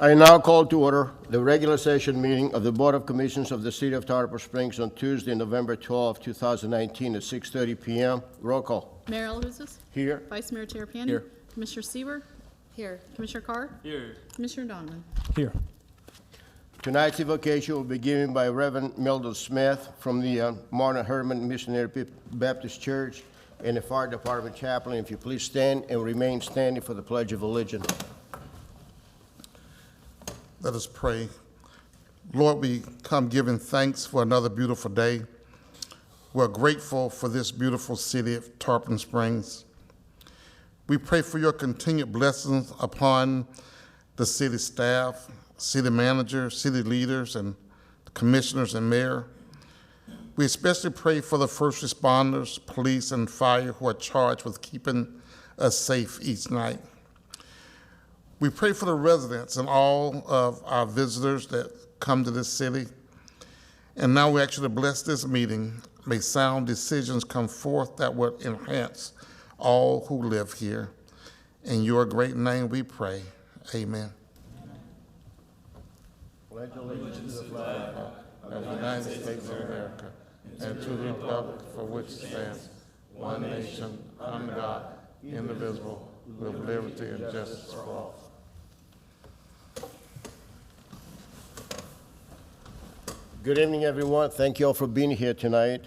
I now call to order the regular session meeting of the Board of Commissioners of the City of Tarpon Springs on Tuesday, November 12, 2019 at 6:30 p.m. Roll call. Mayor Alahouzes? Here. Vice Mayor Terapany? Here. Commissioner Seaver? Here. Commissioner Carr? Here. Commissioner Donovan? Here. Tonight's evocation will be given by Reverend Mildred Smith from the Martin Herman Missionary Baptist Church and the Fire Department Chaplain. If you please stand and remain standing for the Pledge of Allegiance. Let us pray. Lord, we come giving thanks for another beautiful day. We're grateful for this beautiful city of Tarpon Springs. We pray for your continued blessings upon the city staff, city manager, city leaders, and commissioners and mayor. We especially pray for the first responders, police, and fire who are charged with keeping us safe each night. We pray for the residents and all of our visitors that come to this city. And now we actually bless this meeting. May sound decisions come forth that will enhance all who live here. In your great name we pray. Amen. Pledge allegiance to the flag of the United States of America and to the republic for which it stands, one nation, under God, indivisible, with liberty and justice for all. Good evening, everyone. Thank you all for being here tonight.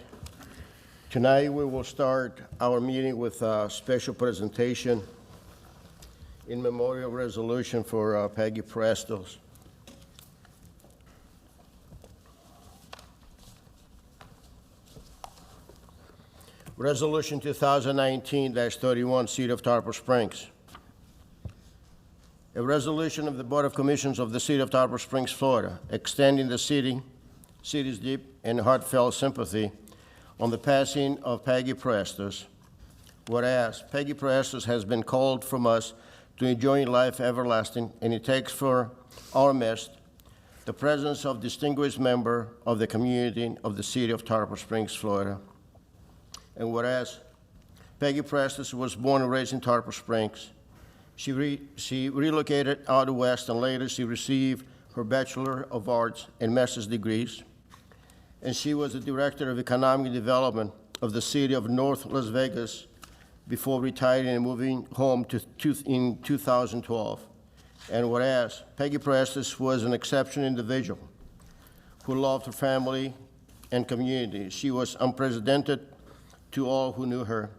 Tonight, we will start our meeting with a special presentation in memorial resolution for Peggy Prestos. Resolution 2019-31, City of Tarpon Springs. A resolution of the Board of Commissioners of the City of Tarpon Springs, Florida, extending the city's deep and heartfelt sympathy on the passing of Peggy Prestos. Whereas Peggy Prestos has been called from us to enjoy life everlasting, and it takes for our midst the presence of distinguished member of the community of the City of Tarpon Springs, Florida. And whereas Peggy Prestos was born and raised in Tarpon Springs, she relocated out west, and later she received her Bachelor of Arts and Master's degrees. And she was the Director of Economic Development of the City of North Las Vegas before retiring and moving home in 2012. And whereas Peggy Prestos was an exceptional individual who loved her family and community, she was unprecedented to all who knew her,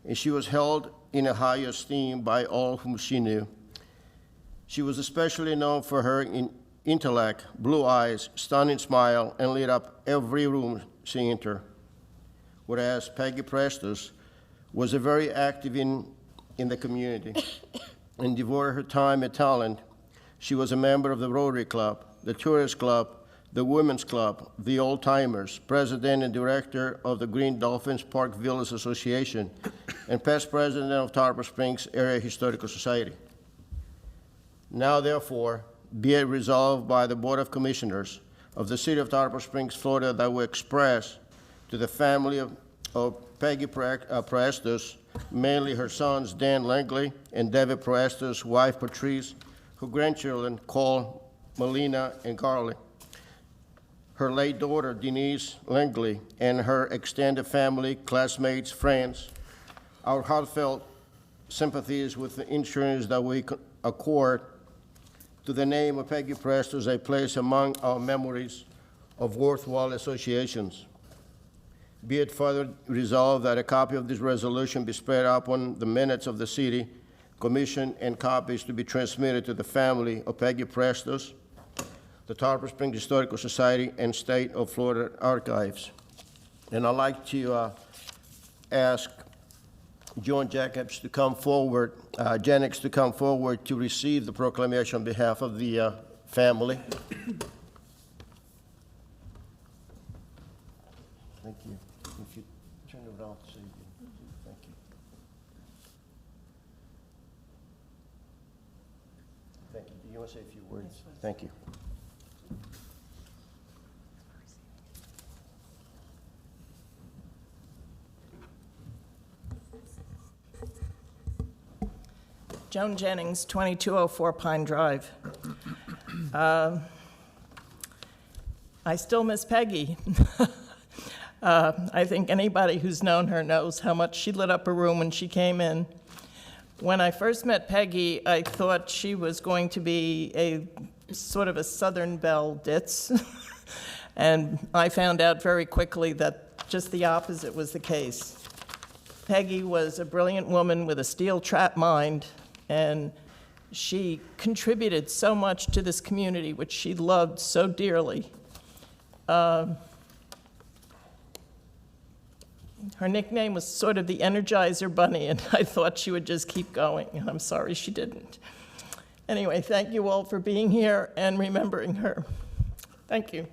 and she was held in a high esteem by all whom she knew. She was especially known for her intellect, blue eyes, stunning smile, and lit up every room she entered. Whereas Peggy Prestos was very active in the community and devoted her time and talent. She was a member of the Rotary Club, the Tourist Club, the Women's Club, the Old Timers, president and director of the Green Dolphins Park Villas Association, and past president of Tarpon Springs Area Historical Society. Now, therefore, be it resolved by the Board of Commissioners of the City of Tarpon Springs, Florida, that we express to the family of Peggy Prestos, mainly her sons Dan Langley and David Prestos, wife Patrice, her grandchildren Cole, Melina, and Carly, her late daughter Denise Langley, and her extended family, classmates, friends. Our heartfelt sympathies with the insurance that we accord to the name of Peggy Prestos, a place among our memories of worthwhile associations. Be it further resolved that a copy of this resolution be spread upon the minutes of the City Commission, and copies to be transmitted to the family of Peggy Prestos, the Tarpon Springs Historical Society, and State of Florida Archives. And I'd like to ask John Jacobs to come forward, Jennings to come forward to receive the proclamation on behalf of the family. Thank you. If you turn it off, so you can, thank you. Thank you. Do you want to say a few words? Thank you. Joan Jennings, 2204 Pine Drive. I still miss Peggy. I think anybody who's known her knows how much she lit up a room when she came in. When I first met Peggy, I thought she was going to be a sort of a Southern Belle Ditz, and I found out very quickly that just the opposite was the case. Peggy was a brilliant woman with a steel-trap mind, and she contributed so much to this community, which she loved so dearly. Her nickname was sort of the Energizer Bunny, and I thought she would just keep going, and I'm sorry she didn't. Anyway, thank you all for being here and remembering her. Thank you.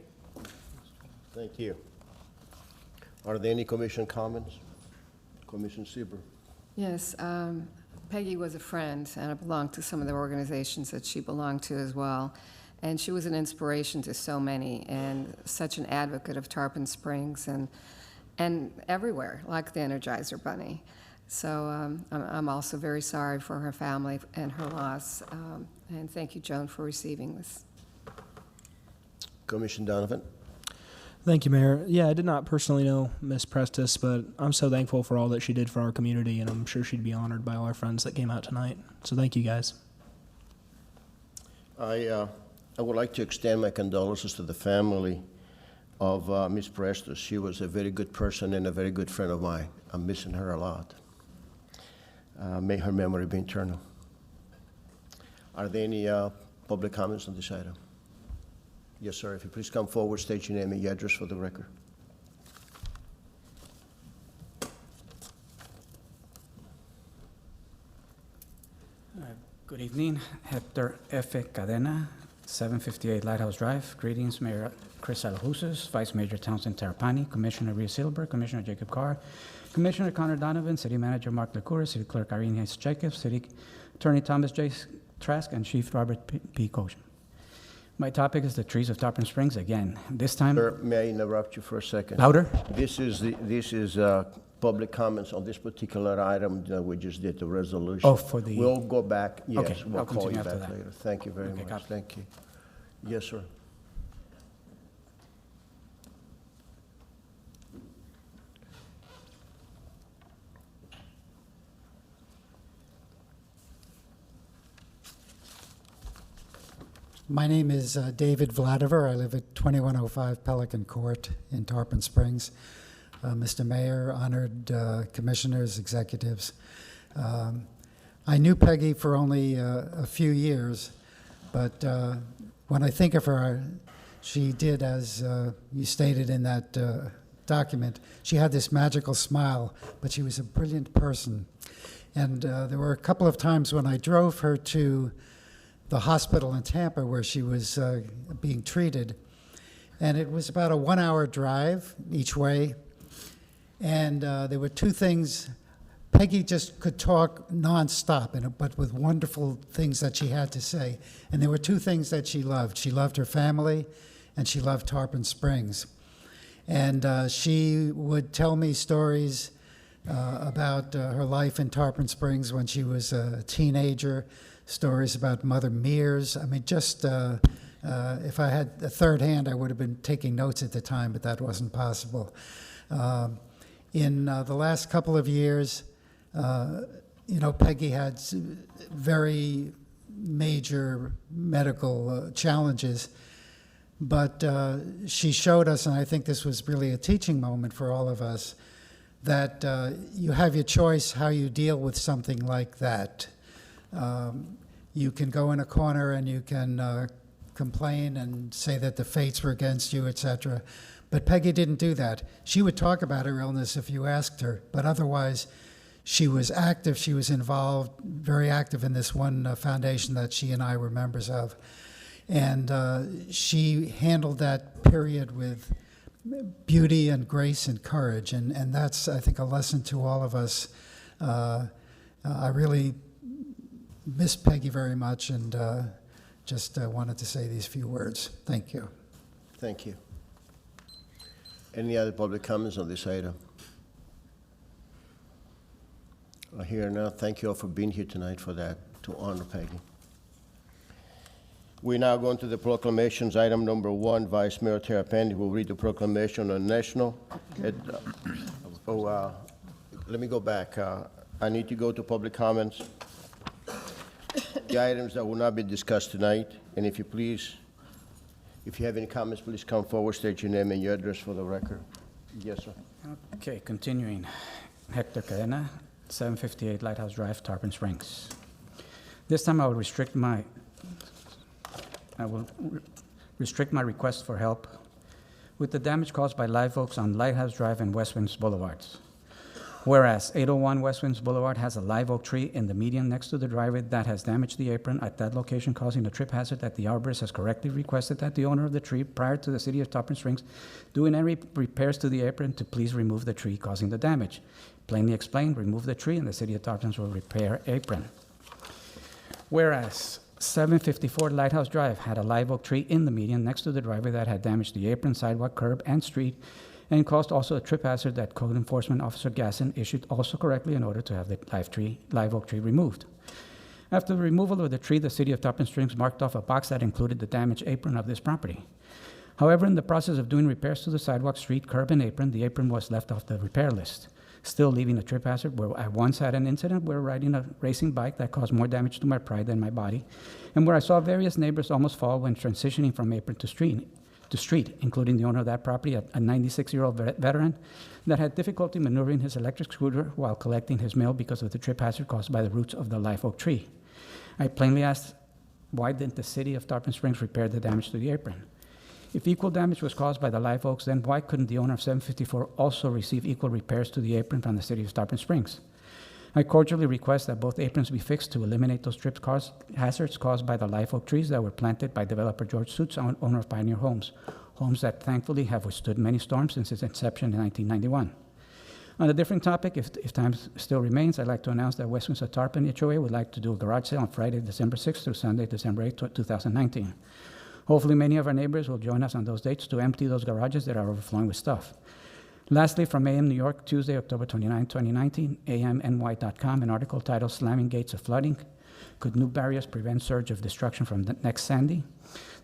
Thank you. Are there any commission comments? Commissioner Sieber. Yes, Peggy was a friend, and I belonged to some of the organizations that she belonged to as well. And she was an inspiration to so many, and such an advocate of Tarpon Springs and everywhere, like the Energizer Bunny. So I'm also very sorry for her family and her loss. And thank you, Joan, for receiving this. Commissioner Donovan. Thank you, Mayor. Yeah, I did not personally know Miss Prestis, but I'm so thankful for all that she did for our community, and I'm sure she'd be honored by all our friends that came out tonight. So thank you, guys. I would like to extend my condolences to the family of Miss Prestis. She was a very good person and a very good friend of mine. I'm missing her a lot. May her memory be eternal. Are there any public comments on this item? Yes, sir. If you please come forward, state your name and your address for the record. Good evening, Hector F. Cadena, 758 Lighthouse Drive. Greetings, Mayor Chris Alahouzes, Vice Mayor Townsend Terrapini, Commissioner Rhea Silber, Commissioner Jacob Carr, Commissioner Connor Donovan, City Manager Mark LaCour, City Clerk Irene Hayes Jacob, City Attorney Thomas J. Trask, and Chief Robert P. Koshin. My topic is the trees of Tarpon Springs again. This time, Sir, may I interrupt you for a second? louder. This is public comments on this particular item that we just did, the resolution. Oh, for the- We'll go back, yes, Okay, we'll I'll call you continue after back that. later. Thank you very Okay, much. got it. Thank you. Yes, sir. My name is David Vladiver. I live at 2105 Pelican Court in Tarpon Springs. Mr. Mayor, honored commissioners, executives. I knew Peggy for only a few years, but when I think of her, she did, as you stated in that document, she had this magical smile, but she was a brilliant person. And there were a couple of times when I drove her to the hospital in Tampa where she was being treated. And it was about a 1-hour drive each way. And there were two things. Peggy just could talk nonstop, but with wonderful things that she had to say. And there were two things that she loved. She loved her family, and she loved Tarpon Springs. And she would tell me stories about her life in Tarpon Springs when she was a teenager, stories about Mother Mears. I mean, just if I had a third hand, I would have been taking notes at the time, but that wasn't possible. In the last couple of years, Peggy had very major medical challenges, but she showed us, and I think this was really a teaching moment for all of us, that you have your choice how you deal with something like that. You can go in a corner and you can complain and say that the fates were against you, etc. But Peggy didn't do that. She would talk about her illness if you asked her, but otherwise she was active. She was involved, very active in this one foundation that she and I were members of. And she handled that period with beauty and grace and courage. And that's, I think, a lesson to all of us. I really miss Peggy very much, and just wanted to say these few words. Thank you. Thank you. Any other public comments on this item? I hear now. Thank you all for being here tonight for that, to honor Peggy. We now go into the proclamations. Item number 1, Vice Mayor Terrapini will read the proclamation on national. Let me go back. I need to go to public comments. The items that will not be discussed tonight, and if you have any comments, please come forward, state your name and your address for the record. Yes, sir. Okay, continuing. Hector Cadena, 758 Lighthouse Drive, Tarpon Springs. This time I will restrict my request for help with the damage caused by live oaks on Lighthouse Drive and West Winds Boulevards. Whereas 801 West Winds Boulevard has a live oak tree in the median next to the driveway that has damaged the apron at that location, causing a trip hazard, that the arborist has correctly requested that the owner of the tree, prior to the city of Tarpon Springs doing any repairs to the apron, to please remove the tree causing the damage. Plainly explained, remove the tree and the city of Tarpon will repair apron. Whereas 754 Lighthouse Drive had a live oak tree in the median next to the driveway that had damaged the apron, sidewalk, curb, and street, and caused also a trip hazard that Code Enforcement Officer Gasson issued also correctly in order to have the live oak tree removed. After the removal of the tree, the city of Tarpon Springs marked off a box that included the damaged apron of this property. However, in the process of doing repairs to the sidewalk, street, curb, and apron, the apron was left off the repair list, still leaving a trip hazard where I once had an incident where riding a racing bike that caused more damage to my pride than my body, and where I saw various neighbors almost fall when transitioning from apron to street, including the owner of that property, a 96-year-old veteran that had difficulty maneuvering his electric scooter while collecting his mail because of the trip hazard caused by the roots of the live oak tree. I plainly asked, why didn't the city of Tarpon Springs repair the damage to the apron? If equal damage was caused by the live oaks, then why couldn't the owner of 754 also receive equal repairs to the apron from the city of Tarpon Springs? I cordially request that both aprons be fixed to eliminate those trip hazards caused by the live oak trees that were planted by developer George Suits, owner of Pioneer Homes, homes that thankfully have withstood many storms since its inception in 1991. On a different topic, if time still remains, I'd like to announce that West Winds of Tarpon HOA would like to do a garage sale on Friday, December 6th through Sunday, December 8th, 2019. Hopefully many of our neighbors will join us on those dates to empty those garages that are overflowing with stuff. Lastly, from AM New York, Tuesday, October 29, 2019, AMNY.com, an article titled Slamming Gates of Flooding. Could New Barriers Prevent Surge of Destruction from the Next Sandy?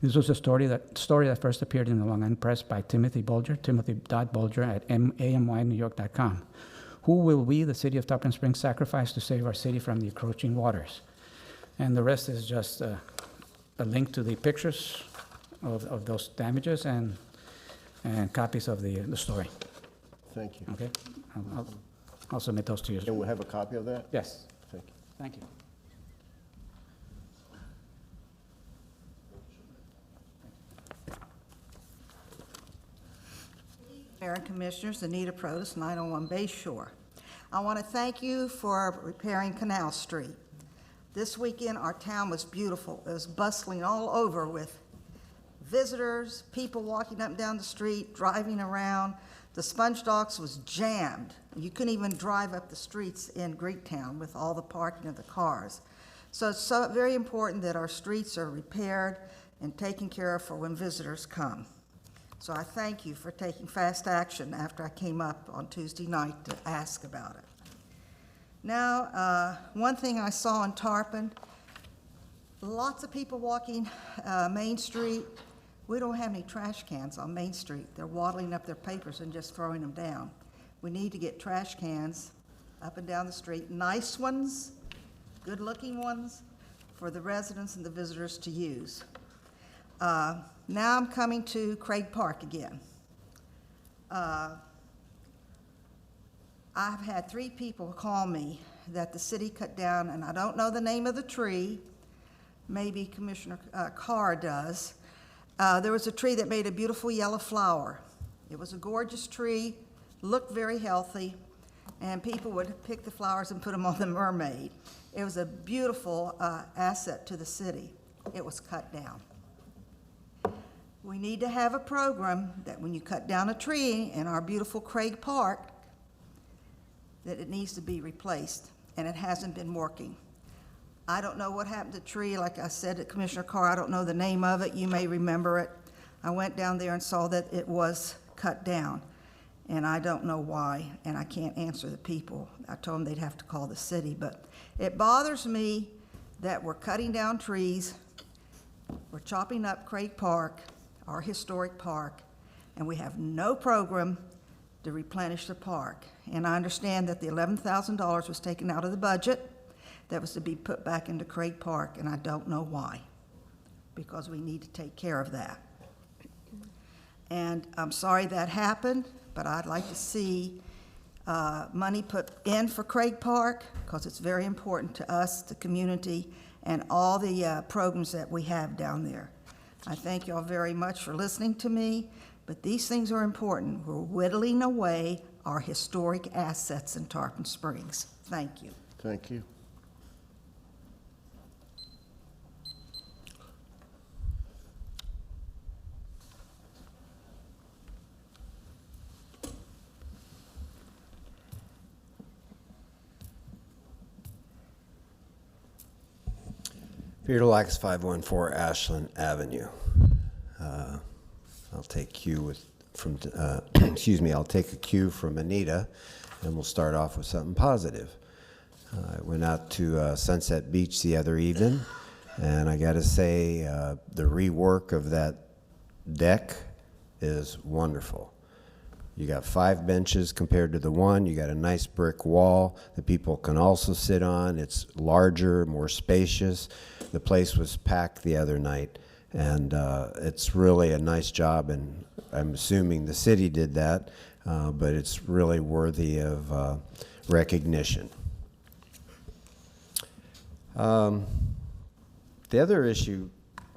This was a story that first appeared in the Long Island Press by Timothy Bolger at AMYNewYork.com. Who will we, the city of Tarpon Springs, sacrifice to save our city from the encroaching waters? And the rest is just a link to the pictures of those damages and copies of the story. Thank you. Okay? I'll submit those to you. Can we have a copy of that? Yes. Thank you. Thank you. Mayor and Commissioners, Anita Protis, 901 Bay Shore. I want to thank you for repairing Canal Street. This weekend, our town was beautiful. It was bustling all over with visitors, people walking up and down the street, driving around. The Sponge Docks was jammed. You couldn't even drive up the streets in Greektown with all the parking of the cars. So it's very important that our streets are repaired and taken care of for when visitors come. So I thank you for taking fast action after I came up on Tuesday night to ask about it. Now, one thing I saw in Tarpon, lots of people walking Main Street. We don't have any trash cans on Main Street. They're waddling up their papers and just throwing them down. We need to get trash cans up and down the street, nice ones, good-looking ones, for the residents and the visitors to use. Now I'm coming to Craig Park again. I've had 3 people call me that the city cut down, and I don't know the name of the tree. Maybe Commissioner Carr does. There was a tree that made a beautiful yellow flower. It was a gorgeous tree, looked very healthy, and people would pick the flowers and put them on the mermaid. It was a beautiful asset to the city. It was cut down. We need to have a program that when you cut down a tree in our beautiful Craig Park, that it needs to be replaced, and it hasn't been working. I don't know what happened to the tree. Like I said to Commissioner Carr, I don't know the name of it. You may remember it. I went down there and saw that it was cut down, and I don't know why, and I can't answer the people. I told them they'd have to call the city, but it bothers me that we're cutting down trees, we're chopping up Craig Park, our historic park, and we have no program to replenish the park. And I understand that the $11,000 was taken out of the budget that was to be put back into Craig Park, and I don't know why, because we need to take care of that. And I'm sorry that happened, but I'd like to see money put in for Craig Park, because it's very important to us, the community, and all the programs that we have down there. I thank you all very much for listening to me, but these things are important. We're whittling away our historic assets in Tarpon Springs. Thank you. Thank you. Peter Lax, 514 Ashland Avenue. I'll take cue from I'll take a cue from Anita, and we'll start off with something positive. I went out to Sunset Beach the other evening, and I got to say the rework of that deck is wonderful. You got 5 benches compared to the one. You got a nice brick wall that people can also sit on. It's larger, more spacious. The place was packed the other night, and it's really a nice job, and I'm assuming the city did that, but it's really worthy of recognition. The other issue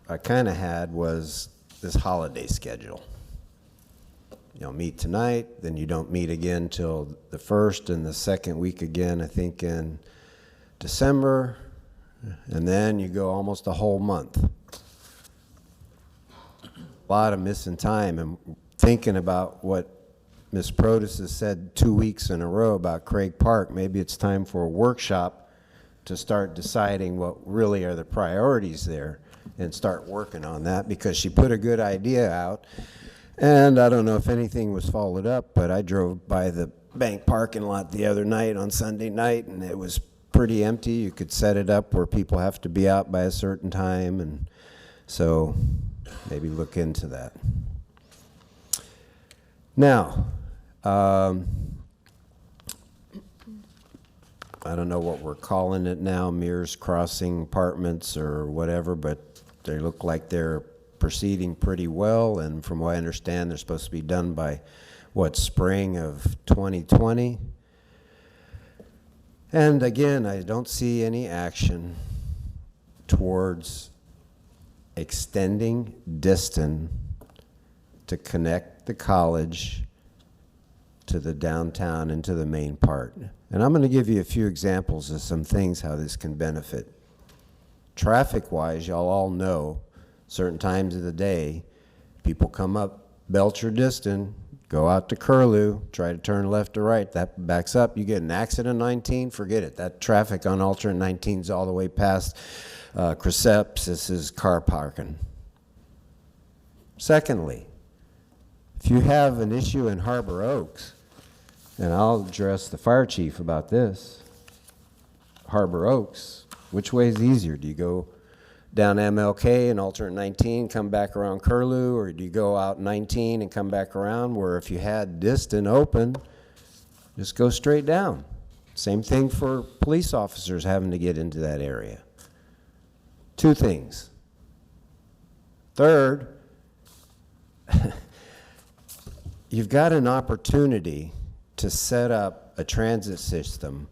I kind of had was this holiday schedule. You know, meet tonight, then you don't meet again till the first and the second week again, I think in December, and then you go almost a whole month. A lot of missing time, and thinking about what Ms. Protus has said 2 weeks in a row about Craig Park, maybe it's time for a workshop to start deciding what really are the priorities there and start working on that, because she put a good idea out. And I don't know if anything was followed up, but I drove by the bank parking lot the other night on Sunday night, and it was pretty empty. You could set it up where people have to be out by a certain time, and so maybe look into that. Now, I don't know what we're calling it now, Mears Crossing Apartments or whatever, but they look like they're proceeding pretty well, and from what I understand, they're supposed to be done by, spring of 2020? And again, I don't see any action towards extending Diston to connect the college to the downtown and to the main part. And I'm going to give you a few examples of some things how this can benefit. Traffic-wise, y'all all know certain times of the day, people come up Belcher Diston, go out to Curlew, try to turn left or right, that backs up, you get an accident 19, forget it. That traffic on alternate 19 is all the way past Criseps. This is car parking. Secondly, if you have an issue in Harbor Oaks, and I'll address the fire chief about this, Harbor Oaks, which way is easier? Do you go down MLK and alternate 19, come back around Curlew, or do you go out 19 and come back around, where if you had Diston open, just go straight down? Same thing for police officers having to get into that area. 2 things. Third, you've got an opportunity to set up a transit system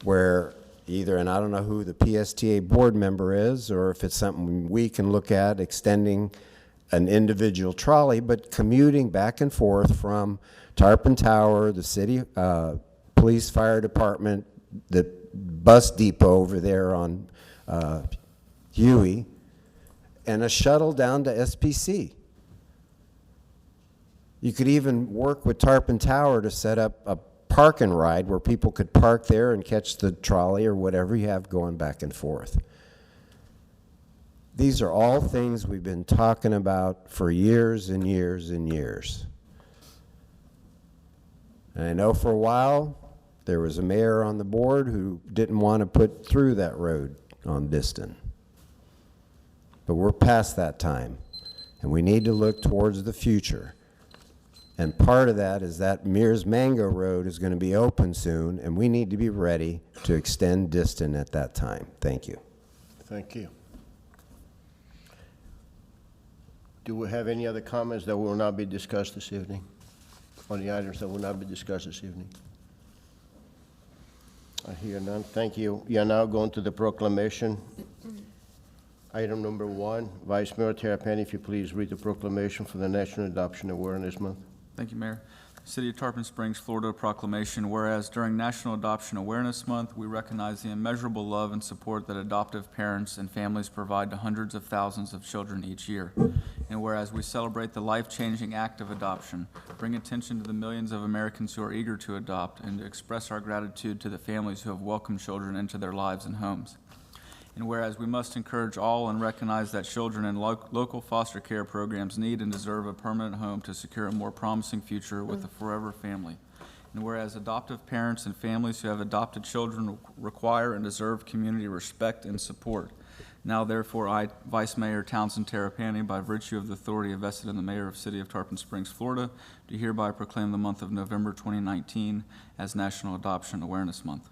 where either, and I don't know who the PSTA board member is, or if it's something we can look at, extending an individual trolley, but commuting back and forth from Tarpon Tower, the city police fire department, the bus depot over there on Huey, and a shuttle down to SPC. You could even work with Tarpon Tower to set up a park and ride where people could park there and catch the trolley or whatever you have going back and forth. These are all things we've been talking about for years and years and years. And I know for a while there was a mayor on the board who didn't want to put through that road on Diston. But we're past that time, and we need to look towards the future. And part of that is that Mears Mango Road is going to be open soon, and we need to be ready to extend Diston at that time. Thank you. Thank you. Do we have any other comments that will not be discussed this evening? On the items that will not be discussed this evening? I hear none. Thank you. We are now going to the proclamation. Item number 1, Vice Mayor Terrapini, if you please read the proclamation for the National Adoption Awareness Month. Thank you, Mayor. City of Tarpon Springs, Florida proclamation, whereas during National Adoption Awareness Month, we recognize the immeasurable love and support that adoptive parents and families provide to hundreds of thousands of children each year. And whereas we celebrate the life-changing act of adoption, bring attention to the millions of Americans who are eager to adopt, and to express our gratitude to the families who have welcomed children into their lives and homes. And whereas we must encourage all and recognize that children in local foster care programs need and deserve a permanent home to secure a more promising future with a forever family. And whereas adoptive parents and families who have adopted children require and deserve community respect and support. Now therefore, I, Vice Mayor Townsend Terrapini, by virtue of the authority vested in the Mayor of City of Tarpon Springs, Florida, do hereby proclaim the month of November 2019 as National Adoption Awareness Month.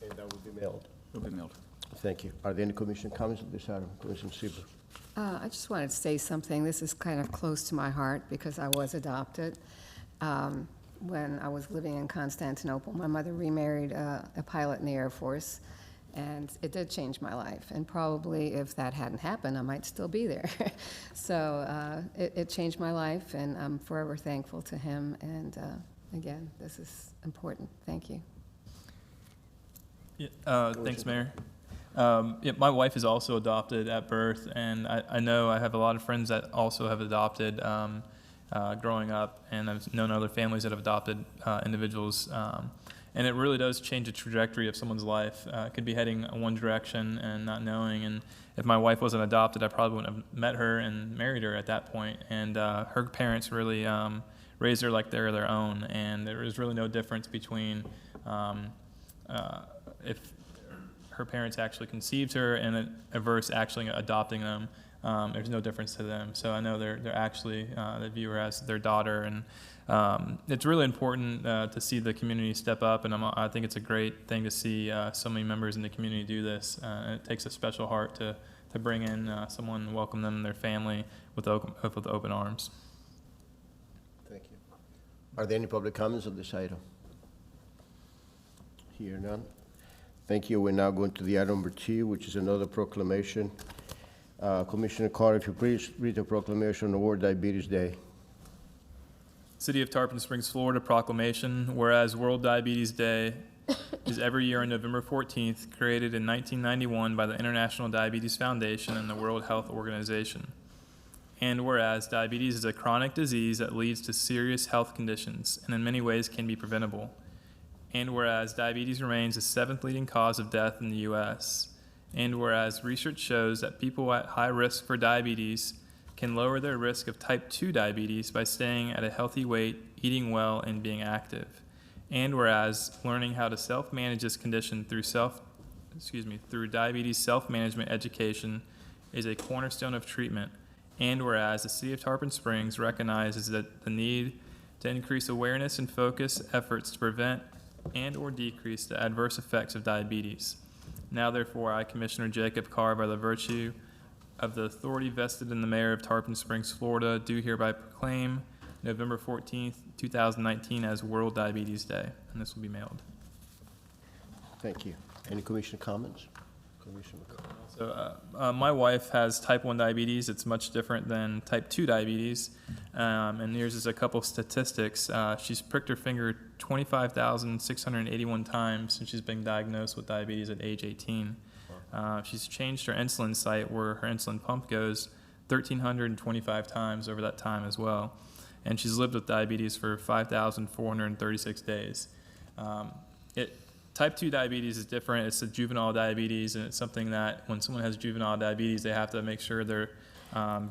And that will be mailed. It will be mailed. Thank you. Are there any commission comments on this item? Commissioner Sieber. I just wanted to say something. This is kind of close to my heart because I was adopted. When I was living in Constantinople, my mother remarried a pilot in the Air Force, and it did change my life. And probably if that hadn't happened, I might still be there. So it changed my life, and I'm forever thankful to him. And again, this is important. Thank you. Yeah, thanks, Mayor. Yeah, my wife is also adopted at birth, and I know I have a lot of friends that also have adopted growing up, and I've known other families that have adopted individuals. And it really does change the trajectory of someone's life. It could be heading in one direction and not knowing. And if my wife wasn't adopted, I probably wouldn't have met her and married her at that point. And her parents really raised her like they're their own, and there is really no difference between if her parents actually conceived her and averse actually adopting them. There's no difference to them. So I know they're actually, they view her as their daughter. And it's really important to see the community step up. And I think it's a great thing to see so many members in the community do this. And it takes a special heart to bring in someone and welcome them and their family with open arms. Thank you. Are there any public comments on this item? Hear none. Thank you. We're now going to the item number 2, which is another proclamation. Commissioner Carter, if you please read the proclamation on World Diabetes Day. City of Tarpon Springs, Florida proclamation, whereas World Diabetes Day is every year on November 14th, created in 1991 by the International Diabetes Foundation and the World Health Organization. And whereas diabetes is a chronic disease that leads to serious health conditions and in many ways can be preventable. And whereas diabetes remains the 7th leading cause of death in the U.S., and whereas research shows that people at high risk for diabetes can lower their risk of type 2 diabetes by staying at a healthy weight, eating well, and being active. And whereas learning how to self-manage this condition through diabetes self-management education is a cornerstone of treatment. And whereas the City of Tarpon Springs recognizes that the need to increase awareness and focus efforts to prevent and or decrease the adverse effects of diabetes. Now therefore, I, Commissioner Jacob Carr, by the virtue of the authority vested in the Mayor of Tarpon Springs, Florida, do hereby proclaim November 14th, 2019 as World Diabetes Day, and this will be mailed. Thank you. Any commissioner comments? Commissioner McCall. So my wife has type 1 diabetes. It's much different than type 2 diabetes. And here's just a couple statistics. She's pricked her finger 25,681 times since she's been diagnosed with diabetes at age 18. She's changed her insulin site where her insulin pump goes 1,325 times over that time as well. And she's lived with diabetes for 5,436 days. Type 2 diabetes is different. It's a juvenile diabetes, and it's something that when someone has juvenile diabetes, they have to make sure they're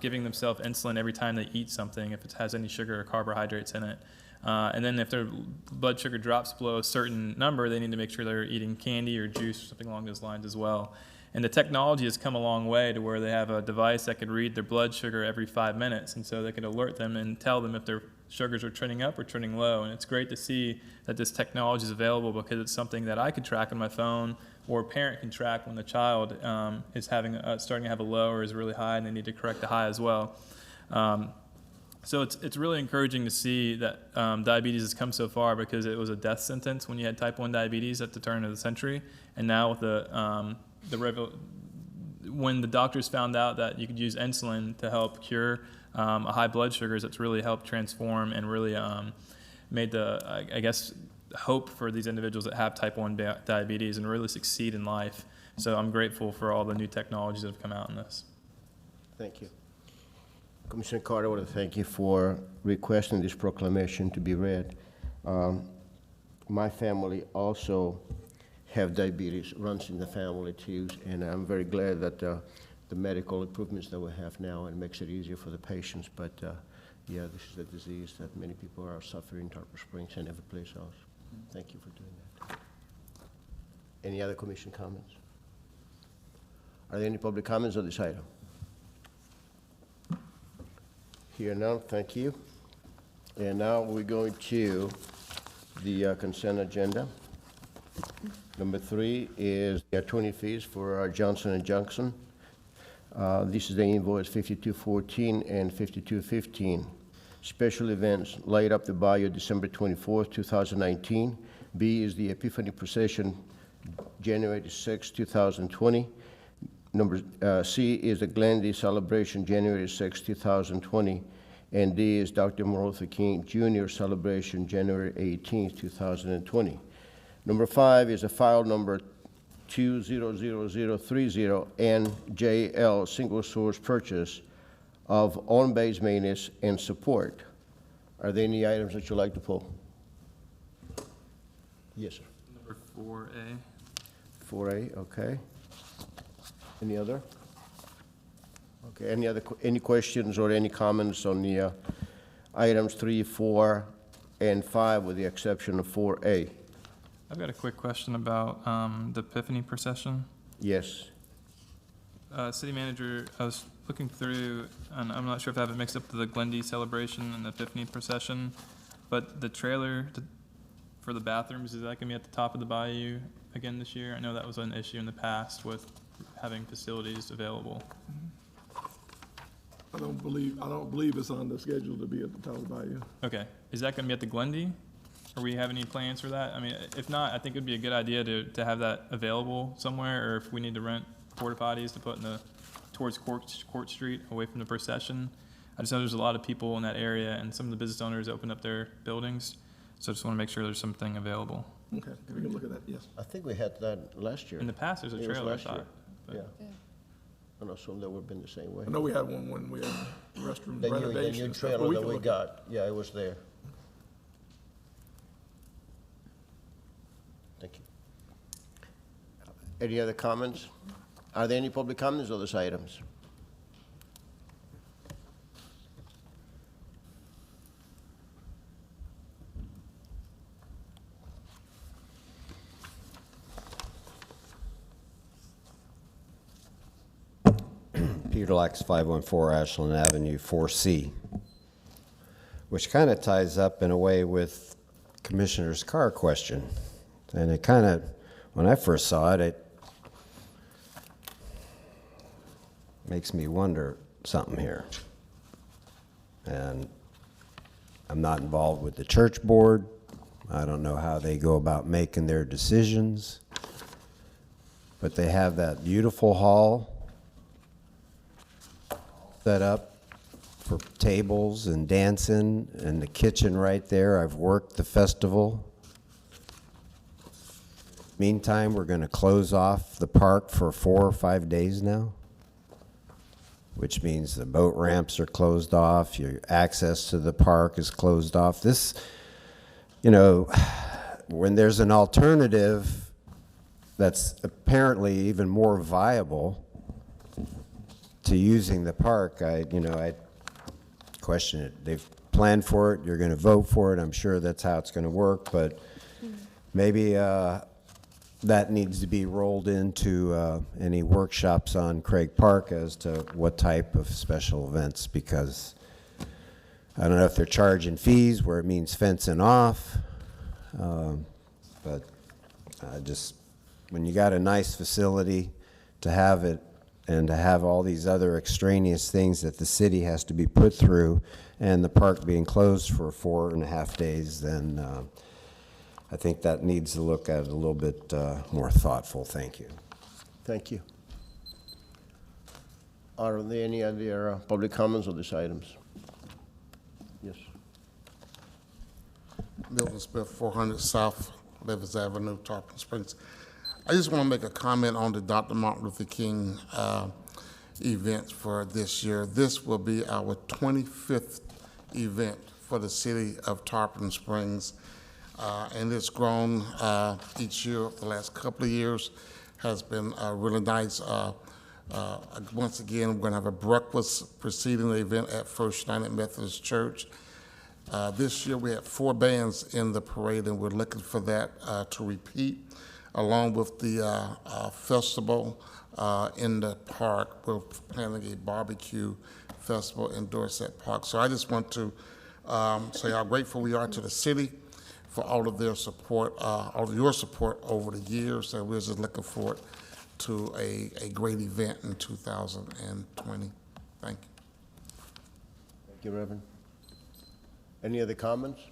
giving themselves insulin every time they eat something if it has any sugar or carbohydrates in it. And then if their blood sugar drops below a certain number, they need to make sure they're eating candy or juice or something along those lines as well. And the technology has come a long way to where they have a device that could read their blood sugar every 5 minutes. And so they can alert them and tell them if their sugars are trending up or trending low. And it's great to see that this technology is available because it's something that I could track on my phone, or a parent can track when the child is having starting to have a low or is really high and they need to correct the high as well. So it's really encouraging to see that diabetes has come so far, because it was a death sentence when you had type 1 diabetes at the turn of the century. And now with when the doctors found out that you could use insulin to help cure a high blood sugars, it's really helped transform and really made the, I guess, hope for these individuals that have type 1 diabetes and really succeed in life. So I'm grateful for all the new technologies that have come out in this. Thank you. Commissioner Carter, I want to thank you for requesting this proclamation to be read. My family also have diabetes, runs in the family too, and I'm very glad that the medical improvements that we have now, and makes it easier for the patients. But yeah, this is a disease that many people are suffering in Tarpon Springs and every place else. Thank you for doing that. Any other commission comments? Are there any public comments on this item? Here none, thank you. And now we're going to the consent agenda. Number 3 is the attorney fees for Johnson & Johnson. This is the invoice 5214 and 5215. Special events, Light Up the Bayou, December 24th, 2019. B is the Epiphany Procession, January 6, 2020. Number C is the Glendy Celebration, January 6, 2020. And D is Dr. Martin Luther King Jr. Celebration, January 18, 2020. Number 5 is a file number 200030 NJL single source purchase of on-base maintenance and support. Are there any items that you'd like to pull? Yes, sir. Number 4A. 4A, okay. Any other? Okay, any questions or any comments on the items 3, 4, and 5 with the exception of 4A? I've got a quick question about the Epiphany procession. Yes. City manager, I was looking through, and I'm not sure if I have it mixed up with the Glendy celebration and the Epiphany procession, but the trailer for the bathrooms, is that going to be at the top of the bayou again this year? I know that was an issue in the past with having facilities available. I don't believe it's on the schedule to be at the top of the bayou. Okay, is that going to be at the Glendy? Or we have any plans for that? I mean, if not, I think it'd be a good idea to have that available somewhere, or if we need to rent porta potties to put in towards Court Street, away from the procession. I just know there's a lot of people in that area, and some of the business owners opened up their buildings, so I just want to make sure there's something available. Okay, we can look at that, yes. I think we had that last year. In the past, there's a It was trailer, I last year. thought. but- Yeah. And I assume that would have been the same way. I know we had one when we had restroom The renovation new and stuff, but trailer we that can we look at got, yeah, it was there. Thank you. Any other comments? Are there any public comments on these items? Peter Lax, 514 Ashland Avenue, 4C, which kind of ties up in a way with Commissioner's car question. And it kind of, when I first saw it, it makes me wonder something here. And I'm not involved with the church board. I don't know how they go about making their decisions. But they have that beautiful hall set up for tables and dancing, and the kitchen right there. I've worked the festival. Meantime, we're going to close off the park for 4 or 5 days now, which means the boat ramps are closed off, your access to the park is closed off. This, you know, when there's an alternative that's apparently even more viable to using the park, I question it. They've planned for it, you're going to vote for it. I'm sure that's how it's going to work, but maybe that needs to be rolled into any workshops on Craig Park as to what type of special events, because I don't know if they're charging fees where it means fencing off, but just when you got a nice facility to have it and to have all these other extraneous things that the city has to be put through and the park being closed for 4.5 days, then I think that needs to look at it a little bit more thoughtful. Thank you. Thank you. Are there any other public comments on these items? Yes. Milton Smith, 400 South Levis Avenue, Tarpon Springs. I just want to make a comment on the Dr. Martin Luther King event for this year. This will be our 25th event for the city of Tarpon Springs, and it's grown each year. The last couple of years has been really nice. Once again, we're going to have a breakfast preceding the event at First United Methodist Church. This year we had 4 bands in the parade, and we're looking for that to repeat, along with the festival in the park. We're planning a barbecue festival in Dorset Park. So I just want to say how grateful we are to the city for all of their support, all of your support over the years, and we're just looking forward to a great event in 2020. Thank you. Thank you, Reverend. Any other comments?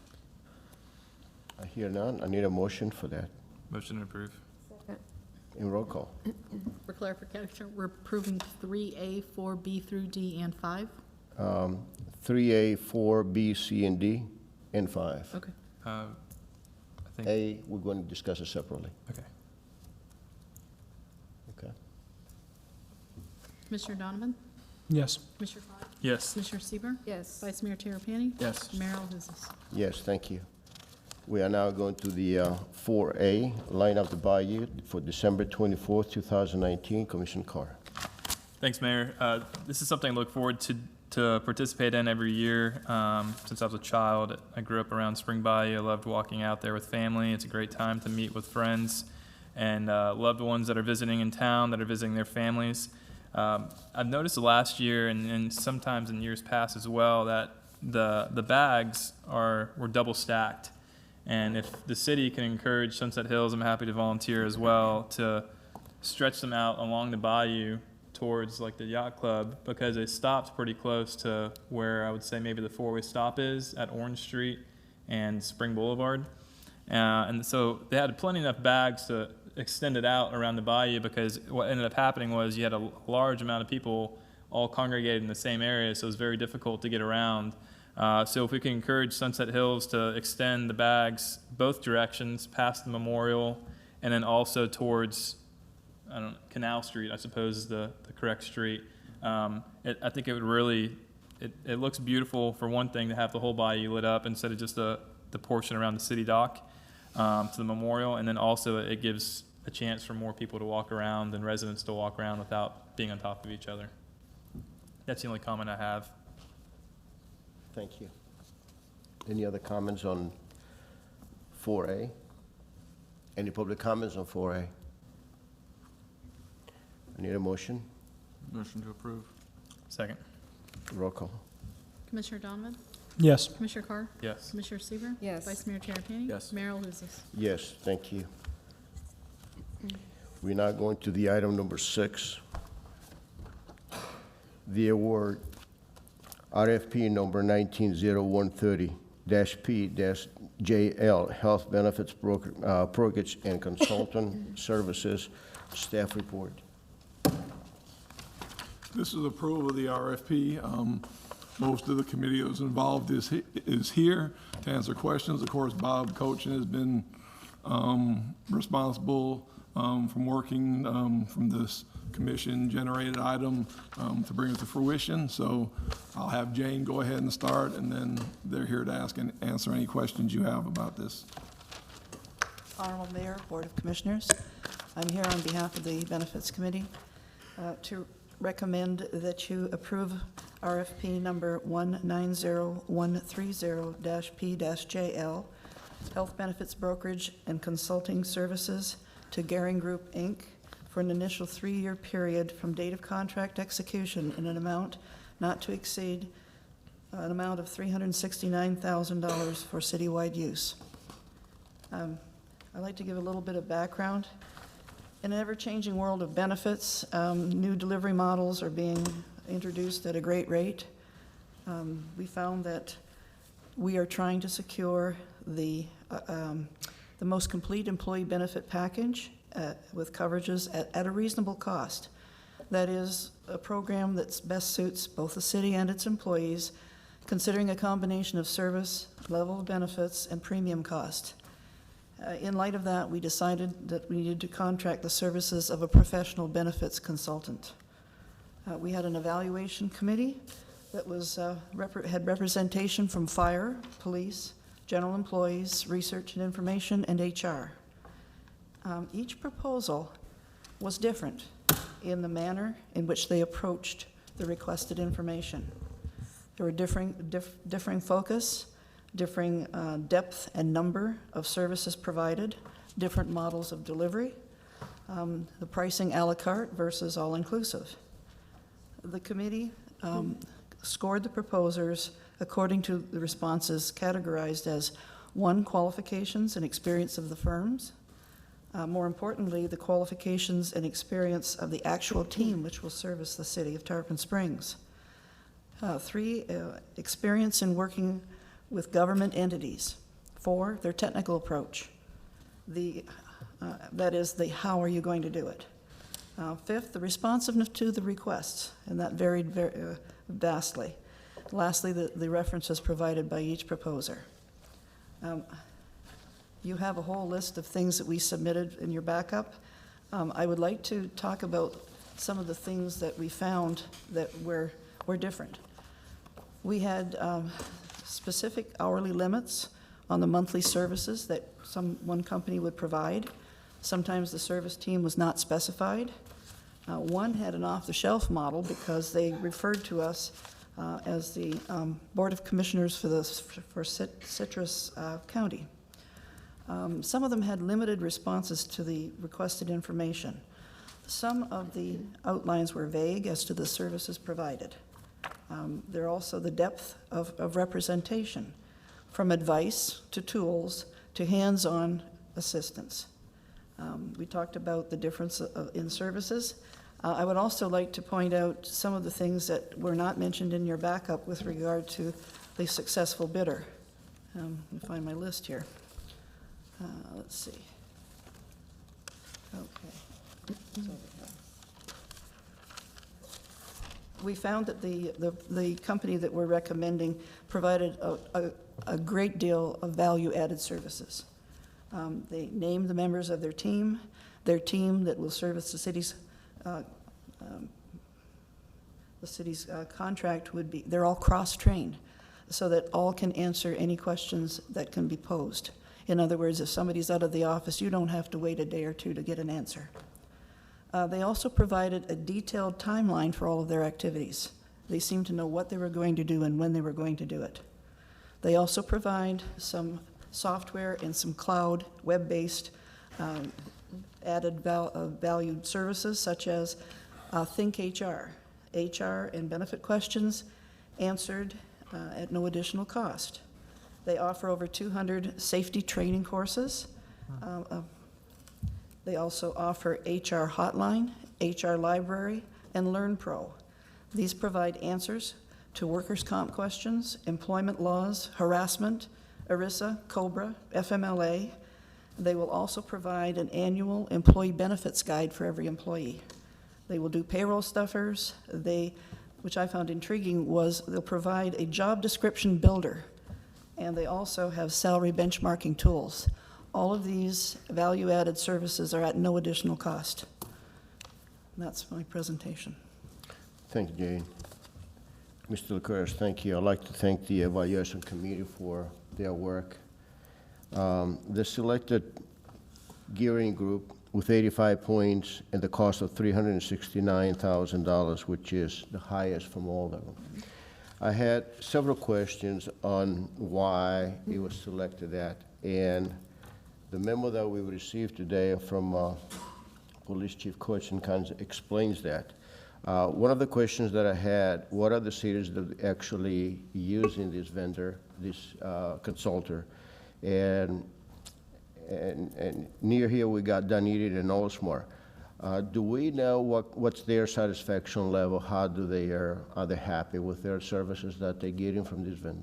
I hear none. I need a motion for that. Motion to approve. In roll call. For clarification, we're approving 3A, 4B through D, and 5? 3A, 4, B, C, and D, and 5. Okay. I think, A, we're going to discuss it separately. okay. Okay. Commissioner Donovan? Yes. Commissioner Carr? Yes. Commissioner Sieber, Yes. Vice Mayor Terapany? Yes. Mayor LaHousas? Yes, thank you. We are now going to the 4A, Line Up the Bayou for December 24th, 2019. Commissioner Carr. Thanks, Mayor. This is something I look forward to participate in every year. Since I was a child, I grew up around Spring Bayou. I loved walking out there with family. It's a great time to meet with friends and loved ones that are visiting in town, that are visiting their families. I've noticed the last year and sometimes in years past as well that the bags were double stacked. And if the city can encourage Sunset Hills, I'm happy to volunteer as well, to stretch them out along the bayou towards like the yacht club, because it stops pretty close to where I would say maybe the 4-way stop is at Orange Street and Spring Boulevard. And so they had plenty enough bags to extend it out around the bayou, because what ended up happening was you had a large amount of people all congregated in the same area, so it was very difficult to get around. So if we can encourage Sunset Hills to extend the bags both directions past the memorial and then also towards, Canal Street, I suppose is the correct street. I think it would really, it looks beautiful for one thing to have the whole bayou lit up instead of just the portion around the city dock to the memorial. And then also it gives a chance for more people to walk around and residents to walk around without being on top of each other. That's the only comment I have. Thank you. Any other comments on 4A? Any public comments on 4A? I need a motion. Motion to approve. Second. Roll call. Commissioner Donovan? Yes. Commissioner Carr? Yes. Commissioner Sieber, Yes. Vice Mayor Terapany? Yes. Mayor LaHousas? Yes, thank you. We're now going to the item number 6. The award RFP number 190130-P-JL Health Benefits Brokerage and Consultant Services Staff Report. This is approval of the RFP. Most of the committee that was involved is here to answer questions. Of course, Bob Cochin has been responsible from working from this commission-generated item to bring it to fruition. So I'll have Jane go ahead and start, and then they're here to ask and answer any questions you have about this. Honorable Mayor, Board of Commissioners, I'm here on behalf of the Benefits Committee to recommend that you approve RFP number 190130-P-JL, Health Benefits Brokerage and Consulting Services to Garing Group, Inc., for an initial 3-year period from date of contract execution in an amount not to exceed an amount of $369,000 for citywide use. I'd like to give a little bit of background. In an ever-changing world of benefits, new delivery models are being introduced at a great rate. We found that we are trying to secure the most complete employee benefit package with coverages at a reasonable cost. That is a program that best suits both the city and its employees, considering a combination of service, level of benefits, and premium cost. In light of that, we decided that we needed to contract the services of a professional benefits consultant. We had an evaluation committee that was, had representation from fire, police, general employees, research and information, and HR. Each proposal was different in the manner in which they approached the requested information. There were differing focus, differing depth and number of services provided, different models of delivery, the pricing a la carte versus all-inclusive. The committee scored the proposers according to the responses categorized as 1, qualifications and experience of the firms, more importantly, the qualifications and experience of the actual team which will service the city of Tarpon Springs. 3, experience in working with government entities. 4, their technical approach. That is the how are you going to do it. 5th, the responsiveness to the requests, and that varied very vastly. Lastly, the references provided by each proposer. You have a whole list of things that we submitted in your backup. I would like to talk about some of the things that we found that were different. We had specific hourly limits on the monthly services that one company would provide. Sometimes the service team was not specified. One had an off-the-shelf model because they referred to us as the Board of Commissioners for Citrus County. Some of them had limited responses to the requested information. Some of the outlines were vague as to the services provided. There are also the depth of representation, from advice to tools to hands-on assistance. We talked about the difference in services. I would also like to point out some of the things that were not mentioned in your backup with regard to the successful bidder. Let me find my list here. Let's see. Okay. We found that the company that we're recommending provided a great deal of value-added services. They named the members of their team that will service the city's contract would be, they're all cross-trained so that all can answer any questions that can be posed. In other words, if somebody's out of the office, you don't have to wait a day or two to get an answer. They also provided a detailed timeline for all of their activities. They seemed to know what they were going to do and when they were going to do it. They also provide some software and some cloud, web-based added valued services such as Think HR and benefit questions answered at no additional cost. They offer over 200 safety training courses. They also offer HR Hotline, HR Library, and LearnPro. These provide answers to workers' comp questions, employment laws, harassment, ERISA, COBRA, FMLA. They will also provide an annual employee benefits guide for every employee. They will do payroll stuffers. Which I found intriguing, was they'll provide a job description builder, and they also have salary benchmarking tools. All of these value-added services are at no additional cost. And that's my presentation. Thank you, Jane. Mr. Licorice, thank you. I'd like to thank the evaluation committee for their work. The selected gearing group with 85 points and the cost of $369,000, which is the highest from all of them. I had several questions on why it was selected at, and the memo that we received today from Police Chief Cochin kind of explains that. One of the questions that I had, what are the cities that actually using this vendor, this consultant? And near here, we got Dunedin and Oldsmar. Do we know what's their satisfaction level? How do they are they happy with their services that they're getting from this vendor?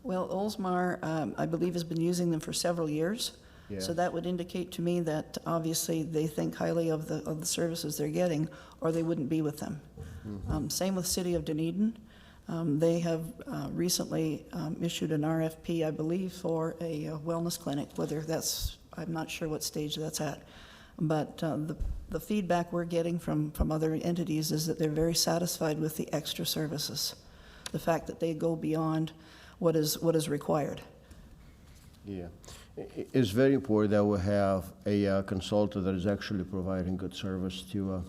Well, Oldsmar, I believe, has been using them for several years. Yeah. So that would indicate to me that obviously they think highly of the services they're getting, or they wouldn't be with them. Same with City of Dunedin. They have recently issued an RFP, I believe, for a wellness clinic, whether that's, I'm not sure what stage that's at. But the feedback we're getting from other entities is that they're very satisfied with the extra services, the fact that they go beyond what is required. Yeah. It's very important that we have a consultant that is actually providing good service to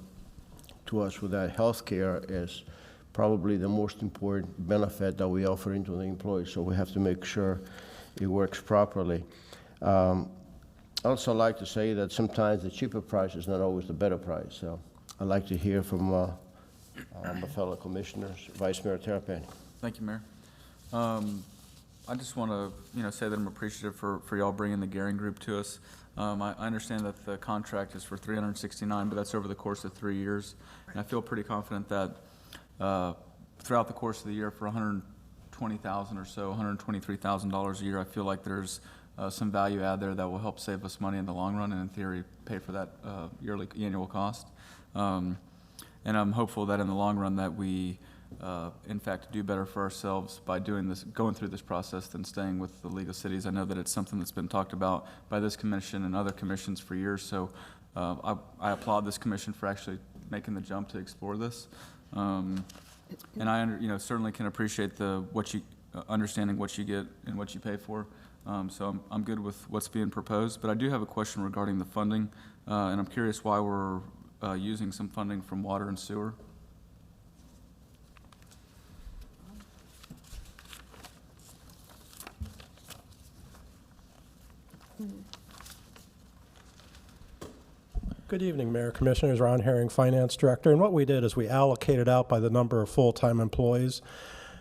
us with that. Healthcare is probably the most important benefit that we offer into the employees, so we have to make sure it works properly. I also like to say that sometimes the cheaper price is not always the better price, so I'd like to hear from my fellow commissioners. Vice Mayor Terrapini. Thank you, Mayor. I just want to, say that I'm appreciative for y'all bringing the Garing Group to us. I understand that the contract is for $369, but that's over the course of 3 years. And I feel pretty confident that throughout the course of the year, for $120,000 or so, $123,000 a year, I feel like there's some value add there that will help save us money in the long run, and in theory, pay for that annual cost. And I'm hopeful that in the long run that we in fact, do better for ourselves by going through this process than staying with the League of Cities. I know that it's something that's been talked about by this commission and other commissions for years, so I applaud this commission for actually making the jump to explore this. And I certainly can appreciate understanding what you get and what you pay for. So I'm good with what's being proposed, but I do have a question regarding the funding, and I'm curious why we're using some funding from water and sewer. Good evening, Mayor, Commissioners. Ron Herring, Finance Director. And what we did is we allocated out by the number of full-time employees.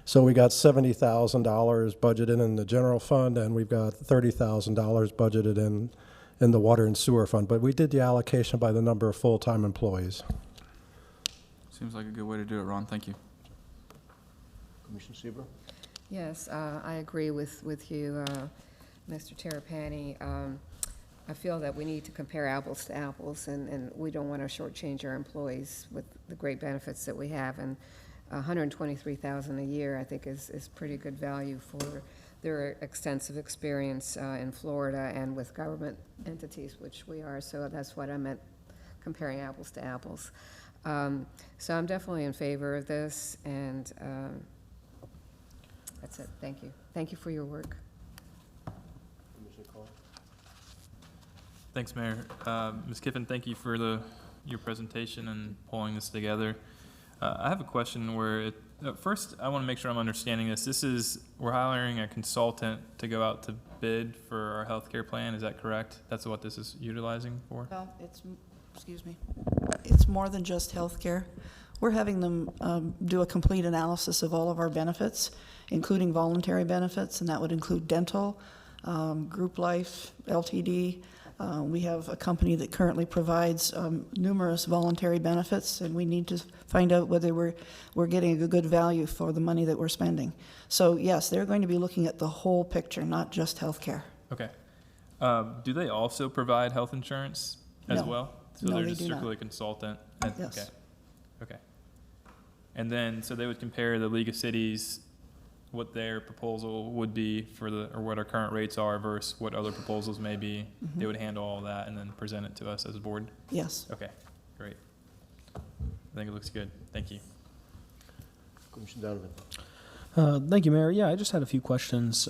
So we got $70,000 budgeted in the general fund, and we've got $30,000 budgeted in the water and sewer fund. But we did the allocation by the number of full-time employees. Seems like a good way to do it, Ron. Thank you. Commissioner Seaver? Yes, I agree with you, Mr. Terrapini. I feel that we need to compare apples to apples, and we don't want to shortchange our employees with the great benefits that we have. And $123,000 a year, I think, is pretty good value for their extensive experience in Florida and with government entities, which we are. So that's what I meant, comparing apples to apples. So I'm definitely in favor of this, and that's it. Thank you. Thank you for your work. Thanks, Mayor. Ms. Kiffin, thank you for your presentation and pulling this together. I have a question where, first, I want to make sure I'm understanding this. We're hiring a consultant to go out to bid for our healthcare plan. Is that correct? That's what this is utilizing for? Well, it's more than just healthcare. We're having them do a complete analysis of all of our benefits, including voluntary benefits, and that would include dental, group life, LTD. We have a company that currently provides numerous voluntary benefits, and we need to find out whether we're getting a good value for the money that we're spending. So yes, they're going to be looking at the whole picture, not just healthcare. Okay. Do they also provide health insurance as well? So No, they're they just do not. strictly a consultant? Yes. Okay. And then, so they would compare the League of Cities, what their proposal would be or what our current rates are versus what other proposals may be. Mm-hmm. They would handle all that and then present it to us as a board? Yes. Okay, great. I think it looks good. Thank you. Commissioner Donovan? Thank you, Mayor. Yeah, I just had a few questions.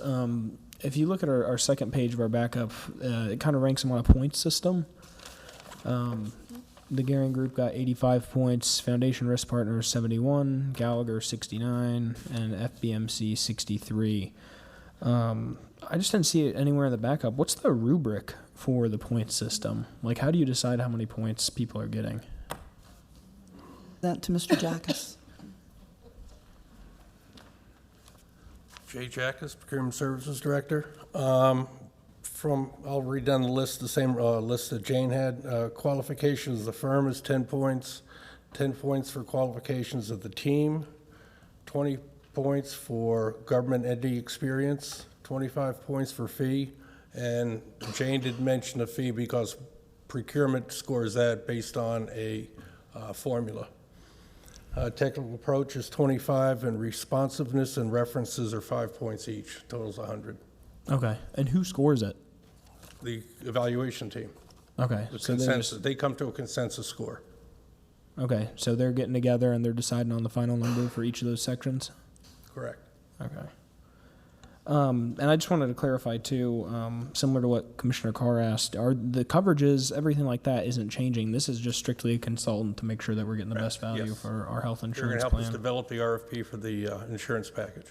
If you look at our second page of our backup, it kind of ranks them on a point system. The Garing Group got 85 points, Foundation Risk Partners 71, Gallagher 69, and FBMC 63. I just didn't see it anywhere in the backup. What's the rubric for the point system? Like, how do you decide how many points people are getting? That to Mr. Jackus. Jay Jackus, Procurement Services Director. I'll read down the list, the same list that Jane had. Qualifications of the firm is 10 points, 10 points for qualifications of the team, 20 points for government entity experience, 25 points for fee, and Jane did mention the fee because procurement scores that based on a formula. Technical approach is 25, and responsiveness and references are 5 points each. Total's 100. Okay. And who scores it? The evaluation team. Okay. The So consensus. They come to a consensus score. okay. So they're getting together and they're deciding on the final number for each of those sections? Correct. Okay. And I just wanted to clarify too, similar to what Commissioner Carr asked, are the coverages, everything like that isn't changing? This is just strictly a consultant to make sure that we're getting the best value Yes. for our health They're going insurance to help us plan. develop the RFP for the insurance package.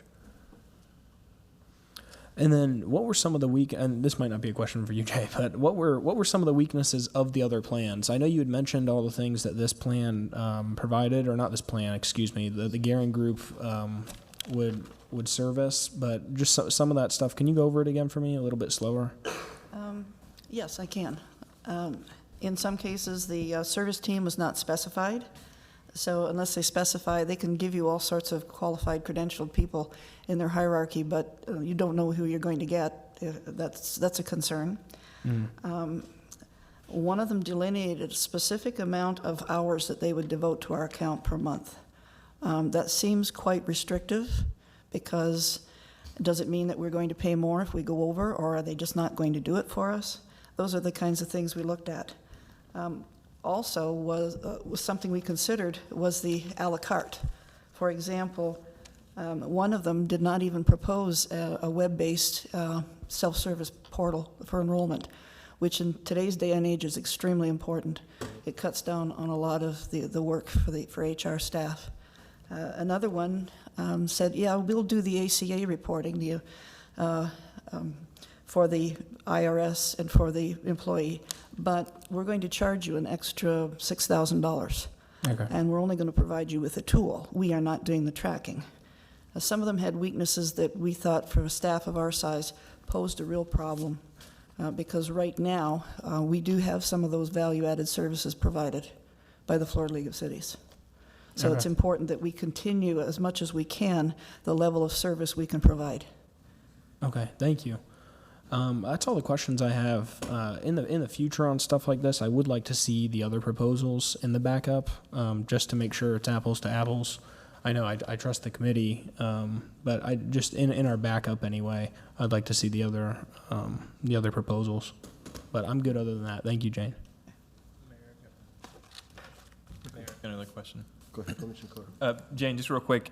And then what were some of the and this might not be a question for you, Jay, but what were some of the weaknesses of the other plans? I know you had mentioned all the things that this plan provided, or not this plan, excuse me, the Garing Group would service, but just some of that stuff. Can you go over it again for me a little bit slower? Yes, I can. In some cases, the service team was not specified. So unless they specify, they can give you all sorts of qualified, credentialed people in their hierarchy, but you don't know who you're going to get. That's a concern. One of them delineated a specific amount of hours that they would devote to our account per month. That seems quite restrictive, because does it mean that we're going to pay more if we go over, or are they just not going to do it for us? Those are the kinds of things we looked at. Also was something we considered was the à la carte. For example, one of them did not even propose a web-based self-service portal for enrollment, which in today's day and age is extremely important. It cuts down on a lot of the work for HR staff. Another one said, yeah, we'll do the ACA reporting for the IRS and for the employee, but we're going to charge you an extra $6,000. Okay. And we're only going to provide you with a tool. We are not doing the tracking. Some of them had weaknesses that we thought for a staff of our size posed a real problem, because right now we do have some of those value-added services provided by the Florida League of Cities. So Okay. it's important that we continue as much as we can the level of service we can provide. Okay, thank you. That's all the questions I have. In the future on stuff like this, I would like to see the other proposals in the backup, just to make sure it's apples to apples. I know I trust the committee, but I just in our backup anyway, I'd like to see the other proposals. But I'm good other than that. Thank you, Jane. Another question. Go ahead, Commissioner Carter. Jane, just real quick,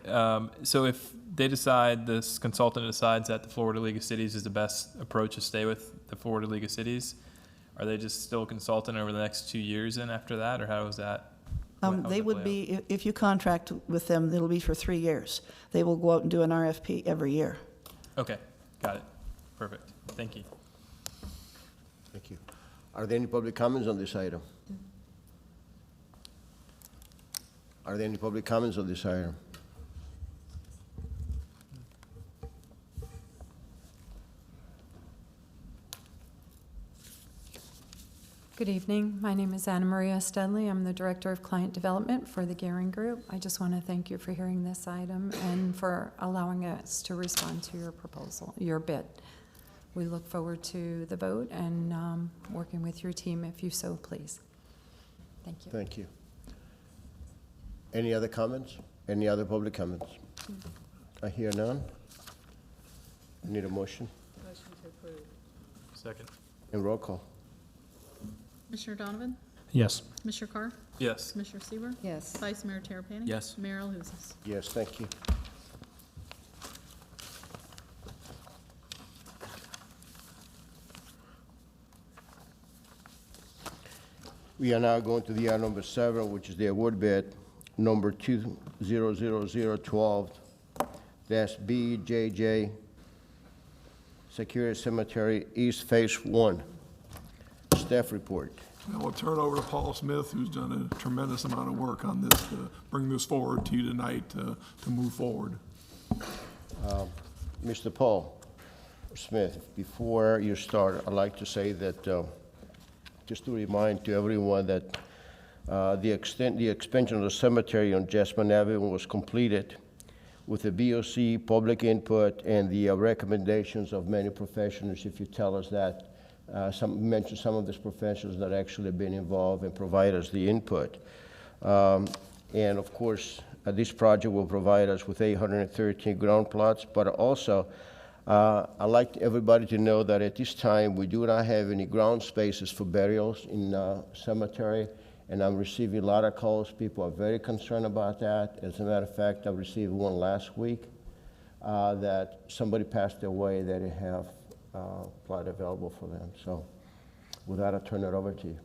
so if they decide, this consultant decides that the Florida League of Cities is the best approach to stay with the Florida League of Cities, are they just still a consultant over the next 2 years then after that, or how is that? They would be, if you contract with them, it'll be for 3 years. They will go out and do an RFP every year. Okay, got it. Perfect. Thank you. Thank you. Are there any public comments on this item? Are there any public comments on this item? Good evening. My name is Anna Maria Studley. I'm the Director of Client Development for the Garing Group. I just want to thank you for hearing this item and for allowing us to respond to your proposal, your bid. We look forward to the vote and working with your team if you so please. Thank you. Thank you. Any other comments? Any other public comments? I hear none. Need a motion Motion to approve. Second. and roll call. Commissioner Donovan? Yes. Commissioner Carr? Yes. Commissioner Sieber, Yes. Vice Mayor Terapany? Yes. Mayor LaHousas? Yes, thank you. We are now going to the item number 7, which is the award bid number 200012-BJJ Security Cemetery East Phase 1. Staff report. Now we'll turn it over to Paul Smith, who's done a tremendous amount of work on this to bring this forward to you tonight to move forward. Mr. Paul Smith, before you start, I'd like to say that, just to remind to everyone that the expansion of the cemetery on Jasmine Avenue was completed with the BOC, public input, and the recommendations of many professionals. If you tell us that, mention some of these professionals that actually been involved and provide us the input. And of course, this project will provide us with 813 ground plots, but also I'd like everybody to know that at this time, we do not have any ground spaces for burials in cemetery, and I'm receiving a lot of calls. People are very concerned about that. As a matter of fact, I received one last week that somebody passed away that they have plot available for them. So with that, I'll turn it over to you.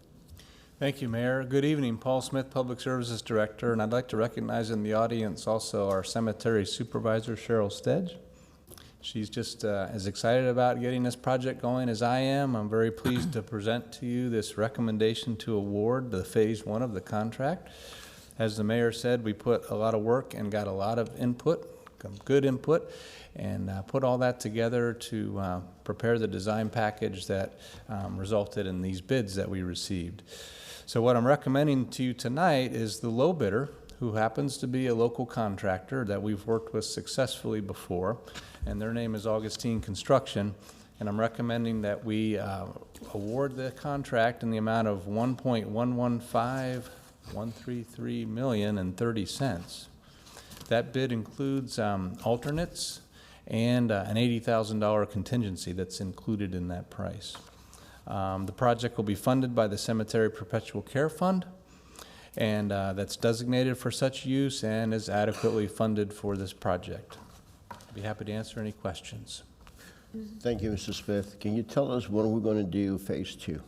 Thank you, Mayor. Good evening. Paul Smith, Public Services Director, and I'd like to recognize in the audience also our Cemetery Supervisor, Cheryl Stedge. She's just as excited about getting this project going as I am. I'm very pleased to present to you this recommendation to award the Phase 1 of the contract. As the Mayor said, we put a lot of work and got a lot of input, good input, and put all that together to prepare the design package that resulted in these bids that we received. So what I'm recommending to you tonight is the low bidder, who happens to be a local contractor that we've worked with successfully before, and their name is Augustine Construction, and I'm recommending that we award the contract in the amount of $1.115,133 million and 30 cents. That bid includes alternates and an $80,000 contingency that's included in that price. The project will be funded by the Cemetery Perpetual Care Fund, and that's designated for such use and is adequately funded for this project. I'd be happy to answer any questions. Thank you, Mr. Smith. Can you tell us when we're going to do Phase 2?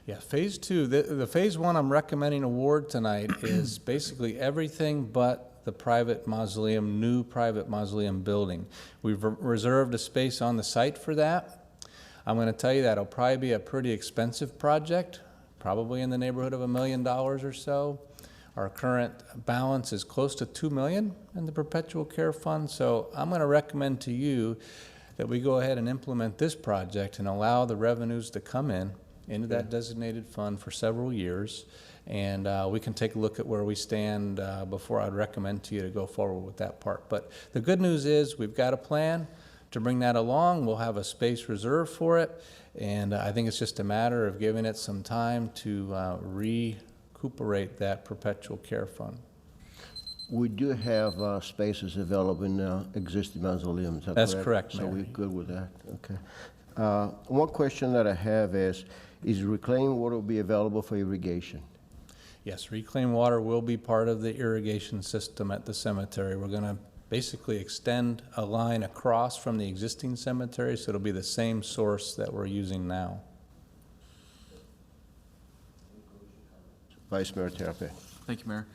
Yeah, Phase 2, the Phase 1 I'm recommending award tonight is basically everything but the private mausoleum, new private mausoleum building. We've reserved a space on the site for that. I'm going to tell you that it'll probably be a pretty expensive project, probably in the neighborhood of $1 million or so. Our current balance is close to $2 million in the Perpetual Care Fund, so I'm going to recommend to you that we go ahead and implement this project and allow the revenues to come into that designated fund for several years, and we can take a look at where we stand before I'd recommend to you to go forward with that part. But the good news is we've got a plan to bring that along. We'll have a space reserved for it, and I think it's just a matter of giving it some time to recuperate that Perpetual Care Fund. We do have spaces available in existing mausoleums. That's correct, So Mayor. we're good with that. Okay. One question that I have is reclaimed water will be available for irrigation? Yes, reclaimed water will be part of the irrigation system at the cemetery. We're going to basically extend a line across from the existing cemetery, so it'll be the same source that we're using now. Vice Mayor Terapia. Thank you, Mayor.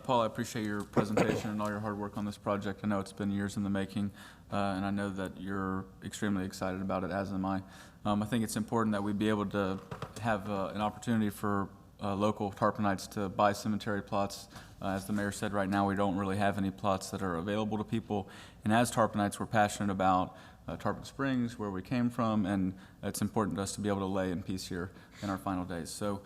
Paul, I appreciate your presentation and all your hard work on this project. I know it's been years in the making, and I know that you're extremely excited about it, as am I. I think it's important that we be able to have an opportunity for local Tarponites to buy cemetery plots. As the Mayor said, right now we don't really have any plots that are available to people, and as Tarponites, we're passionate about Tarpon Springs, where we came from, and it's important to us to be able to lay in peace here in our final days. So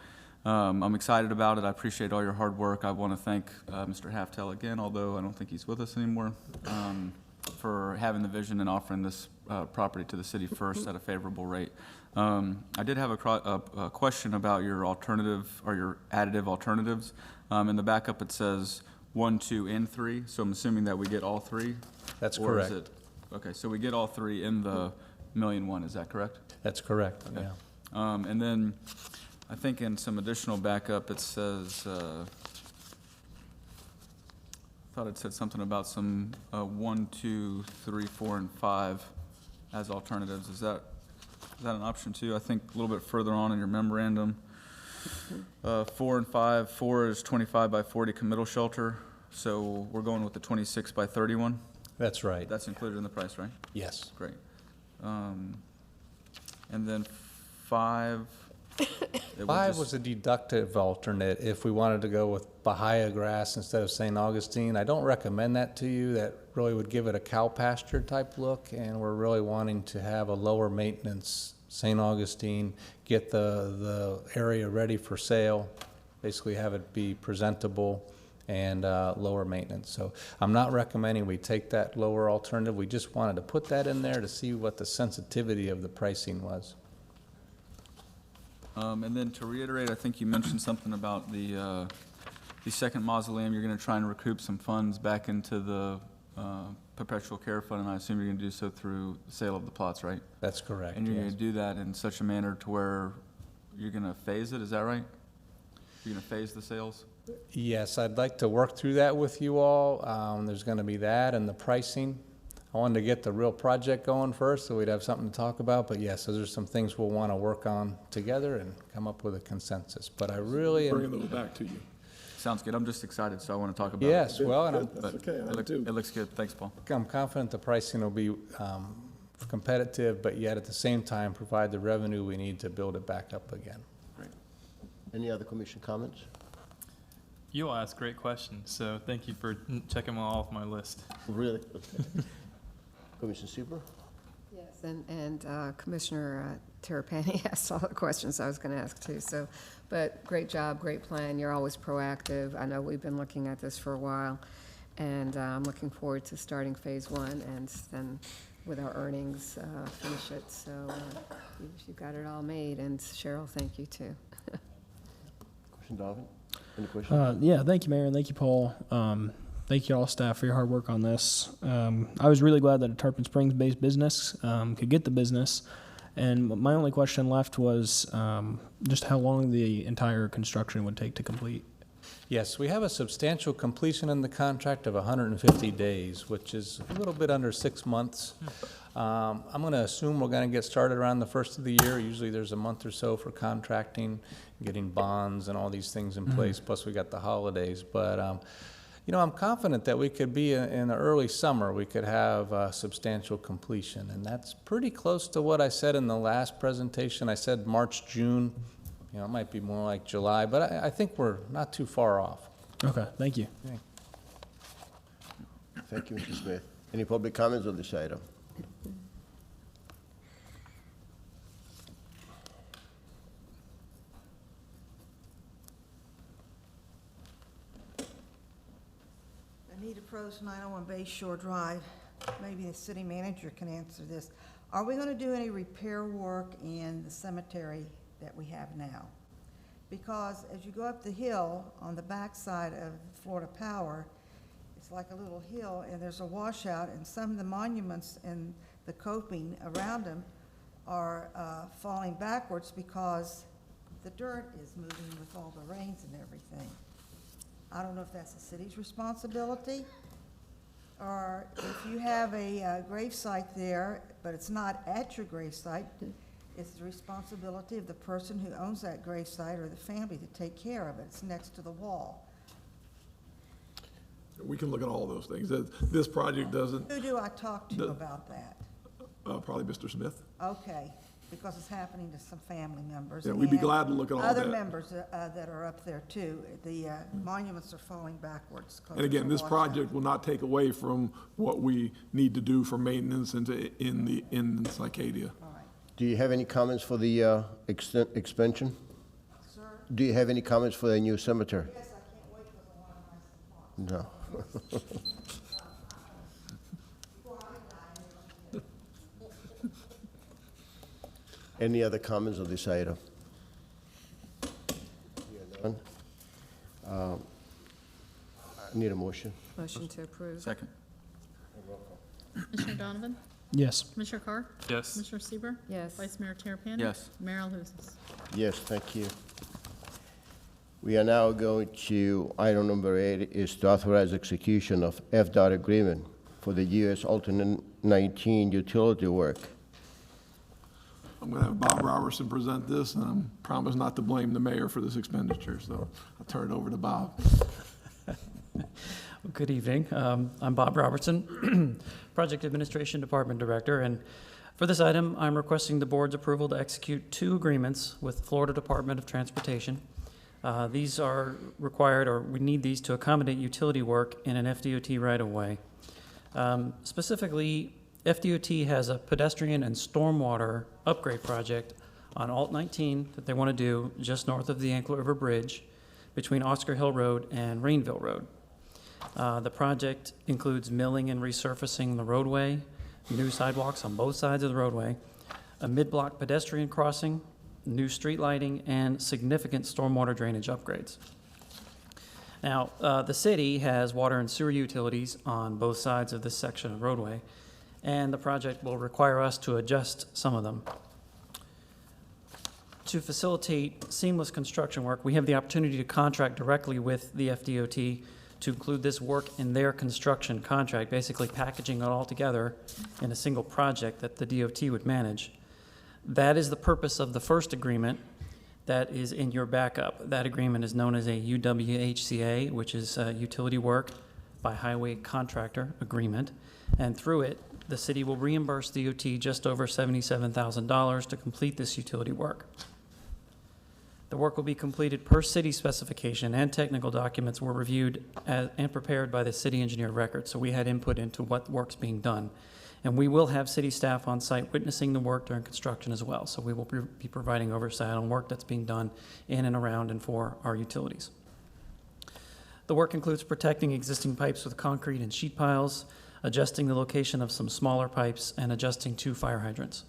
I'm excited about it. I appreciate all your hard work. I want to thank Mr. Halftel again, although I don't think he's with us anymore, for having the vision and offering this property to the city first at a favorable rate. I did have a question about your alternative or your additive alternatives. In the backup it says 1, 2, and 3, so I'm assuming that we get all 3? That's or correct. Is it, okay, so we get all 3 in the $1,000,001, is that correct? That's correct, Okay. yeah. And then I think in some additional backup it says, I thought it said something about some 1, 2, 3, 4, and 5 as alternatives. Is that an option too? I think a little bit further on in your memorandum. 4 and 5. 4 is 25 by 40 committal shelter, so we're going with the 26 by 31. That's right. That's included in the price, right? Yes. Great. And then 5. it would 5 just- was a deductive alternate if we wanted to go with Bahia grass instead of St. Augustine. I don't recommend that to you. That really would give it a cow pasture type look, and we're really wanting to have a lower maintenance St. Augustine, get the area ready for sale, basically have it be presentable and lower maintenance. So I'm not recommending we take that lower alternative. We just wanted to put that in there to see what the sensitivity of the pricing was. And then to reiterate, I think you mentioned something about the second mausoleum. You're going to try and recoup some funds back into the perpetual care fund, and I assume you're going to do so through the sale of the plots, right? That's correct. And you're yes. going to do that in such a manner to where you're going to phase it, is that right? You're going to phase the sales? Yes, I'd like to work through that with you all. There's going to be that and the pricing. I wanted to get the real project going first so we'd have something to talk about, but yes, those are some things we'll want to work on together and come up with a consensus. But I really Bringing those back to you. Sounds good. I'm just excited, so I want to talk about it. Yes, well, and That's okay, I do. It looks good. Thanks, Paul. I'm confident the pricing will be competitive, but yet at the same time provide the revenue we need to build it back up again. Any other commission comments? You all ask great questions, so thank you for checking them all off my list. Really? Okay. Commissioner Sieber? Yes, and Commissioner Terrapini asked all the questions I was going to ask too, so, but great job, great plan, you're always proactive. I know we've been looking at this for a while, and I'm looking forward to starting phase 1, and then with our earnings, finish it, so you got it all made, and Cheryl, thank you too. Commissioner Donovan? Any questions? Yeah, thank you, Mayor, and thank you, Paul. Thank you all staff for your hard work on this. I was really glad that a Tarpon Springs-based business could get the business. And my only question left was just how long the entire construction would take to complete. Yes, we have a substantial completion in the contract of 150 days, which is a little bit under 6 months. I'm going to assume we're going to get started around the first of the year. Usually there's a month or so for contracting, getting bonds and all these things in place, plus we got the holidays. But you know, I'm confident that we could be in the early summer, we could have substantial completion. And that's pretty close to what I said in the last presentation. I said March, June. You know, it might be more like July, but I think we're not too far off. Okay, thank you. Thank you, Mr. Smith. Any public comments on this item? Anita Pros, 901 Bay Shore Drive. Maybe the city manager can answer this. Are we going to do any repair work in the cemetery that we have now? Because as you go up the hill on the backside of Florida Power, it's like a little hill, and there's a washout, and some of the monuments and the coping around them are falling backwards because the dirt is moving with all the rains and everything. I don't know if that's the city's responsibility, or if you have a grave site there, but it's not at your grave site, it's the responsibility of the person who owns that grave site or the family to take care of it. It's next to the wall. We can look at all those things. This project doesn't, Who do I talk to about that? probably Mr. Smith. Okay, because it's happening to some family members. Yeah, we'd be and glad to look at all Other that. members that are up there too. The monuments are falling backwards. 'cause And again, there's a this washout. project will not take away from what we need to do for maintenance in Cicadia. Do you have any comments for the expansion? Sir? Do you have any comments for the new cemetery? Yes, I can't wait because I want to buy some plots. No. Any other comments on this item? None? I need a motion. Motion to approve. Second. Commissioner Donovan? Yes. Commissioner Carr? Yes. Commissioner Sieber, Yes. Vice Mayor Terapany? Yes. Mayor Alahouzes? Yes, thank you. We are now going to, item number 8 is to authorize execution of FDOT agreement for the US Alternate 19 utility work. I'm going to have Bob Robertson present this, and I promise not to blame the mayor for this expenditure, so I'll turn it over to Bob. Good evening. I'm Bob Robertson, Project Administration Department Director, and for this item, I'm requesting the board's approval to execute 2 agreements with Florida Department of Transportation. These are required, or we need these to accommodate utility work in an FDOT right-of-way. Specifically, FDOT has a pedestrian and stormwater upgrade project on Alt 19 that they want to do just north of the Anklet River Bridge between Oscar Hill Road and Rainville Road. The project includes milling and resurfacing the roadway, new sidewalks on both sides of the roadway, a mid-block pedestrian crossing, new street lighting, and significant stormwater drainage upgrades. Now, the city has water and sewer utilities on both sides of this section of roadway, and the project will require us to adjust some of them. To facilitate seamless construction work, we have the opportunity to contract directly with the FDOT to include this work in their construction contract, basically packaging it all together in a single project that the DOT would manage. That is the purpose of the first agreement that is in your backup. That agreement is known as a UWHCA, which is a Utility Work by Highway Contractor Agreement, and through it, the city will reimburse DOT just over $77,000 to complete this utility work. The work will be completed per city specification, and technical documents were reviewed and prepared by the city engineer record, so we had input into what work's being done. And we will have city staff on site witnessing the work during construction as well, so we will be providing oversight on work that's being done in and around and for our utilities. The work includes protecting existing pipes with concrete and sheet piles, adjusting the location of some smaller pipes, and adjusting 2 fire hydrants.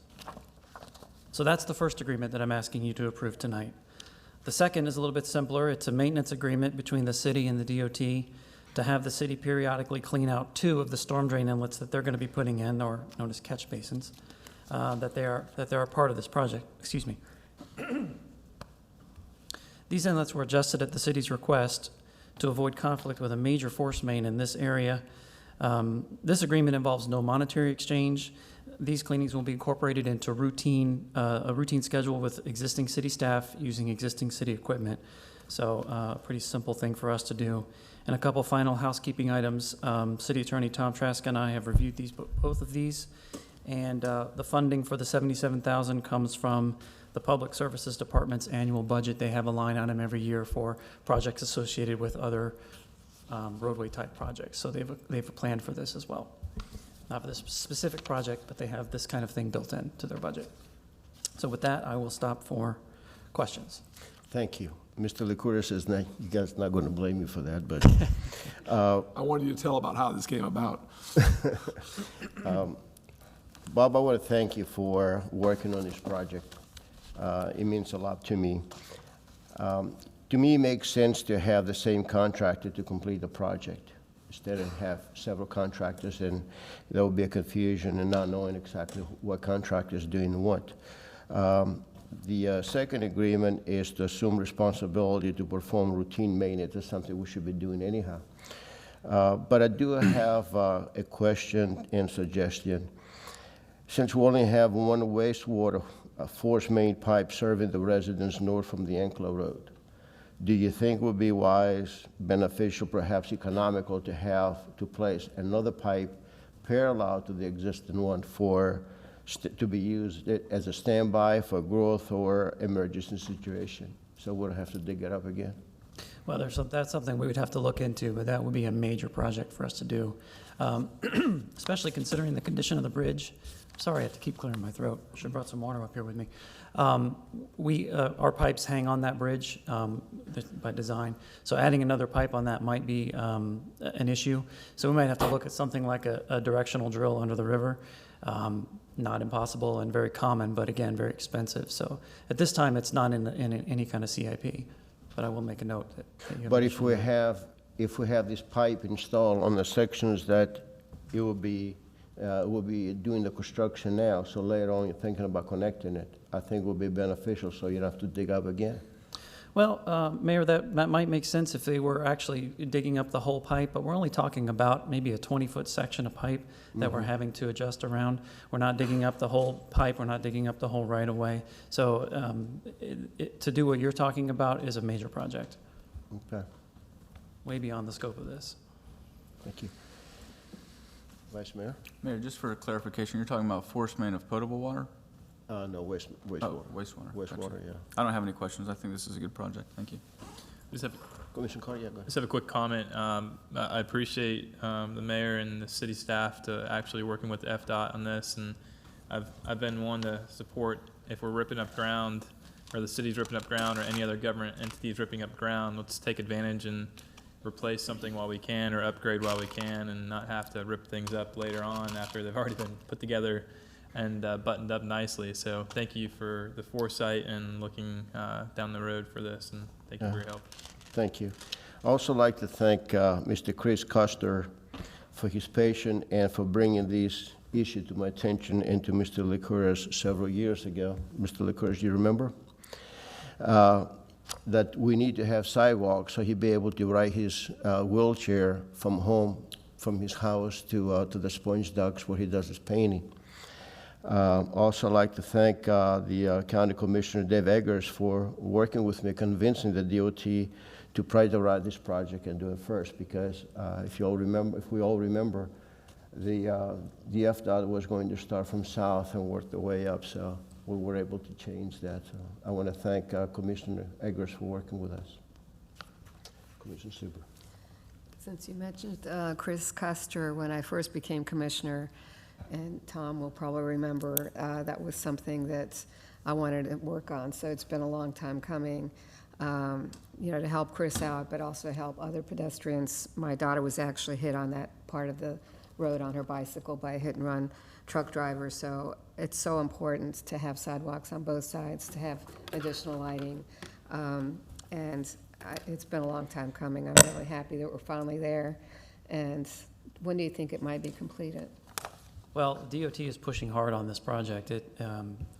So that's the first agreement that I'm asking you to approve tonight. The second is a little bit simpler. It's a maintenance agreement between the city and the DOT to have the city periodically clean out 2 of the storm drain inlets that they're going to be putting in, or known as catch basins, that they are part of this project. Excuse me. These inlets were adjusted at the city's request to avoid conflict with a major force main in this area. This agreement involves no monetary exchange. These cleanings will be incorporated into a routine schedule with existing city staff using existing city equipment. So a pretty simple thing for us to do. And a couple final housekeeping items. City Attorney Tom Trask and I have reviewed both of these. And the funding for the $77,000 comes from the Public Services Department's annual budget. They have a line item every year for projects associated with other roadway type projects. So they've planned for this as well. Not for this specific project, but they have this kind of thing built into their budget. So with that, I will stop for questions. Thank you. Mr. Licouris says, you guys are not going to blame me for that, but I wanted you to tell about how this came about. Bob, I want to thank you for working on this project. It means a lot to me. To me, it makes sense to have the same contractor to complete the project instead of have several contractors, and there will be a confusion and not knowing exactly what contractor is doing what. The second agreement is to assume responsibility to perform routine maintenance. That's something we should be doing anyhow. But I do have a question and suggestion. Since we only have one wastewater force main pipe serving the residents north from the Anklet Road, do you think it would be wise, beneficial, perhaps economical to place another pipe parallel to the existing one to be used as a standby for growth or emergency situation? So we'll have to dig it up again. Well, that's something we would have to look into, but that would be a major project for us to do, especially considering the condition of the bridge. Sorry, I have to keep clearing my throat. Should have brought some water up here with me. Our pipes hang on that bridge by design, so adding another pipe on that might be an issue. So we might have to look at something like a directional drill under the river. Not impossible and very common, but again, very expensive. So at this time, it's not in any kind of CIP, but I will make a note that you have. But if we have this pipe installed on the sections that it will be doing the construction now, so later on you're thinking about connecting it, I think will be beneficial, so you don't have to dig up again. Well, Mayor, that might make sense if they were actually digging up the whole pipe, but we're only talking about maybe a 20-foot section of pipe that we're having to adjust around. We're not digging up the whole pipe, we're not digging up the whole right-of-way. So to do what you're talking about is a major project, Okay, way beyond the scope of this. thank you. Vice Mayor? Mayor, just for clarification, you're talking about force main of potable water? No, wastewater. Oh, wastewater. Wastewater, Gotcha. yeah. I don't have any questions. I think this is a good project. Thank you. Just have, Commissioner Carr, yeah, go ahead. just have a quick comment. I appreciate the mayor and the city staff to actually working with FDOT on this, and I've been one to support if we're ripping up ground, or the city's ripping up ground, or any other government entities ripping up ground, let's take advantage and replace something while we can, or upgrade while we can, and not have to rip things up later on after they've already been put together and buttoned up nicely. So thank you for the foresight and looking down the road for this, and thank you for your help. Thank you. I also like to thank Mr. Chris Custer for his patience and for bringing this issue to my attention and to Mr. Licouris several years ago. Mr. Licouris, you remember? That we need to have sidewalks so he'd be able to ride his wheelchair from home, from his house to the sponge docks where he does his painting. Also like to thank the County Commissioner Dave Eggers for working with me, convincing the DOT to prioritize this project and do it first, because if we all remember, the FDOT was going to start from south and work the way up, so we were able to change that. So I want to thank Commissioner Eggers for working with us. Commissioner Super. Since you mentioned Chris Custer, when I first became commissioner, and Tom will probably remember, that was something that I wanted to work on. So it's been a long time coming, to help Chris out, but also help other pedestrians. My daughter was actually hit on that part of the road on her bicycle by a hit-and-run truck driver. So it's so important to have sidewalks on both sides, to have additional lighting. It's been a long time coming. I'm really happy that we're finally there. And when do you think it might be completed? Well, DOT is pushing hard on this project.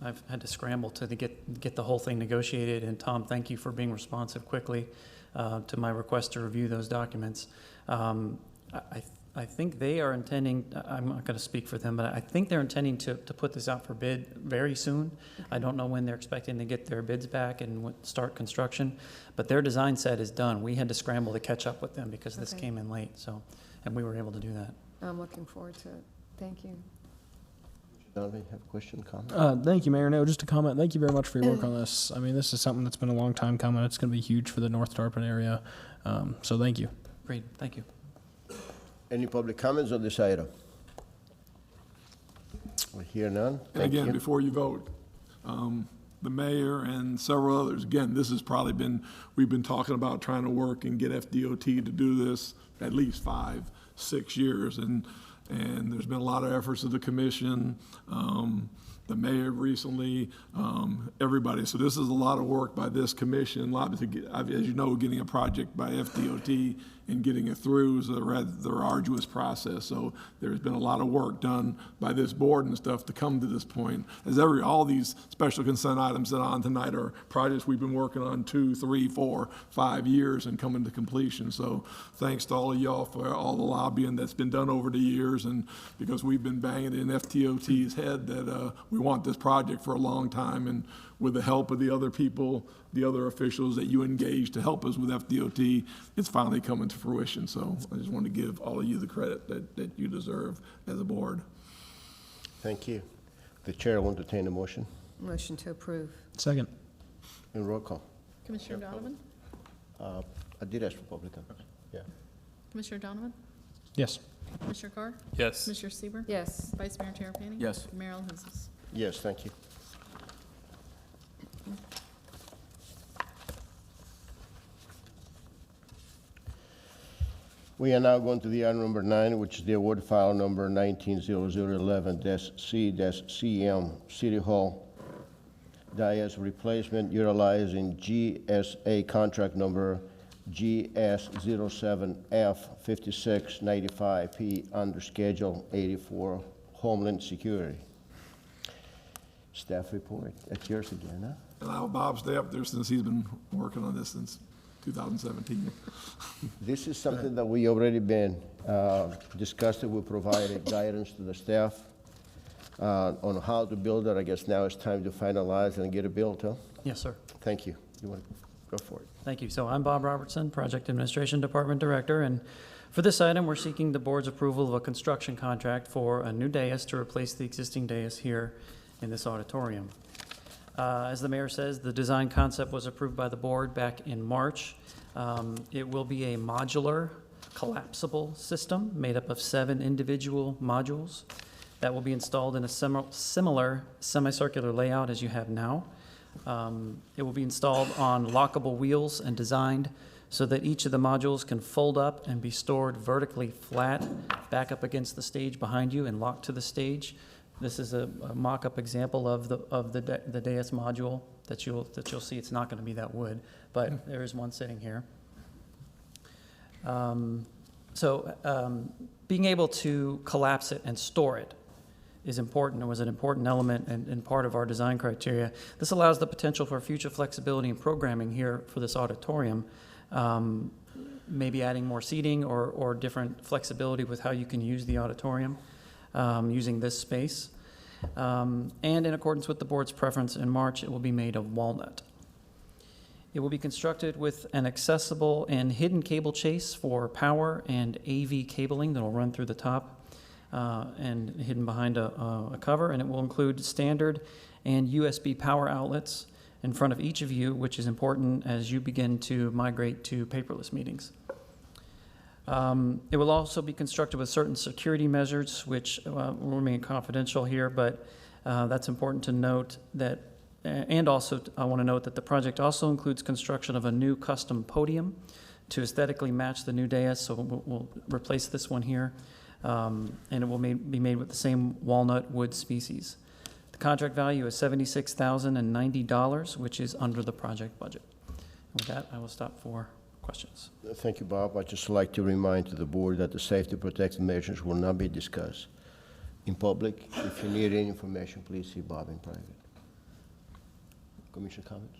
I've had to scramble to get the whole thing negotiated, and Tom, thank you for being responsive quickly to my request to review those documents. I think they are intending, I'm not going to speak for them, but I think they're intending to put this out for bid very soon. I don't know when they're expecting to get their bids back and start construction, but their design set is done. We had to scramble to catch up with them because this came in late, and we were able to do that. I'm looking forward to it. Thank you. Donovan, have a question, comment? Thank you, Mayor. No, just a comment. Thank you very much for your work on this. I mean, this is something that's been a long time coming. It's going to be huge for the North Tarpon area. So thank you. Great, thank you. Any public comments on this item? We hear none. And Thank again, you. before you vote, the mayor and several others, again, this has probably been, we've been talking about trying to work and get FDOT to do this at least 5-6 years. And there's been a lot of efforts of the commission, the mayor recently, everybody. So this is a lot of work by this commission, a lot to get, as you know, getting a project by FDOT and getting it through is a rather arduous process. So there's been a lot of work done by this board and stuff to come to this point. As all these special consent items that are on tonight are projects we've been working on 2, 3, 4, 5 years and coming to completion. So thanks to all of y'all for all the lobbying that's been done over the years, and because we've been banging in FDOT's head that we want this project for a long time, and with the help of the other people, the other officials that you engage to help us with FDOT, it's finally coming to fruition. So I just want to give all of you the credit that you deserve as a board. Thank you. The chair will entertain a motion. Motion to approve. Second. And roll call. Commissioner Donovan? I did ask Republican. Yeah. Commissioner Donovan? Yes. Commissioner Carr? Yes. Commissioner Sieber, Yes. Vice Mayor Terapany? Yes. Mayor LaHousas? Yes, thank you. We are now going to the item number 9, which is the award file number 190011-C-CM, City Hall Dias replacement utilizing GSA contract number GS07F5695P under Schedule 84, Homeland Security. Staff report. That's yours again, huh? allow Bob to stay up there since he's been working on this since 2017. This is something that we already been discussed. We provided guidance to the staff on how to build it. I guess now it's time to finalize and get it built, huh? Yes, sir. Thank you. You want to go for it? Thank you. So I'm Bob Robertson, Project Administration Department Director, and for this item, we're seeking the board's approval of a construction contract for a new dais to replace the existing dais here in this auditorium. As the mayor says, the design concept was approved by the board back in March. It will be a modular, collapsible system made up of 7 individual modules that will be installed in a similar semicircular layout as you have now. It will be installed on lockable wheels and designed so that each of the modules can fold up and be stored vertically flat back up against the stage behind you and locked to the stage. This is a mock-up example of the dais module that you'll see. It's not going to be that wood, but there is one sitting here. Being able to collapse it and store it is important. It was an important element and part of our design criteria. This allows the potential for future flexibility in programming here for this auditorium, maybe adding more seating or different flexibility with how you can use the auditorium using this space. And in accordance with the board's preference in March, it will be made of walnut. It will be constructed with an accessible and hidden cable chase for power and AV cabling that will run through the top and hidden behind a cover, and it will include standard and USB power outlets in front of each of you, which is important as you begin to migrate to paperless meetings. It will also be constructed with certain security measures, which will remain confidential here, but that's important to note that, and also I want to note that the project also includes construction of a new custom podium to aesthetically match the new dais, so we'll replace this one here, and it will be made with the same walnut wood species. The contract value is $76,090, which is under the project budget. With that, I will stop for questions. Thank you, Bob. I'd just like to remind to the board that the safety protective measures will not be discussed in public. If you need any information, please see Bob in private. Commissioner comments?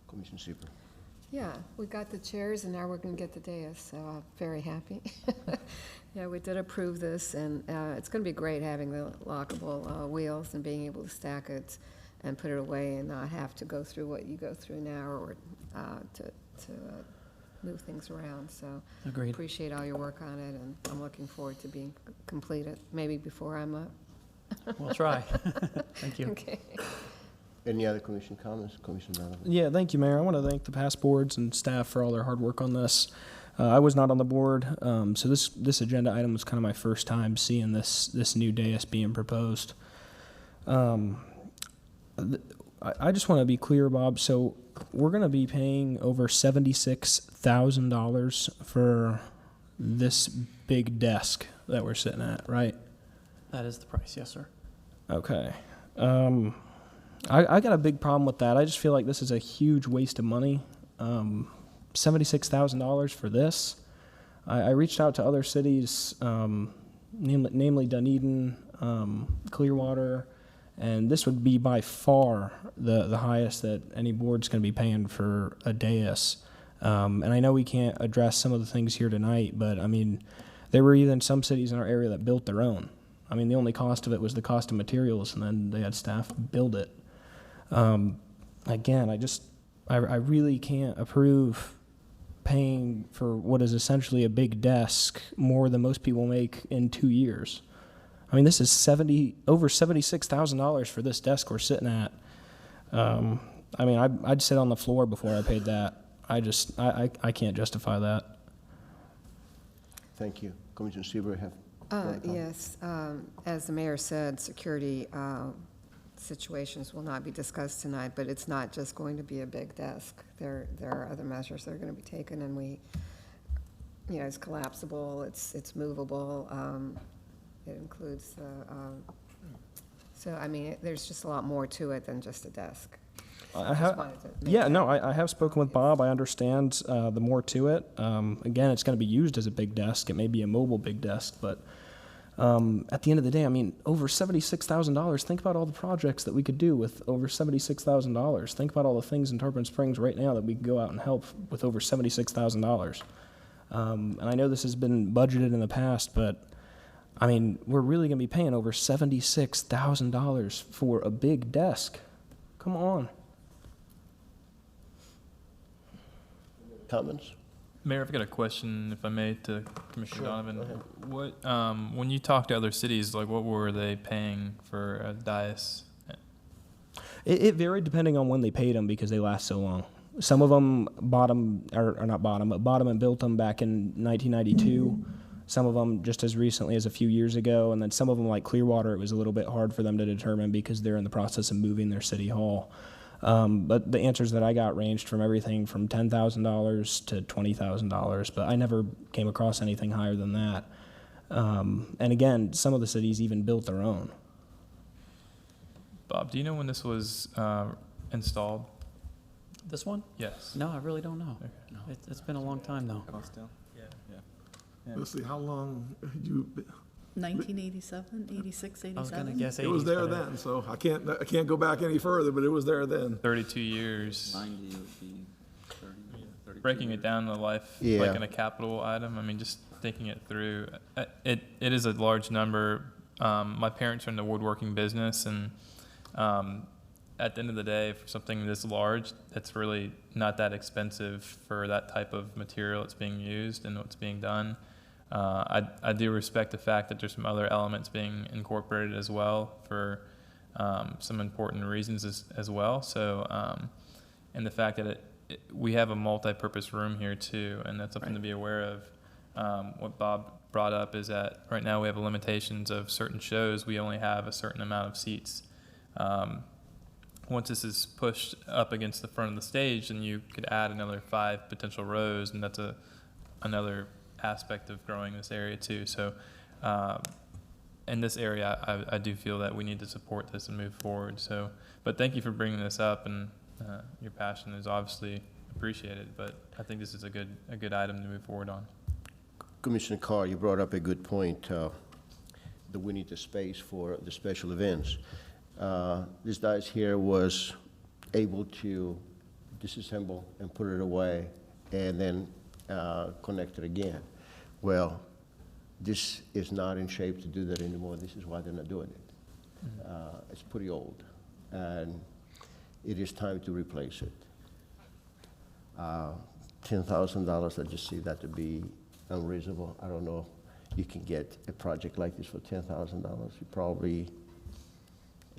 Commissioner Sieber. Yeah, we got the chairs and now we're going to get the dais, so I'm very happy. Yeah, we did approve this, and it's going to be great having the lockable wheels and being able to stack it and put it away and not have to go through what you go through now or to move things around. So Agreed. Appreciate all your work on it, and I'm looking forward to being completed, maybe before I'm up. We'll try. Thank you. Okay. Any other commission comments? Commissioner Donovan? Yeah, thank you, Mayor. I want to thank the past boards and staff for all their hard work on this. I was not on the board, so this agenda item was kind of my first time seeing this new dais being proposed. I just want to be clear, Bob. So we're going to be paying over $76,000 for this big desk that we're sitting at, right? That is the price, yes, sir. Okay. I got a big problem with that. I just feel like this is a huge waste of money. $76,000 for this. I reached out to other cities, namely Dunedin, Clearwater, and this would be by far the highest that any board's going to be paying for a dais. And I know we can't address some of the things here tonight, but I mean, there were even some cities in our area that built their own. I mean, the only cost of it was the cost of materials, and then they had staff build it. Again, I really can't approve paying for what is essentially a big desk more than most people make in 2 years. I mean, this is over $76,000 for this desk we're sitting at. I mean, I'd sit on the floor before I paid that. I can't justify that. Thank you. Commissioner Sieber, have Yes, as the mayor said, security situations will not be discussed tonight, but it's not just going to be a big desk. There are other measures that are going to be taken, and it's collapsible, it's movable, it includes so I mean, there's just a lot more to it than just a desk. I have spoken with Bob. I understand the more to it. Again, it's going to be used as a big desk. It may be a mobile big desk, but At the end of the day, I mean, over $76,000. Think about all the projects that we could do with over $76,000. Think about all the things in Tarpon Springs right now that we could go out and help with over $76,000. And I know this has been budgeted in the past, but I mean, we're really going to be paying over $76,000 for a big desk. Come on. Comments? Mayor, I've got a question, if I may, to Commissioner Sure, Donovan. go ahead. What, when you talk to other cities, like what were they paying for a dais? It varied depending on when they paid them because they last so long. Some of them bought them, or not bought them, but bought them and built them back in 1992. Some of them just as recently as a few years ago. And then some of them, like Clearwater, it was a little bit hard for them to determine because they're in the process of moving their city hall. But the answers that I got ranged from everything from $10,000 to $20,000, but I never came across anything higher than that. And again, some of the cities even built their own. Bob, do you know when this was installed? This one? Yes. No, I really don't know. Okay. No. It's been a long time, though. Yeah. Let's see, how long you, 1987, 86, 87? I was gonna guess 80s. it was there but then, so I can't go back any further, but it was there then. 32 years. 90 would be 30. Breaking it down to life, Yeah. like in a capital item, I mean, just thinking it through, it is a large number. My parents are in the woodworking business, and at the end of the day, for something this large, it's really not that expensive for that type of material that's being used and what's being done. I do respect the fact that there's some other elements being incorporated as well for some important reasons as well. So, and the fact that we have a multi-purpose room here too, and that's something to be aware of. What Bob brought up is that right now we have limitations of certain shows. We only have a certain amount of seats. Once this is pushed up against the front of the stage, then you could add another 5 potential rows, and that's another aspect of growing this area too. So in this area, I do feel that we need to support this and move forward. So, but thank you for bringing this up, and your passion is obviously appreciated, but I think this is a good item to move forward on. Commissioner Carr, you brought up a good point, that we need the space for the special events. This dice here was able to disassemble and put it away and then connect it again. Well, this is not in shape to do that anymore. This is why they're not doing it. It's pretty old, and it is time to replace it. $10,000, I just see that to be unreasonable. I don't know you can get a project like this for $10,000. You probably,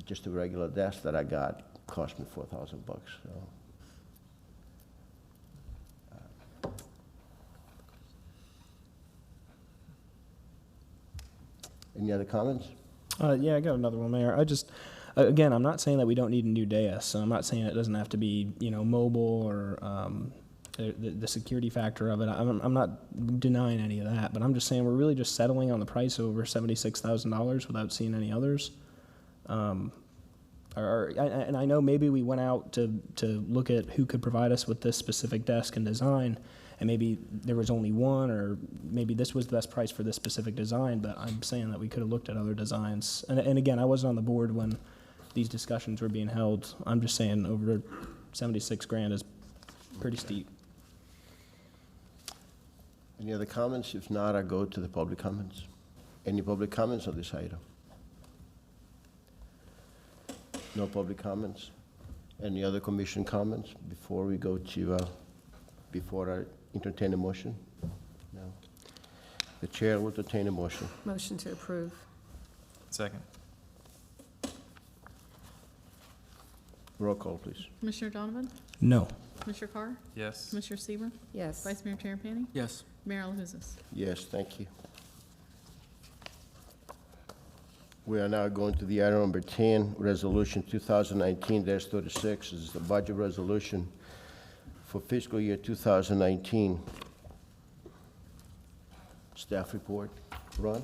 just a regular desk that I got cost me $4,000 bucks. So. Any other comments? Yeah, I got another one, Mayor. I just, again, I'm not saying that we don't need a new dais. So I'm not saying it doesn't have to be, mobile or the security factor of it. I'm not denying any of that, but I'm just saying we're really just settling on the price over $76,000 without seeing any others. And I know maybe we went out to look at who could provide us with this specific desk and design, and maybe there was only one, or maybe this was the best price for this specific design, but I'm saying that we could have looked at other designs. And again, I wasn't on the board when these discussions were being held. I'm just saying over 76 grand is pretty steep. Any other comments? If not, I go to the public comments. Any public comments on this item? No public comments? Any other commission comments before we go to, before I entertain a motion? No. The chair will entertain a motion. Motion to approve. Second. Roll call, please. Commissioner Donovan? No. Commissioner Carr? Yes. Commissioner Seaver? Yes. Vice Mayor Terapany? Yes. Mayor Alahouzes? Yes, thank you. We are now going to the item number 10, Resolution 2019-36. This is the budget resolution for fiscal year 2019. Staff report. Ron?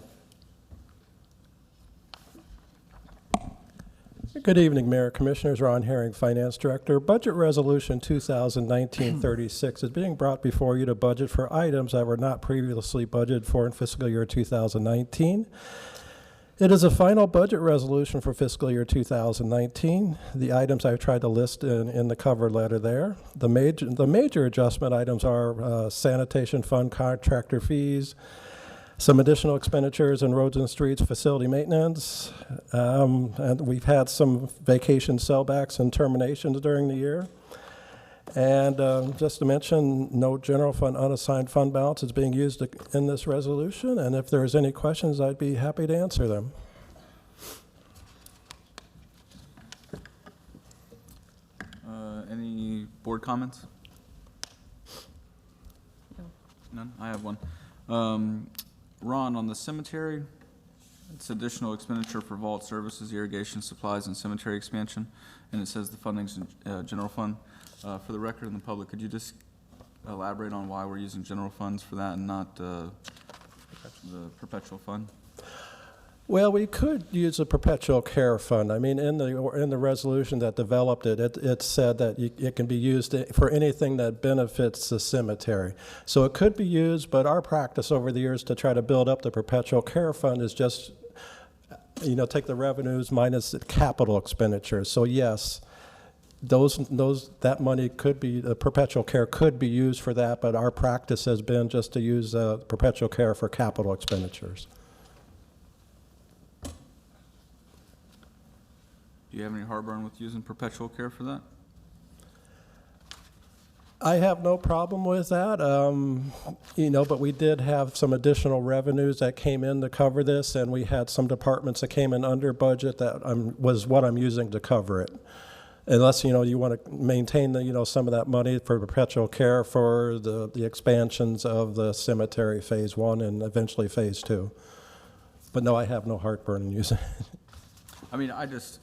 Good evening, Mayor, Commissioners. Ron Herring, Finance Director. Budget Resolution 2019-36 is being brought before you to budget for items that were not previously budgeted for in fiscal year 2019. It is a final budget resolution for fiscal year 2019. The items I've tried to list in the cover letter there. The major adjustment items are sanitation fund contractor fees, some additional expenditures in roads and streets, facility maintenance, and we've had some vacation sellbacks and terminations during the year. And just to mention, no general fund unassigned fund balance is being used in this resolution, and if there's any questions, I'd be happy to answer them. Any board comments? None? I have one. Ron, on the cemetery, it's additional expenditure for vault services, irrigation supplies, and cemetery expansion, and it says the funding's in general fund. For the record and the public, could you just elaborate on why we're using general funds for that and not the perpetual fund? Well, we could use a perpetual care fund. I mean, in the resolution that developed it, it said that it can be used for anything that benefits the cemetery. So it could be used, but our practice over the years to try to build up the perpetual care fund is just, take the revenues minus the capital expenditures. So yes, that money could be, the perpetual care could be used for that, but our practice has been just to use perpetual care for capital expenditures. Do you have any heartburn with using perpetual care for that? I have no problem with that, but we did have some additional revenues that came in to cover this, and we had some departments that came in under budget that was what I'm using to cover it. Unless, you want to maintain some of that money for perpetual care for the expansions of the cemetery phase 1 and eventually phase 2. But no, I have no heartburn in using it. I mean, I just,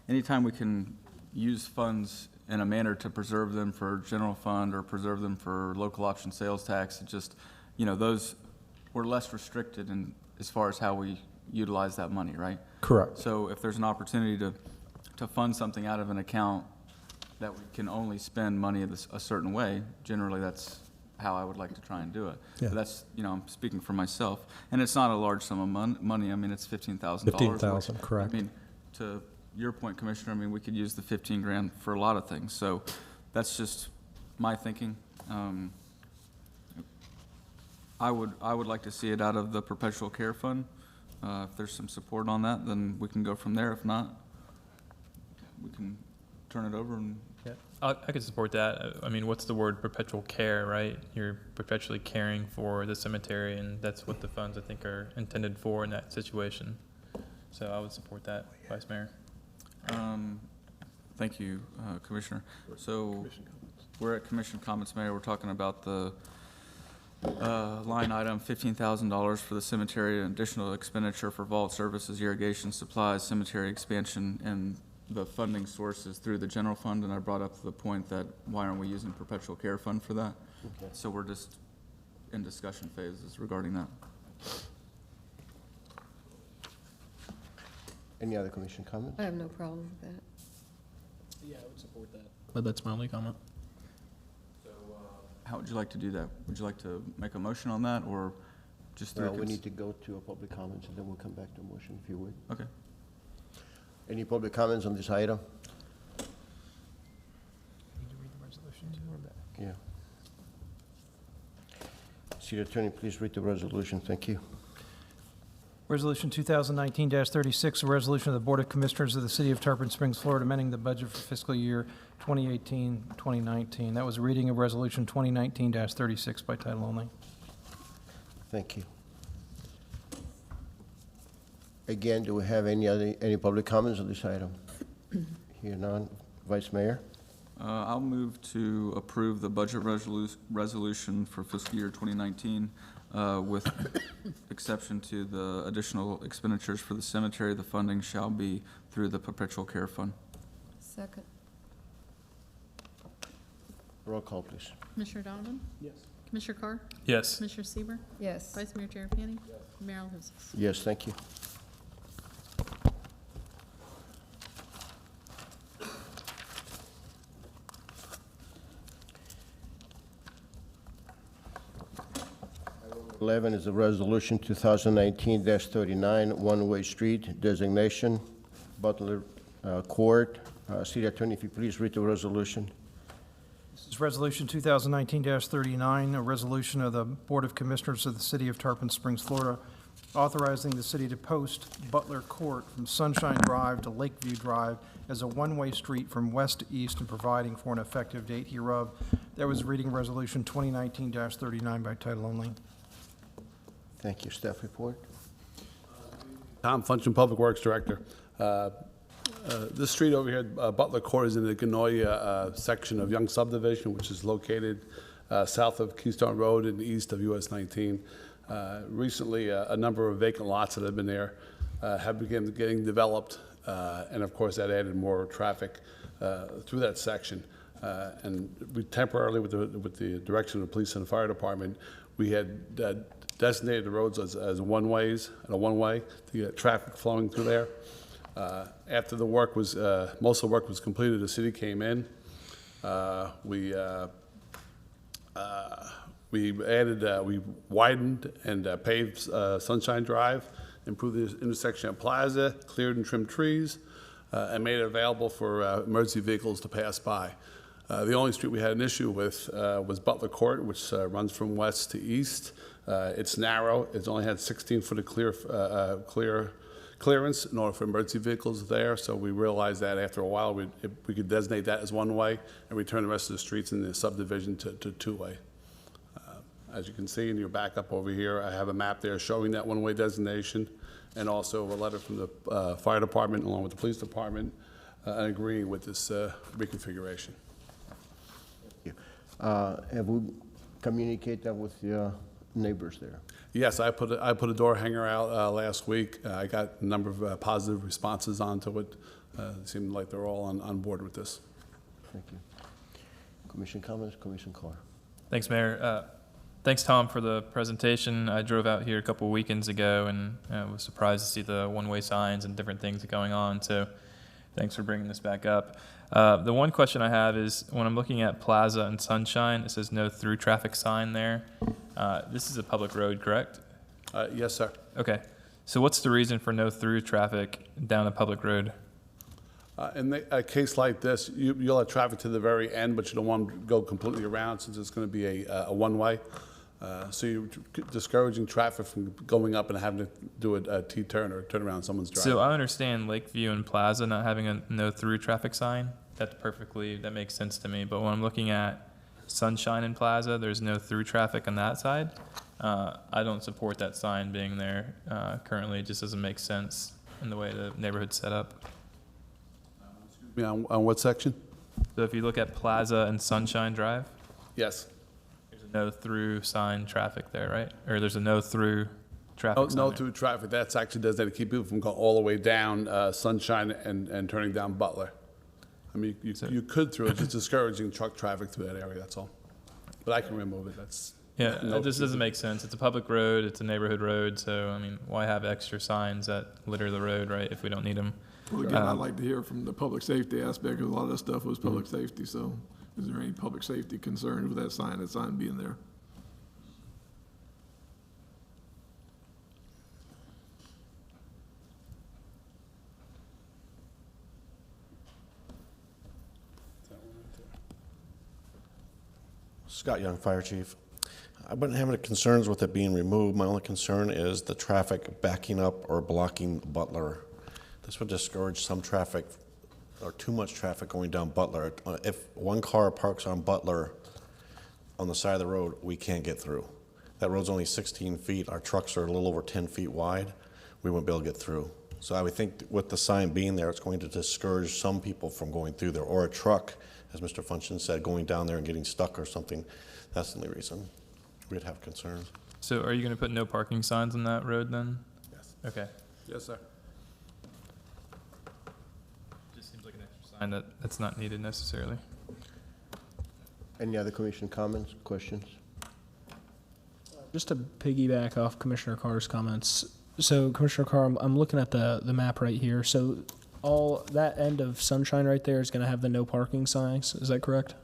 anytime we can use funds in a manner to preserve them for general fund or preserve them for local option sales tax, it just, those, we're less restricted in as far as how we utilize that money, right? Correct. So if there's an opportunity to fund something out of an account that we can only spend money a certain way, generally that's how I would like to try and do it. Yeah. But that's, I'm speaking for myself. And it's not a large sum of money. I mean, it's $15,000. $15,000, correct. I mean, to your point, Commissioner, I mean, we could use the 15 grand for a lot of things. So that's just my thinking. I would like to see it out of the perpetual care fund. If there's some support on that, then we can go from there. If not, we can turn it over and. Yeah, I could support that. I mean, what's the word perpetual care, right? You're perpetually caring for the cemetery, and that's what the funds, I think, are intended for in that situation. So I would support that, Vice Mayor. Thank you, Commissioner. So we're at Commission comments, Mayor. We're talking about the line item, $15,000 for the cemetery, additional expenditure for vault services, irrigation supplies, cemetery expansion, and the funding sources through the general fund. And I brought up the point that why aren't we using perpetual care fund for that? Okay. So we're just in discussion phases regarding that. Any other commission comments? I have no problem with that. Yeah, I would support that. But that's my only comment. So how would you like to do that? Would you like to make a motion on that, or just through? We need to go to a public comments, and then we'll come back to a motion, if you would. Okay. Any public comments on this item? Yeah. City Attorney, please read the resolution. Thank you. Resolution 2019-36, a resolution of the Board of Commissioners of the City of Tarpon Springs, Florida, amending the budget for fiscal year 2018-2019. That was a reading of Resolution 2019-36 by title only. Thank you. Again, do we have any public comments on this item? Here none. Vice Mayor? I'll move to approve the budget resolution for fiscal year 2019 with exception to the additional expenditures for the cemetery. The funding shall be through the perpetual care fund. Second. Roll call, please. Commissioner Donovan? Yes. Commissioner Carr? Yes. Commissioner Sieber, Yes. Vice Mayor Terapany? Yes. Mayor LaHousas? Yes, thank you. 11 is the resolution 2019-39, one-way street designation, Butler Court. City Attorney, if you please read the resolution. This is Resolution 2019-39, a resolution of the Board of Commissioners of the City of Tarpon Springs, Florida, authorizing the city to post Butler Court from Sunshine Drive to Lakeview Drive as a one-way street from west to east and providing for an effective date hereof. That was reading Resolution 2019-39 by title only. Thank you. Staff report. Tom Function, Public Works Director. This street over here, Butler Court, is in the Ganoia section of Young Subdivision, which is located south of Keystone Road and east of US 19. Recently, a number of vacant lots that have been there have begun getting developed, and of course that added more traffic through that section. And we temporarily, with the direction of the police and the fire department, we had designated the roads as one-ways and a one-way to get traffic flowing through there. After the work was, most of the work was completed, the city came in. We widened and paved Sunshine Drive, improved the intersection at Plaza, cleared and trimmed trees, and made it available for emergency vehicles to pass by. The only street we had an issue with was Butler Court, which runs from west to east. It's narrow. It's only had 16-foot of clearance in order for emergency vehicles there, so we realized that after a while we could designate that as one way and return the rest of the streets in the subdivision to two-way. As you can see in your backup over here, I have a map there showing that one-way designation and also a letter from the fire department along with the police department agreeing with this reconfiguration. Thank you. Have we communicated that with your neighbors there? Yes, I put a door hanger out last week. I got a number of positive responses onto it. It seemed like they're all on board with this. Thank you. Commission comments, Commissioner Carr. Thanks, Mayor. Thanks, Tom, for the presentation. I drove out here a couple weekends ago and was surprised to see the one-way signs and different things going on. So thanks for bringing this back up. The one question I have is when I'm looking at Plaza and Sunshine, it says no through traffic sign there. This is a public road, correct? Yes, sir. Okay. So what's the reason for no through traffic down a public road? In a case like this, you'll have traffic to the very end, but you don't want to go completely around since it's going to be a one-way. So you're discouraging traffic from going up and having to do a T-turn or turn around someone's driveway. So I understand Lakeview and Plaza not having a no through traffic sign. That makes sense to me. But when I'm looking at Sunshine and Plaza, there's no through traffic on that side. I don't support that sign being there currently. It just doesn't make sense in the way the neighborhood's set up. On what section? So if you look at Plaza and Sunshine Drive, yes, there's a no through sign traffic there, right? Or there's a no through traffic sign No there. through traffic. That's actually designated to keep people from going all the way down Sunshine and turning down Butler. I mean, you could through it, just discouraging truck traffic through that area, that's all. But I can remove it, that's. Yeah, it just doesn't make sense. It's a public road, it's a neighborhood road, so, I mean, why have extra signs that litter the road, right, if we don't need them? Well, again, I'd like to hear from the public safety aspect, because a lot of that stuff was public safety, so is there any public safety concerns with that sign being there? Scott Young, Fire Chief. I've been having concerns with it being removed. My only concern is the traffic backing up or blocking Butler. This would discourage some traffic or too much traffic going down Butler. If one car parks on Butler on the side of the road, we can't get through. That road's only 16 feet. Our trucks are a little over 10 feet wide. We won't be able to get through. So I would think with the sign being there, it's going to discourage some people from going through there, or a truck, as Mr. Function said, going down there and getting stuck or something. That's the only reason we'd have concerns. So are you going to put no parking signs on that road then? Yes. Okay. Yes, sir. Just seems like an extra sign that's not needed necessarily. Any other commission comments, questions? Just to piggyback off Commissioner Carr's comments. So Commissioner Carr, I'm looking at the map right here. So all that end of Sunshine right there is going to have the no parking signs. Is that correct?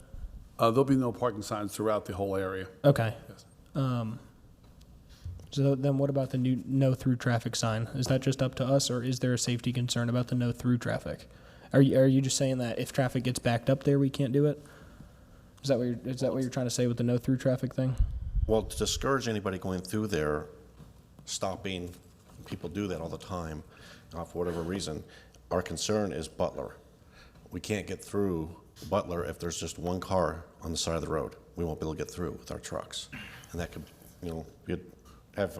There'll be no parking signs throughout the whole area. Okay. Yes. So then what about the new no through traffic sign? Is that just up to us, or is there a safety concern about the no through traffic? Are you just saying that if traffic gets backed up there, we can't do it? Is that what you're trying to say with the no through traffic thing? Well, to discourage anybody going through there, stopping, people do that all the time, for whatever reason. Our concern is Butler. We can't get through Butler if there's just one car on the side of the road. We won't be able to get through with our trucks. And that could, have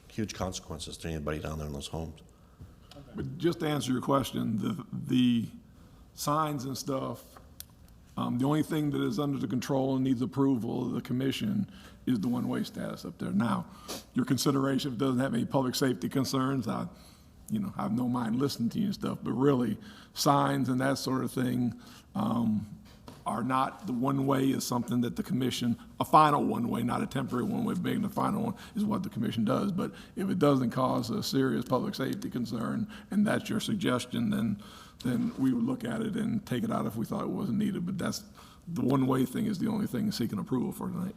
huge consequences to anybody down there in those homes. But just to answer your question, the signs and stuff, the only thing that is under the control and needs approval of the commission is the one-way status up there. Now, your consideration, if it doesn't have any public safety concerns, I have no mind listening to you and stuff, but really, signs and that sort of thing are not, the one-way is something that the commission, a final one-way, not a temporary one-way, being the final one, is what the commission does. But if it doesn't cause a serious public safety concern, and that's your suggestion, then we would look at it and take it out if we thought it wasn't needed. But that's, the one-way thing is the only thing seeking approval for tonight.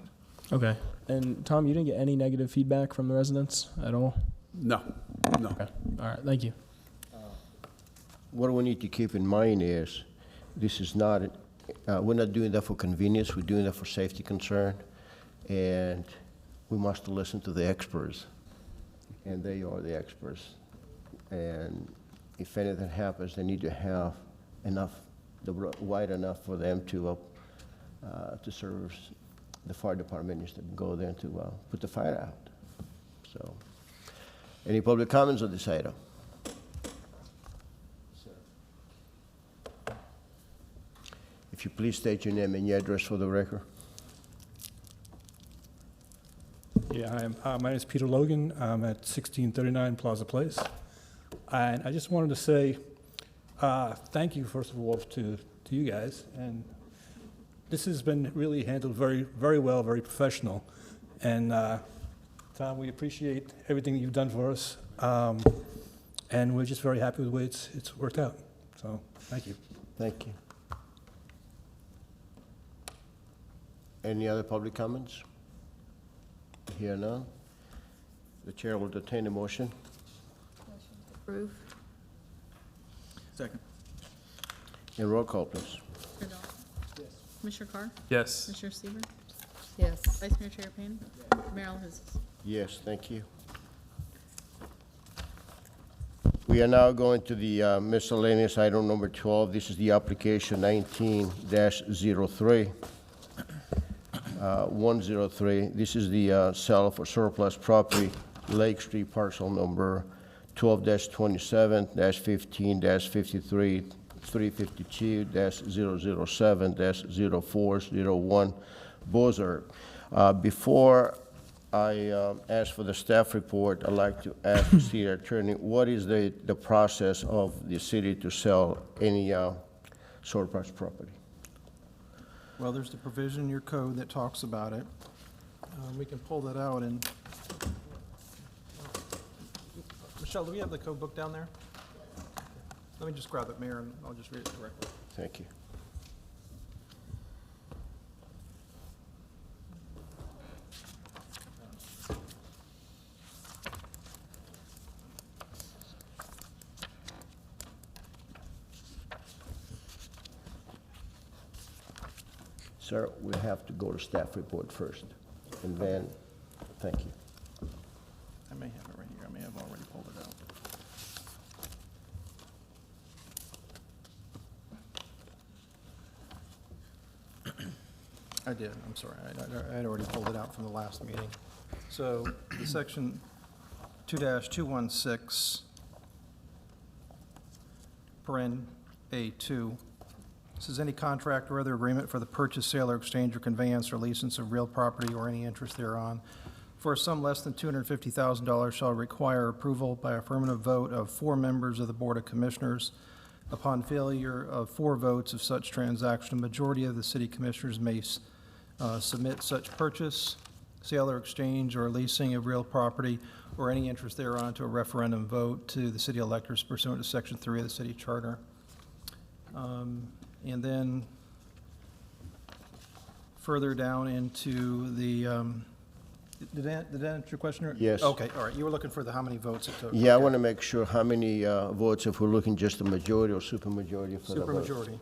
Okay. And Tom, you didn't get any negative feedback from the residents at all? No. Okay. All right. Thank you. What we need to keep in mind is, this is not, we're not doing that for convenience, we're doing that for safety concern, and we must listen to the experts, and they are the experts. And if anything happens, they need to have enough, wide enough for them to serve the fire department needs to go there to put the fire out. So, any public comments on this item? If you please state your name and your address for the record. Yeah, my name is Peter Logan. I'm at 1639 Plaza Place. And I just wanted to say thank you, first of all, to you guys. And this has been really handled very, very well, very professional. And Tom, we appreciate everything you've done for us. And we're just very happy with the way it's worked out. So thank you. Thank you. Any other public comments? Hear none. The chair will entertain a motion. Approve. Second. And roll call, please. Commissioner Dahl? Yes. Commissioner Carr? Yes. Commissioner Seaver? Yes. Vice Mayor Terapany? Mayor Alahouzes? Yes, thank you. We are now going to the miscellaneous item number 12. This is the application 19-03. 103. This is the sale for surplus property, Lake Street parcel number 12-27-15-53, 352-007-0401, Bozard. Before I ask for the staff report, I'd like to ask the city attorney, what is the process of the city to sell any surplus property? Well, there's the provision in your code that talks about it. We can pull that out and, Michelle, do we have the code book down there? Let me just grab it, Mayor, and I'll just read it directly. Thank you. Sir, we have to go to staff report first, and then, thank you. I may have it right here. I may have already pulled it out. I did, I'm sorry. I had already pulled it out from the last meeting. So the section 2-216, paren A2, says any contract or other agreement for the purchase, sale, or exchange or conveyance or leasance of real property or any interest thereon for a sum less than $250,000 shall require approval by affirmative vote of 4 members of the Board of Commissioners. Upon failure of 4 votes of such transaction, a majority of the city commissioners may submit such purchase, sale, or exchange or leasing of real property or any interest thereon to a referendum vote to the city electors pursuant to Section 3 of the city charter. And then further down into the Did that answer your question? Yes. Okay, all right. You were looking for how many votes it took. Yeah, I Okay. want to make sure how many votes, if we're looking just a majority or supermajority for the vote. Supermajority.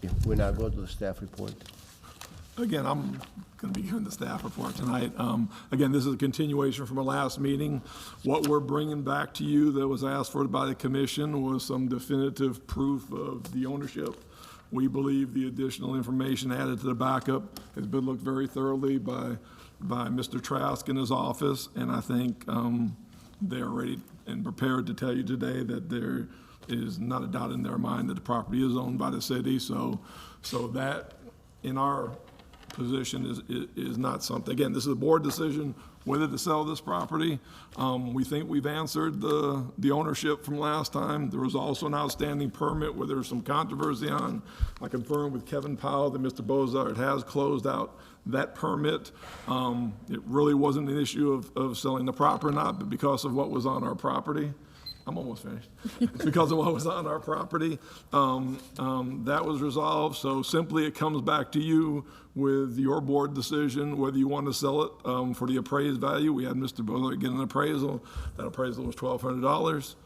Yeah, we now go to the staff report. Again, I'm going to be giving the staff report tonight. Again, this is a continuation from our last meeting. What we're bringing back to you that was asked for by the commission was some definitive proof of the ownership. We believe the additional information added to the backup has been looked very thoroughly by Mr. Trask in his office, and I think they're ready and prepared to tell you today that there is not a doubt in their mind that the property is owned by the city. So that, in our position, is not something, again, this is a board decision whether to sell this property. We think we've answered the ownership from last time. There was also an outstanding permit where there was some controversy on. I confirmed with Kevin Powell that Mr. Bozart has closed out that permit. It really wasn't an issue of selling the property or not, but because of what was on our property. I'm almost finished. It's because of what was on our property. That was resolved, so simply it comes back to you with your board decision whether you want to sell it for the appraised value. We had Mr. Bozart get an appraisal. That appraisal was $1,200.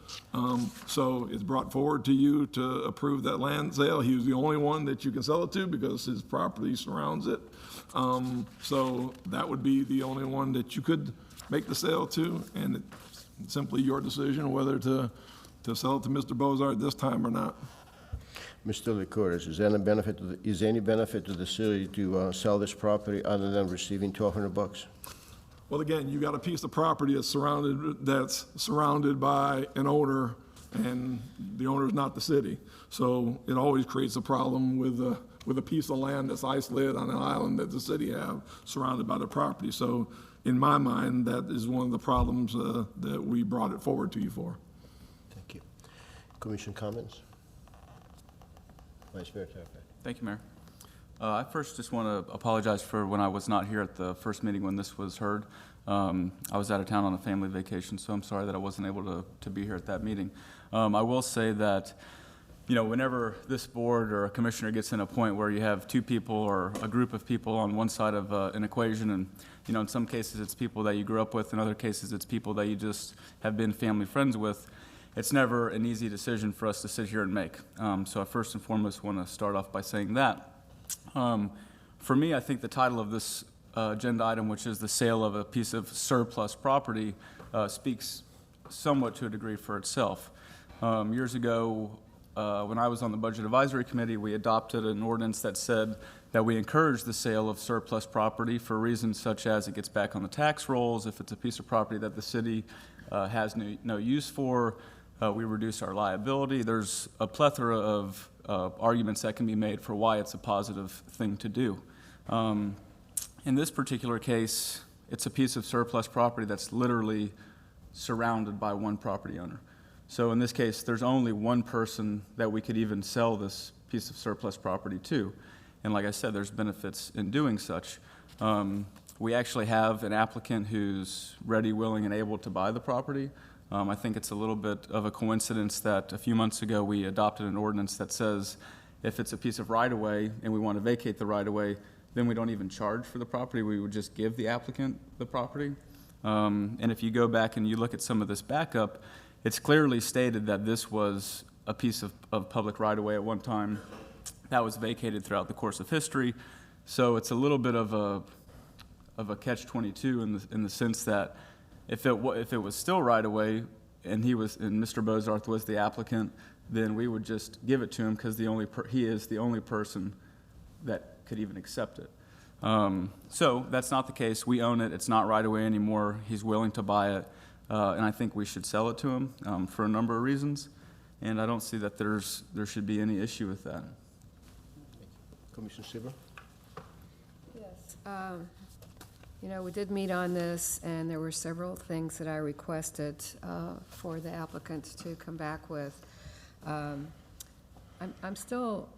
So it's brought forward to you to approve that land sale. He was the only one that you can sell it to because his property surrounds it. So that would be the only one that you could make the sale to, and it's simply your decision whether to sell it to Mr. Bozart this time or not. Mr. Licouris, is there any benefit to the city to sell this property other than receiving $1,200? Well, again, you got a piece of property that's surrounded by an owner, and the owner is not the city. So it always creates a problem with a piece of land that's isolated on an island that the city have, surrounded by the property. So in my mind, that is one of the problems that we brought it forward to you for. Thank you. Commission comments? Vice Mayor Tappan. Thank you, Mayor. I first just want to apologize for when I was not here at the first meeting when this was heard. I was out of town on a family vacation, so I'm sorry that I wasn't able to be here at that meeting. I will say that, you know, whenever this board or a commissioner gets in a point where you have two people or a group of people on one side of an equation, and, you know, in some cases it's people that you grew up with, in other cases it's people that you just have been family friends with, it's never an easy decision for us to sit here and make. So I first and foremost want to start off by saying that. For me, I think the title of this agenda item, which is the sale of a piece of surplus property, speaks somewhat to a degree for itself. Years ago, when I was on the Budget Advisory Committee, we adopted an ordinance that said that we encourage the sale of surplus property for reasons such as it gets back on the tax rolls, if it's a piece of property that the city has no use for, we reduce our liability. There's a plethora of arguments that can be made for why it's a positive thing to do. In this particular case, it's a piece of surplus property that's literally surrounded by one property owner. So in this case, there's only one person that we could even sell this piece of surplus property to. And like I said, there's benefits in doing such. We actually have an applicant who's ready, willing, and able to buy the property. I think it's a little bit of a coincidence that a few months ago we adopted an ordinance that says if it's a piece of right-of-way and we want to vacate the right-of-way, then we don't even charge for the property. We would just give the applicant the property. And if you go back and you look at some of this backup, it's clearly stated that this was a piece of public right-of-way at one time that was vacated throughout the course of history. So it's a little bit of a catch-22 in the sense that if it was still right-of-way and Mr. Bozarth was the applicant, then we would just give it to him because he is the only person that could even accept it. So that's not the case. We own it. It's not right-of-way anymore. He's willing to buy it. And I think we should sell it to him for a number of reasons. And I don't see that there should be any issue with that. Commissioner Sieber? Yes. You know, we did meet on this, and there were several things that I requested for the applicant to come back with. I'm still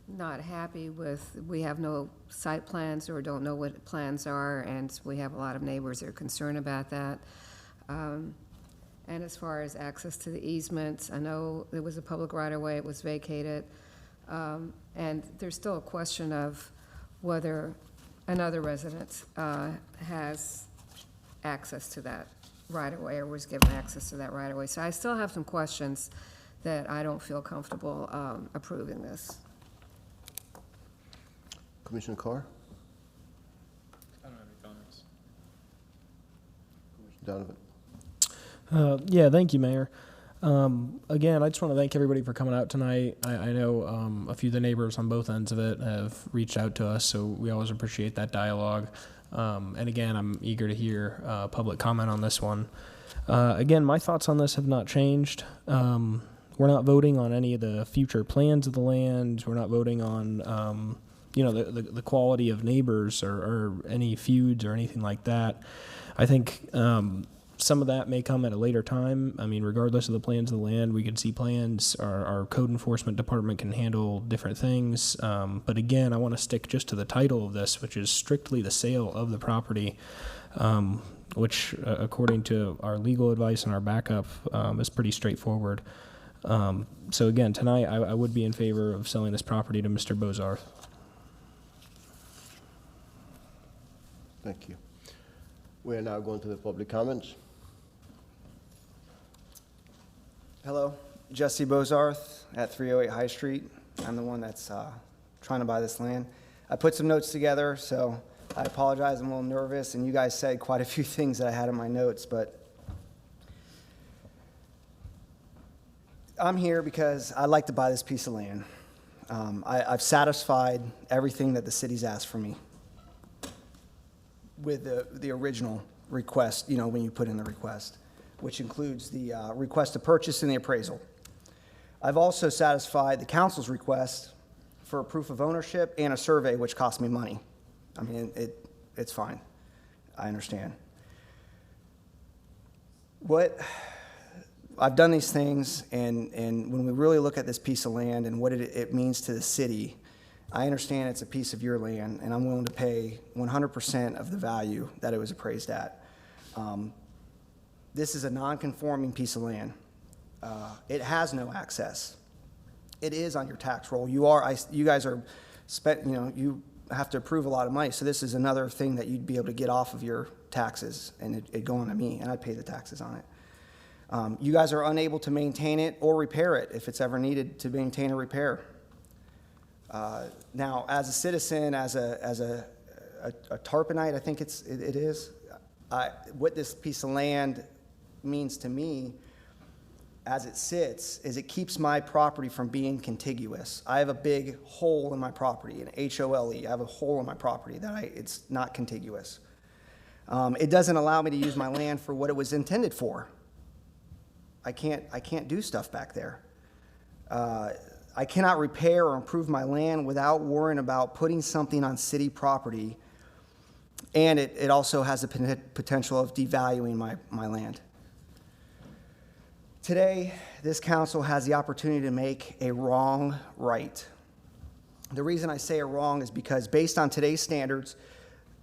not happy with, we have no site plans or don't know what plans are, and we have a lot of neighbors that are concerned about that. And as far as access to the easements, I know there was a public right-of-way, it was vacated, and there's still a question of whether another resident has access to that right-of-way or was given access to that right-of-way. So I still have some questions that I don't feel comfortable approving this. Commissioner Carr? I don't have any comments. Donovan? Yeah, thank you, Mayor. Again, I just want to thank everybody for coming out tonight. I know a few of the neighbors on both ends of it have reached out to us, so we always appreciate that dialogue. And again, I'm eager to hear public comment on this one. Again, my thoughts on this have not changed. We're not voting on any of the future plans of the land. We're not voting on, the quality of neighbors or any feuds or anything like that. I think some of that may come at a later time. I mean, regardless of the plans of the land, we could see plans. Our code enforcement department can handle different things. But again, I want to stick just to the title of this, which is strictly the sale of the property, which, according to our legal advice and our backup, is pretty straightforward. So again, tonight I would be in favor of selling this property to Mr. Bozarth. Thank you. We are now going to the public comments. Hello, Jesse Bozarth at 308 High Street. I'm the one that's trying to buy this land. I put some notes together, so I apologize. I'm a little nervous, and you guys said quite a few things that I had in my notes, but I'm here because I'd like to buy this piece of land. I've satisfied everything that the city's asked for me with the original request, when you put in the request, which includes the request to purchase and the appraisal. I've also satisfied the council's request for a proof of ownership and a survey, which cost me money. I mean, it's fine. I understand. I've done these things, and when we really look at this piece of land and what it means to the city, I understand it's a piece of your land, and I'm willing to pay 100% of the value that it was appraised at. This is a non-conforming piece of land. It has no access. It is on your tax roll. You guys are you have to approve a lot of money, so this is another thing that you'd be able to get off of your taxes, and it'd go on to me, and I'd pay the taxes on it. You guys are unable to maintain it or repair it if it's ever needed to maintain or repair. Now, as a citizen, as a Tarponite, I think it is, what this piece of land means to me as it sits is it keeps my property from being contiguous. I have a big hole in my property, an H-O-L-E. I have a hole in my property that it's not contiguous. It doesn't allow me to use my land for what it was intended for. I can't do stuff back there. I cannot repair or improve my land without worrying about putting something on city property, and it also has the potential of devaluing my land. Today, this council has the opportunity to make a wrong right. The reason I say a wrong is because based on today's standards,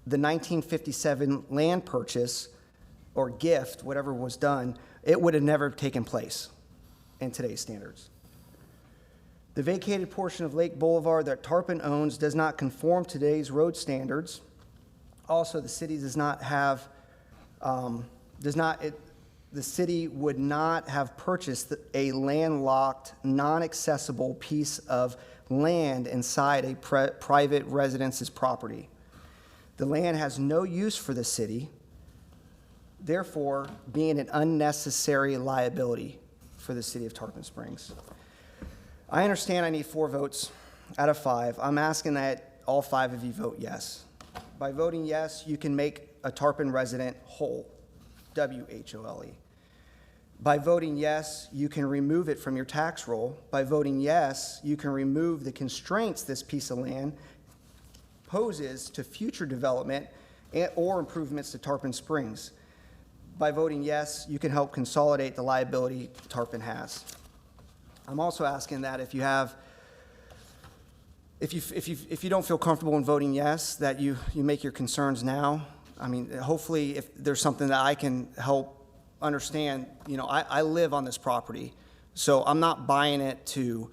the 1957 land purchase or gift, whatever was done, it would have never taken place in today's standards. The vacated portion of Lake Boulevard that Tarpon owns does not conform to today's road standards. Also, the city does not have, the city would not have purchased a landlocked, non-accessible piece of land inside a private residence's property. The land has no use for the city, therefore being an unnecessary liability for the city of Tarpon Springs. I understand I need 4 votes out of 5. I'm asking that all 5 of you vote yes. By voting yes, you can make a Tarpon resident whole, W-H-O-L-E. By voting yes, you can remove it from your tax roll. By voting yes, you can remove the constraints this piece of land poses to future development or improvements to Tarpon Springs. By voting yes, you can help consolidate the liability Tarpon has. I'm also asking that if you don't feel comfortable in voting yes, that you make your concerns now. I mean, hopefully if there's something that I can help understand, I live on this property, so I'm not buying it to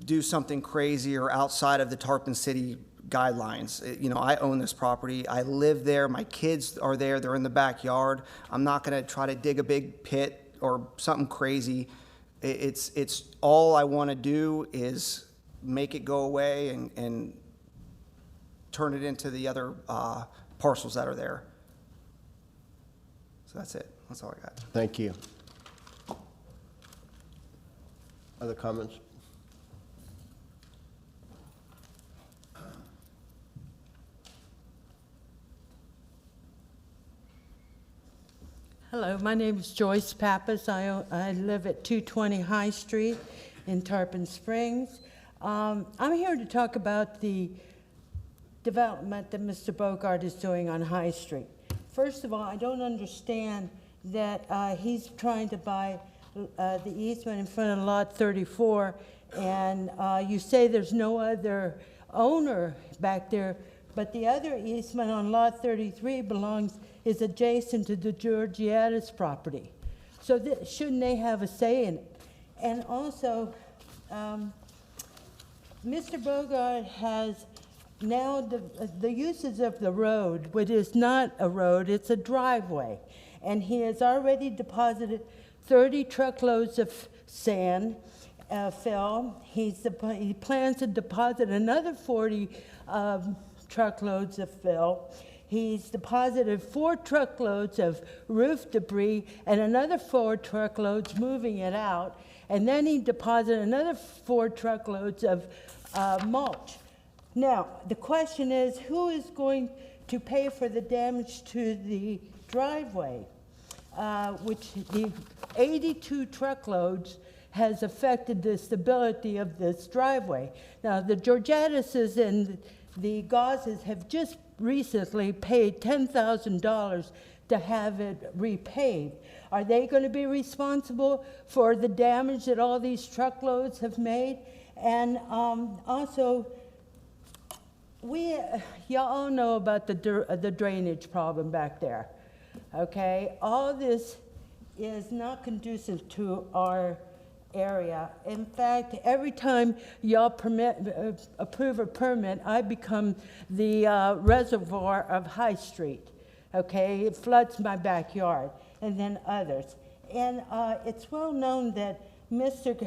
do something crazy or outside of the Tarpon City guidelines. You know, I own this property. I live there. My kids are there. They're in the backyard. I'm not going to try to dig a big pit or something crazy. It's all I want to do is make it go away and turn it into the other parcels that are there. So that's it. That's all I got. Thank you. Other comments? Hello, my name is Joyce Pappas. I live at 220 High Street in Tarpon Springs. I'm here to talk about the development that Mr. Bogart is doing on High Street. First of all, I don't understand that he's trying to buy the easement in front of Lot 34, and you say there's no other owner back there, but the other easement on Lot 33 is adjacent to the Georgiadis property. So shouldn't they have a say in it? And also, Mr. Bogart has now the uses of the road, which is not a road, it's a driveway. And he has already deposited 30 truckloads of sand, fill. He plans to deposit another 40 truckloads of fill. He's deposited 4 truckloads of roof debris and another 4 truckloads moving it out. And then he deposited another 4 truckloads of mulch. Now, the question is, who is going to pay for the damage to the driveway? Which the 82 truckloads has affected the stability of this driveway. Now, the Georgiadises and the Gauses have just recently paid $10,000 to have it repaved. Are they going to be responsible for the damage that all these truckloads have made? And also, y'all know about the drainage problem back there, okay? All this is not conducive to our area. In fact, every time y'all approve a permit, I become the reservoir of High Street, okay? It floods my backyard, and then others. And it's well known that Mr.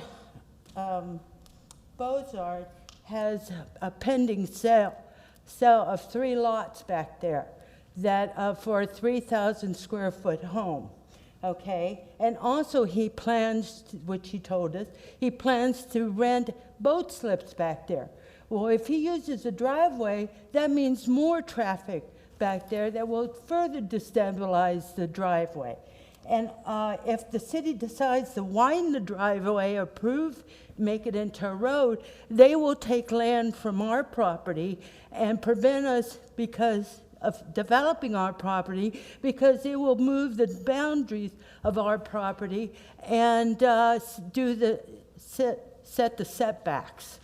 Bozard has a pending sale of 3 lots back there that for a 3,000 square foot home. Okay, and also he plans, which he told us, he plans to rent boat slips back there. Well, if he uses a driveway, that means more traffic back there that will further destabilize the driveway. And if the city decides to widen the driveway, make it into a road, they will take land from our property and prevent us of developing our property, because it will move the boundaries of our property and set the setbacks,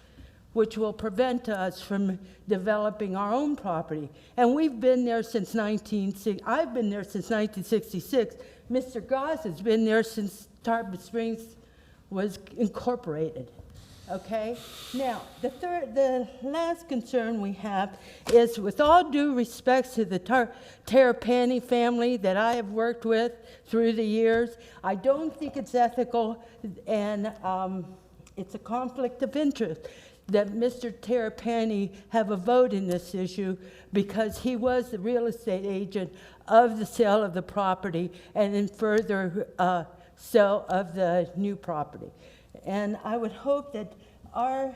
which will prevent us from developing our own property. And we've been there since I've been there since 1966. Mr. Goss has been there since Tarpon Springs was incorporated. Okay? Now, the last concern we have is, with all due respect to the Terrapini family that I have worked with through the years, I don't think it's ethical, and it's a conflict of interest that Mr. Terrapini have a vote in this issue, because he was the real estate agent of the sale of the property and then further sale of the new property. And I would hope that our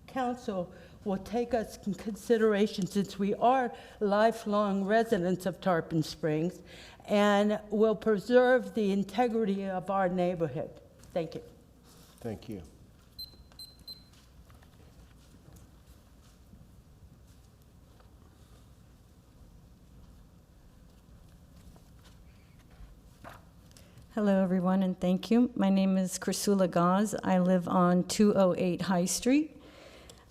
council will take us in consideration, since we are lifelong residents of Tarpon Springs, and will preserve the integrity of our neighborhood. Thank you. Thank you. Hello, everyone, and thank you. My name is Chrysula Gaz. I live on 208 High Street.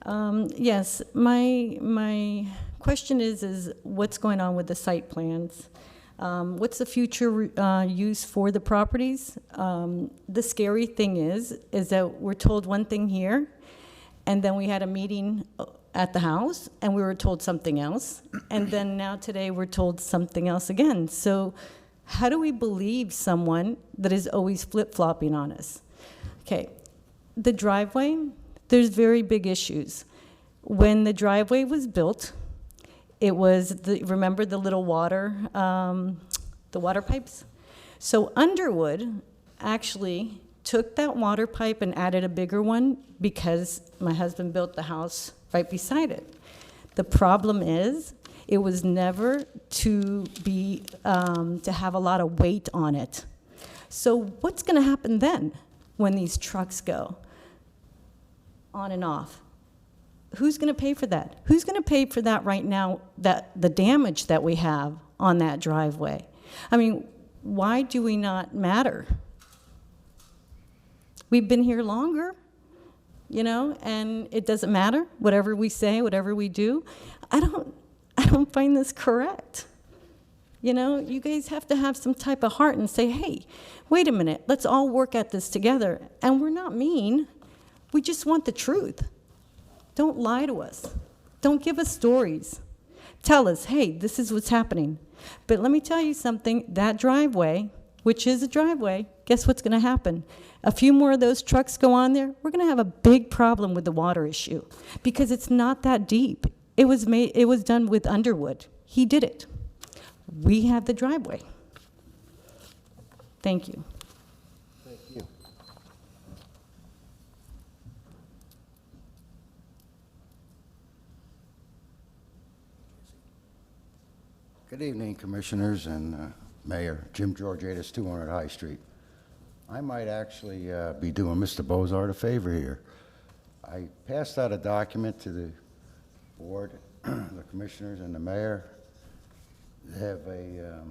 Yes, my question is what's going on with the site plans? What's the future use for the properties? The scary thing is that we're told one thing here, and then we had a meeting at the house, and we were told something else, and then now today we're told something else again. So how do we believe someone that is always flip-flopping on us? Okay, the driveway, there's very big issues. When the driveway was built, it was, remember the little water pipes? So Underwood actually took that water pipe and added a bigger one because my husband built the house right beside it. The problem is, it was never to be, to have a lot of weight on it. So what's gonna happen then when these trucks go on and off? Who's gonna pay for that? Who's gonna pay for that right now, that the damage that we have on that driveway? I mean, why do we not matter? We've been here longer, you know, and it doesn't matter, whatever we say, whatever we do. I don't find this correct. You know, you guys have to have some type of heart and say, hey, wait a minute, let's all work at this together. And we're not mean, we just want the truth. Don't lie to us. Don't give us stories. Tell us, hey, this is what's happening. But let me tell you something, that driveway, which is a driveway, guess what's gonna happen? A few more of those trucks go on there, we're gonna have a big problem with the water issue because it's not that deep. It was done with Underwood. He did it. We have the driveway. Thank you. Thank you. Good evening, Commissioners and Mayor. Jim Georgiadis, 200 High Street. I might actually be doing Mr. Bozard a favor here. I passed out a document to the board, the commissioners and the mayor. They have a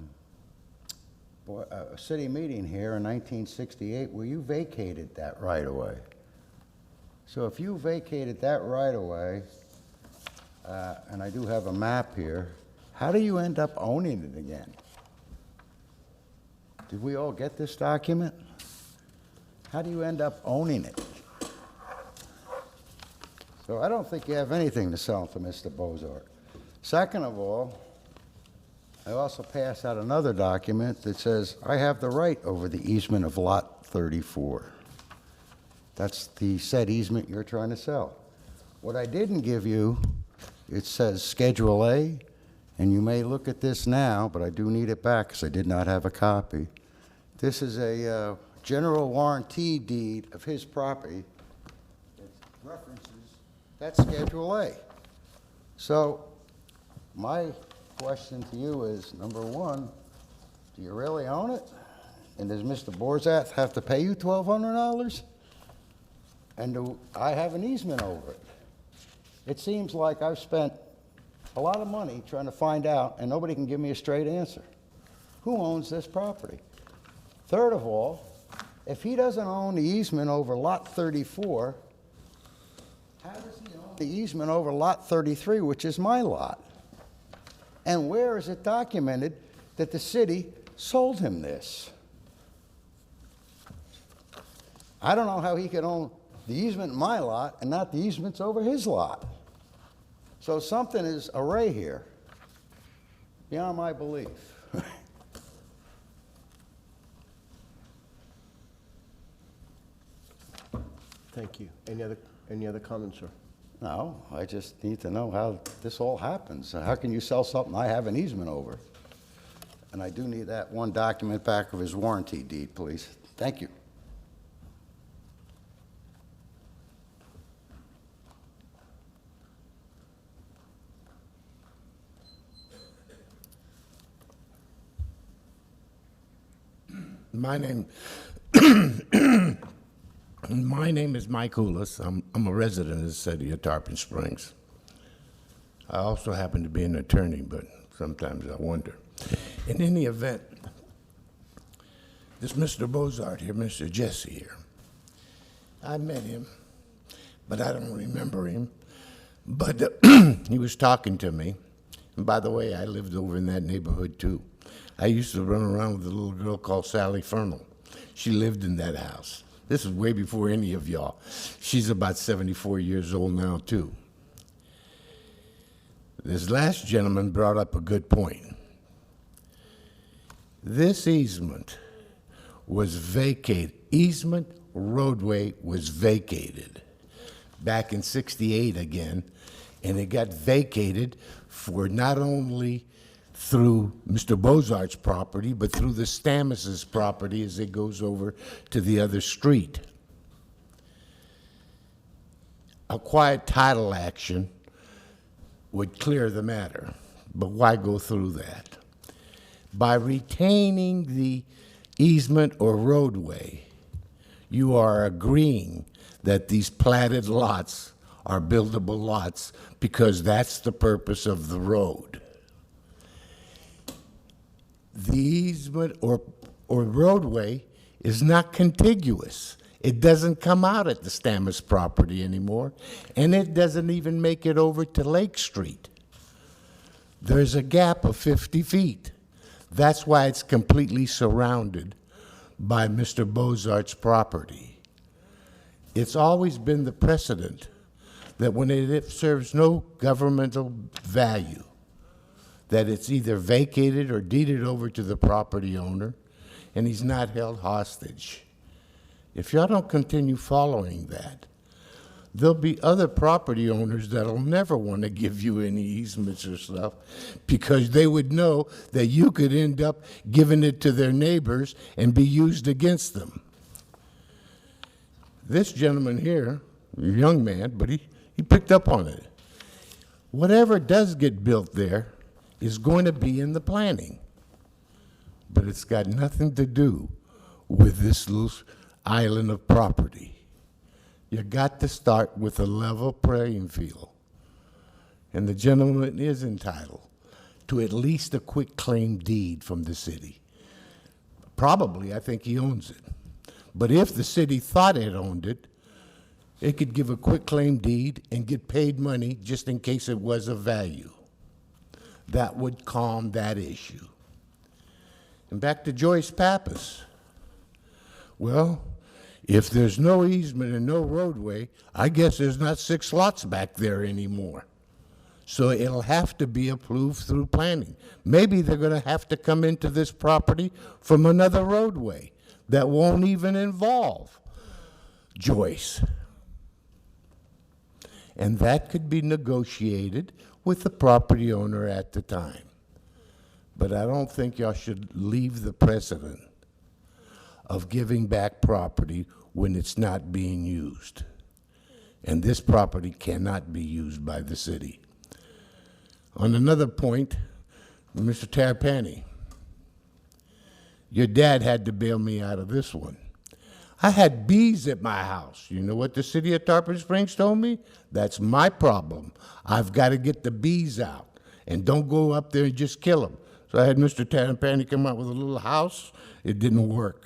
city meeting here in 1968 where you vacated that right away. So if you vacated that right away, and I do have a map here, how do you end up owning it again? Did we all get this document? How do you end up owning it? So I don't think you have anything to sell to Mr. Bozart. Second of all, I also passed out another document that says I have the right over the easement of Lot 34. That's the said easement you're trying to sell. What I didn't give you, it says Schedule A, and you may look at this now, but I do need it back because I did not have a copy. This is a general warranty deed of his property that references that Schedule A. So my question to you is, number one, do you really own it? And does Mr. Borzath have to pay you $1,200? And do I have an easement over it? It seems like I've spent a lot of money trying to find out, and nobody can give me a straight answer. Who owns this property? Third of all, if he doesn't own the easement over Lot 34, how does he own the easement over Lot 33, which is my lot? And where is it documented that the city sold him this? I don't know how he could own the easement in my lot and not the easements over his lot. So something is array here, beyond my belief. Thank you. Any other comments, sir? No, I just need to know how this all happens. How can you sell something I have an easement over? And I do need that one document back of his warranty deed, please. Thank you. My name is Mike Houlis. I'm a resident of the city of Tarpon Springs. I also happen to be an attorney, but sometimes I wonder. In any event, this Mr. Bozart here, Mr. Jesse here, I met him, but I don't remember him. But he was talking to me. And by the way, I lived over in that neighborhood too. I used to run around with a little girl called Sally Fernal. She lived in that house. This is way before any of y'all. She's about 74 years old now, too. This last gentleman brought up a good point. This easement was vacated. Easement roadway was vacated back in '68 again, and it got vacated for not only through Mr. Bozart's property, but through the Stammis's property as it goes over to the other street. A quiet title action would clear the matter, but why go through that? By retaining the easement or roadway, you are agreeing that these platted lots are buildable lots because that's the purpose of the road. The easement or roadway is not contiguous. It doesn't come out at the Stammis property anymore, and it doesn't even make it over to Lake Street. There's a gap of 50 feet. That's why it's completely surrounded by Mr. Bozart's property. It's always been the precedent that when it serves no governmental value, that it's either vacated or deeded over to the property owner, and he's not held hostage. If y'all don't continue following that, there'll be other property owners that'll never want to give you any easements or stuff because they would know that you could end up giving it to their neighbors and be used against them. This gentleman here, a young man, but he picked up on it. Whatever does get built there is going to be in the planning, but it's got nothing to do with this little island of property. You got to start with a level playing field. And the gentleman is entitled to at least a quick claim deed from the city. Probably, I think he owns it. But if the city thought it owned it, it could give a quick claim deed and get paid money just in case it was of value. That would calm that issue. And back to Joyce Pappas. Well, if there's no easement and no roadway, I guess there's not 6 lots back there anymore. So it'll have to be approved through planning. Maybe they're going to have to come into this property from another roadway that won't even involve Joyce. And that could be negotiated with the property owner at the time. But I don't think y'all should leave the precedent of giving back property when it's not being used. And this property cannot be used by the city. On another point, Mr. Tarapani, your dad had to bail me out of this one. I had bees at my house. You know what the city of Tarpon Springs told me? That's my problem. I've got to get the bees out. And don't go up there and just kill them. So I had Mr. Tarapani come out with a little house. It didn't work.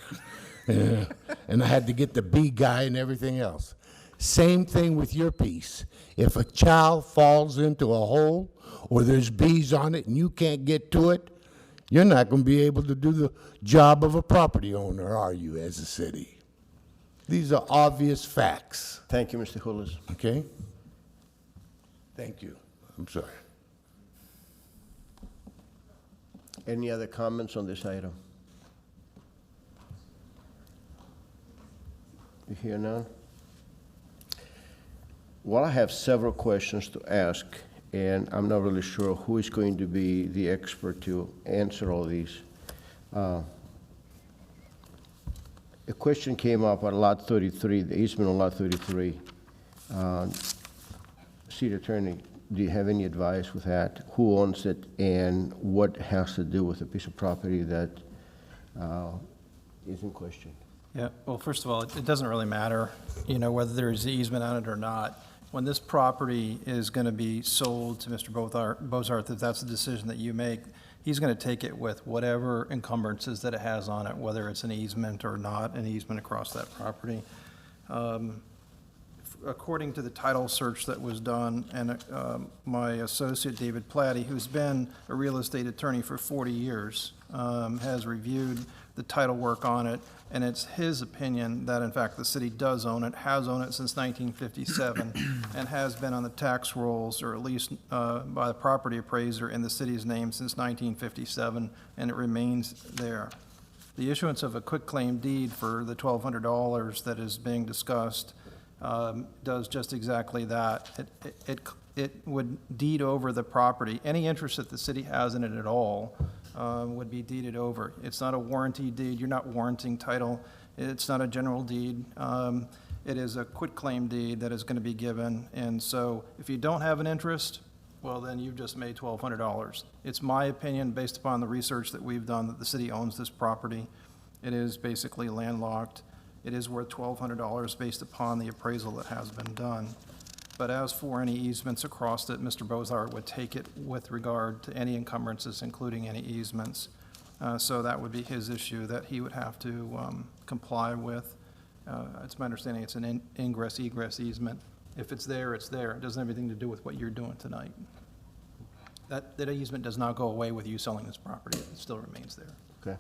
And I had to get the bee guy and everything else. Same thing with your piece. If a child falls into a hole or there's bees on it and you can't get to it, you're not going to be able to do the job of a property owner, are you, as a city? These are obvious facts. Thank you, Mr. Hulis. Okay? Thank you. I'm sorry. Any other comments on this item? You hear none? Well, I have several questions to ask, and I'm not really sure who is going to be the expert to answer all these. A question came up on Lot 33, the easement on Lot 33. City Attorney, do you have any advice with that? Who owns it, and what has to do with a piece of property that is in question? Yeah, well, first of all, it doesn't really matter, whether there's an easement on it or not. When this property is going to be sold to Mr. Bozarth, if that's the decision that you make, he's going to take it with whatever encumbrances that it has on it, whether it's an easement or not an easement across that property. according to the title search that was done, and my associate David Platty, who's been a real estate attorney for 40 years, has reviewed the title work on it, and it's his opinion that in fact the city does own it, has owned it since 1957, and has been on the tax rolls, or at least by the property appraiser in the city's name since 1957, and it remains there. The issuance of a quitclaim deed for the $1,200 that is being discussed does just exactly that. It would deed over the property. Any interest that the city has in it at all would be deeded over. It's not a warranty deed. You're not warranting title. It's not a general deed. It is a quitclaim deed that is going to be given. And so if you don't have an interest, well, then you've just made $1,200. It's my opinion, based upon the research that we've done, that the city owns this property. It is basically landlocked. It is worth $1,200 based upon the appraisal that has been done. But as for any easements across it, Mr. Bozart would take it with regard to any encumbrances, including any easements. So that would be his issue that he would have to comply with. It's my understanding it's an ingress-egress easement. If it's there, it's there. It doesn't have anything to do with what you're doing tonight. That easement does not go away with you selling this property. It still remains there. Okay.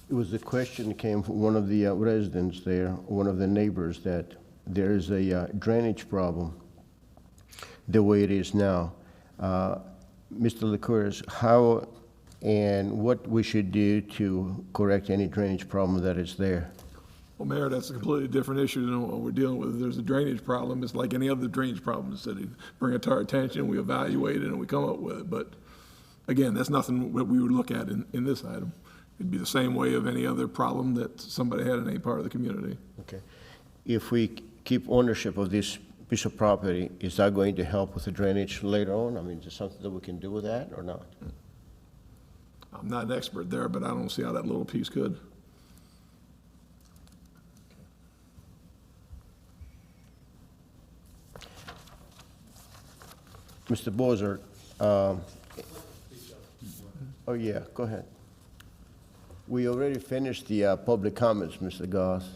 It was a question that came from one of the residents there, one of the neighbors, that there is a drainage problem the way it is now. Mr. Licouris, how and what we should do to correct any drainage problem that is there? Well, Mayor, that's a completely different issue than what we're dealing with. If there's a drainage problem, it's like any other drainage problem in the city. Bring it to our attention, we evaluate it, and we come up with it. But again, that's nothing that we would look at in this item. It'd be the same way of any other problem that somebody had in any part of the community. Okay. If we keep ownership of this piece of property, is that going to help with the drainage later on? I mean, is there something that we can do with that or not? I'm not an expert there, but I don't see how that little piece could. Mr. Bozart, oh yeah, go ahead. We already finished the public comments, Mr. Goss.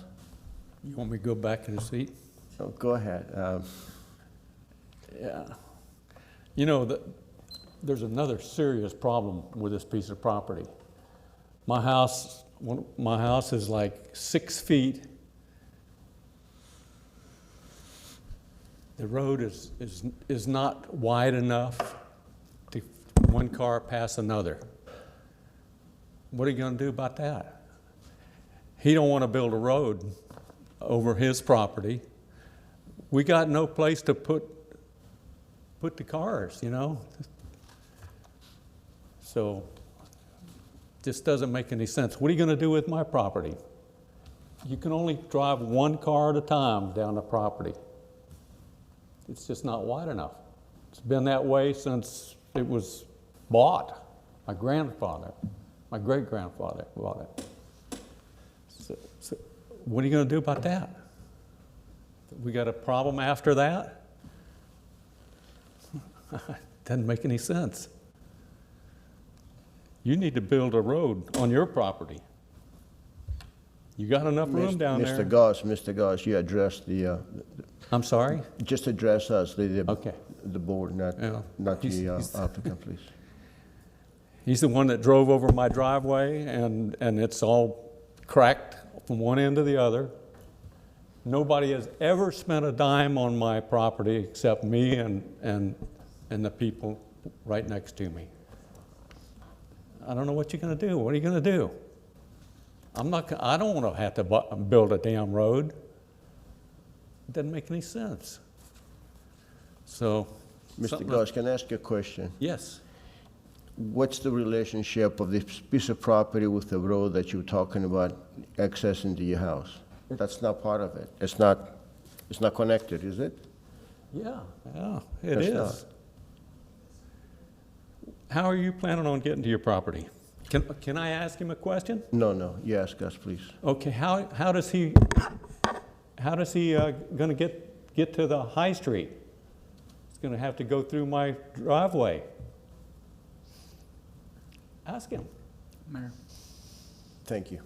You want me to go back to the seat? Oh, go ahead. Yeah. You know, there's another serious problem with this piece of property. My house is like 6 feet. The road is not wide enough to one car pass another. What are you going to do about that? He don't want to build a road over his property. We got no place to put the cars, you know? So this doesn't make any sense. What are you going to do with my property? You can only drive one car at a time down the property. It's just not wide enough. It's been that way since it was bought. My great-grandfather bought it. So what are you going to do about that? We got a problem after that? Doesn't make any sense. You need to build a road on your property. You got enough room down there. Mr. Goss, you addressed the. I'm sorry? Just address us, okay. The board, not the applicant, please. He's the one that drove over my driveway, and it's all cracked from one end to the other. Nobody has ever spent a dime on my property except me and the people right next to me. I don't know what you're going to do. What are you going to do? I don't want to have to build a damn road. It doesn't make any sense. So, Mr. Goss, can I ask you a question? Yes. What's the relationship of this piece of property with the road that you're talking about accessing to your house? That's not part of it. It's not connected, is it? Yeah, it is. How are you planning on getting to your property? Can I ask him a question? No. You ask us, please. Okay. How does he going to get to the high street? He's going to have to go through my driveway. Ask him. Mayor. Thank you.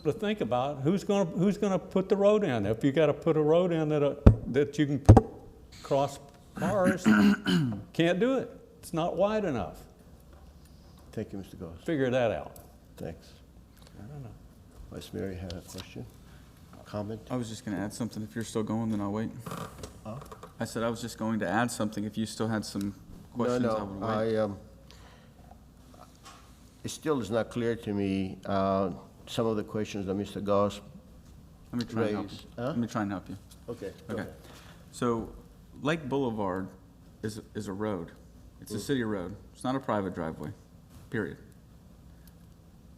to think about, who's gonna put the road in? If you gotta put a road in that you can cross cars, can't do it. It's not wide enough. Thank you, Mr. Goss. Figure that out. Thanks. I don't know. Vice Mayor, you had a question? Comment? I was just going to add something. If you're still going, then I'll wait. Huh? I said I was just going to add something. If you still had some questions, I would wait. No, it still is not clear to me, some of the questions that Mr. Goss Let me try and help you. raised. Huh? Let me try and help you. Okay. go Okay. ahead. So Lake Boulevard is a road. It's a city road. It's not a private driveway, period.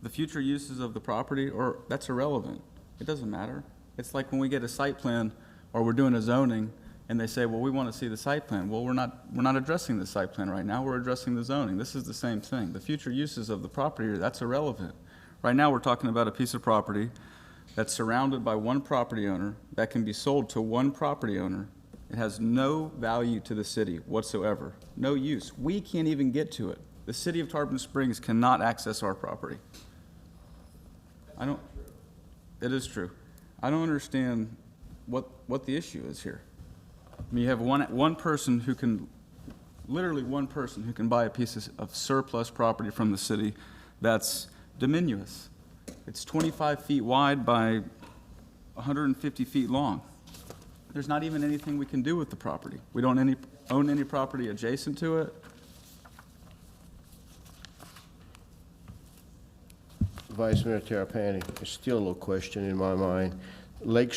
The future uses of the property, that's irrelevant. It doesn't matter. It's like when we get a site plan or we're doing a zoning and they say, well, we want to see the site plan. Well, we're not addressing the site plan right now. We're addressing the zoning. This is the same thing. The future uses of the property, that's irrelevant. Right now, we're talking about a piece of property that's surrounded by one property owner that can be sold to one property owner. It has no value to the city whatsoever, no use. We can't even get to it. The city of Tarpon Springs cannot access our property. It is true. I don't understand what the issue is here. I mean, you have one person who can, literally one person who can buy a piece of surplus property from the city that's diminuous. It's 25 feet wide by 150 feet long. There's not even anything we can do with the property. We don't own any property adjacent to it. Vice Mayor Terrapini, it's still a question in my mind. Lake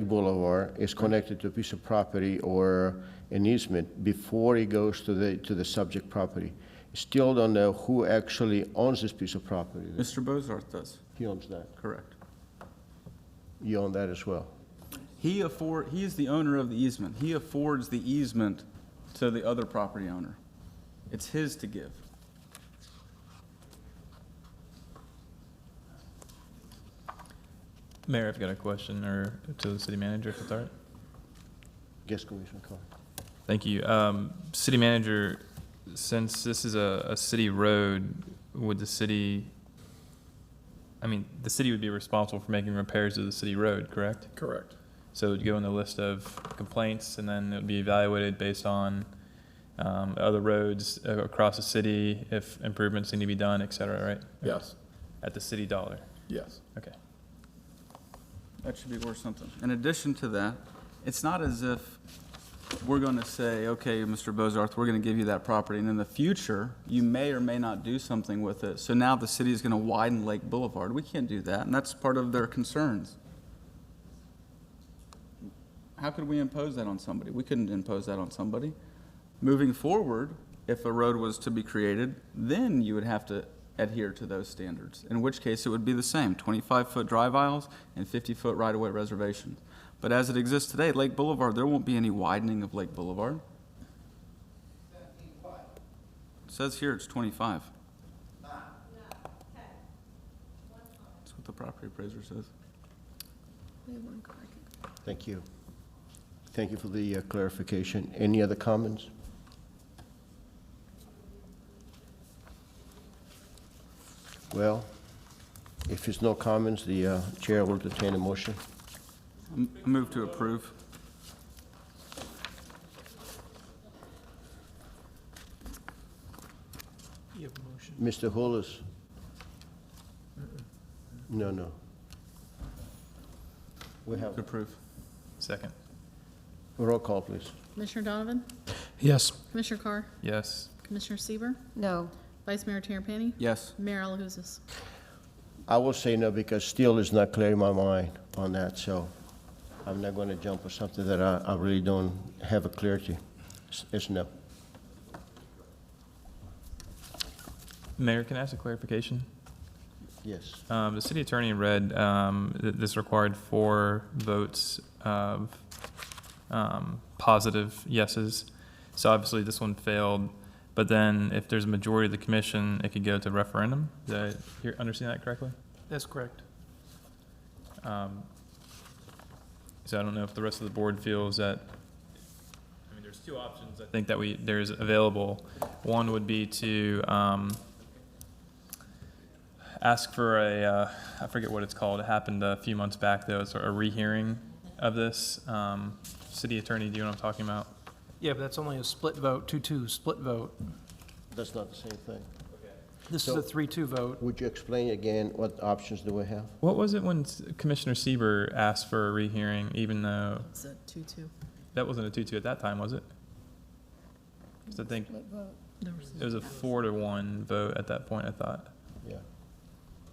Boulevard is connected to a piece of property or an easement before it goes to the subject property. Still don't know who actually owns this piece of property. Mr. Bozarth does. He owns that. Correct. You own that as well. He is the owner of the easement. He affords the easement to the other property owner. It's his to give. Mayor, I've got a question to the city manager, if it's all right. Yes, Commissioner Carr. Thank you. City manager, since this is a city road, would the city would be responsible for making repairs to the city road, correct? Correct. So it would go on the list of complaints, and then it would be evaluated based on other roads across the city, if improvements need to be done, et cetera, right? Yes. At the city dollar? Yes. Okay. That should be worth something. In addition to that, it's not as if we're going to say, okay, Mr. Bozarth, we're going to give you that property, and in the future, you may or may not do something with it. So now the city is going to widen Lake Boulevard. We can't do that, and that's part of their concerns. How could we impose that on somebody? We couldn't impose that on somebody. Moving forward, if a road was to be created, then you would have to adhere to those standards, in which case it would be the same, 25-foot drive aisles and 50-foot right-of-way reservations. But as it exists today, Lake Boulevard, there won't be any widening of Lake Boulevard. It says here it's 25. That's what the property appraiser says. Thank you. Thank you for the clarification. Any other comments? Well, if there's no comments, the chair will entertain a motion. I move to approve. You have a motion. Mr. Hollis? No. We have To approve. Second. roll call, please. Commissioner Donovan? Yes. Commissioner Carr? Yes. Commissioner Sieber, No. Vice Mayor Terapany? Yes. Mayor Alahouzes? I I will say no because still is not clear in my mind on that, so I'm not going to jump on something that I really don't have a clarity. It's no. Mayor, can I ask a clarification? Yes. The city attorney read that this required 4 votes of positive yeses. So obviously this one failed, but then if there's a majority of the commission, it could go to referendum. Did I understand that correctly? That's correct. So I don't know if the rest of the board feels that, there's 2 options I think that there's available. One would be to ask for I forget what it's called. It happened a few months back, though. It's a rehearing of this. City Attorney, do you know what I'm talking about? Yeah, but that's only a split vote, 2-2 split vote. That's not the same thing. This is a 3-2 vote. Would you explain again what options do we have? What was it when Commissioner Sieber asked for a rehearing, even though It's a 2-2. that wasn't a 2-2 at that time, was it? 'Cause I think it was a 4-1 vote at that point, I thought. Yeah.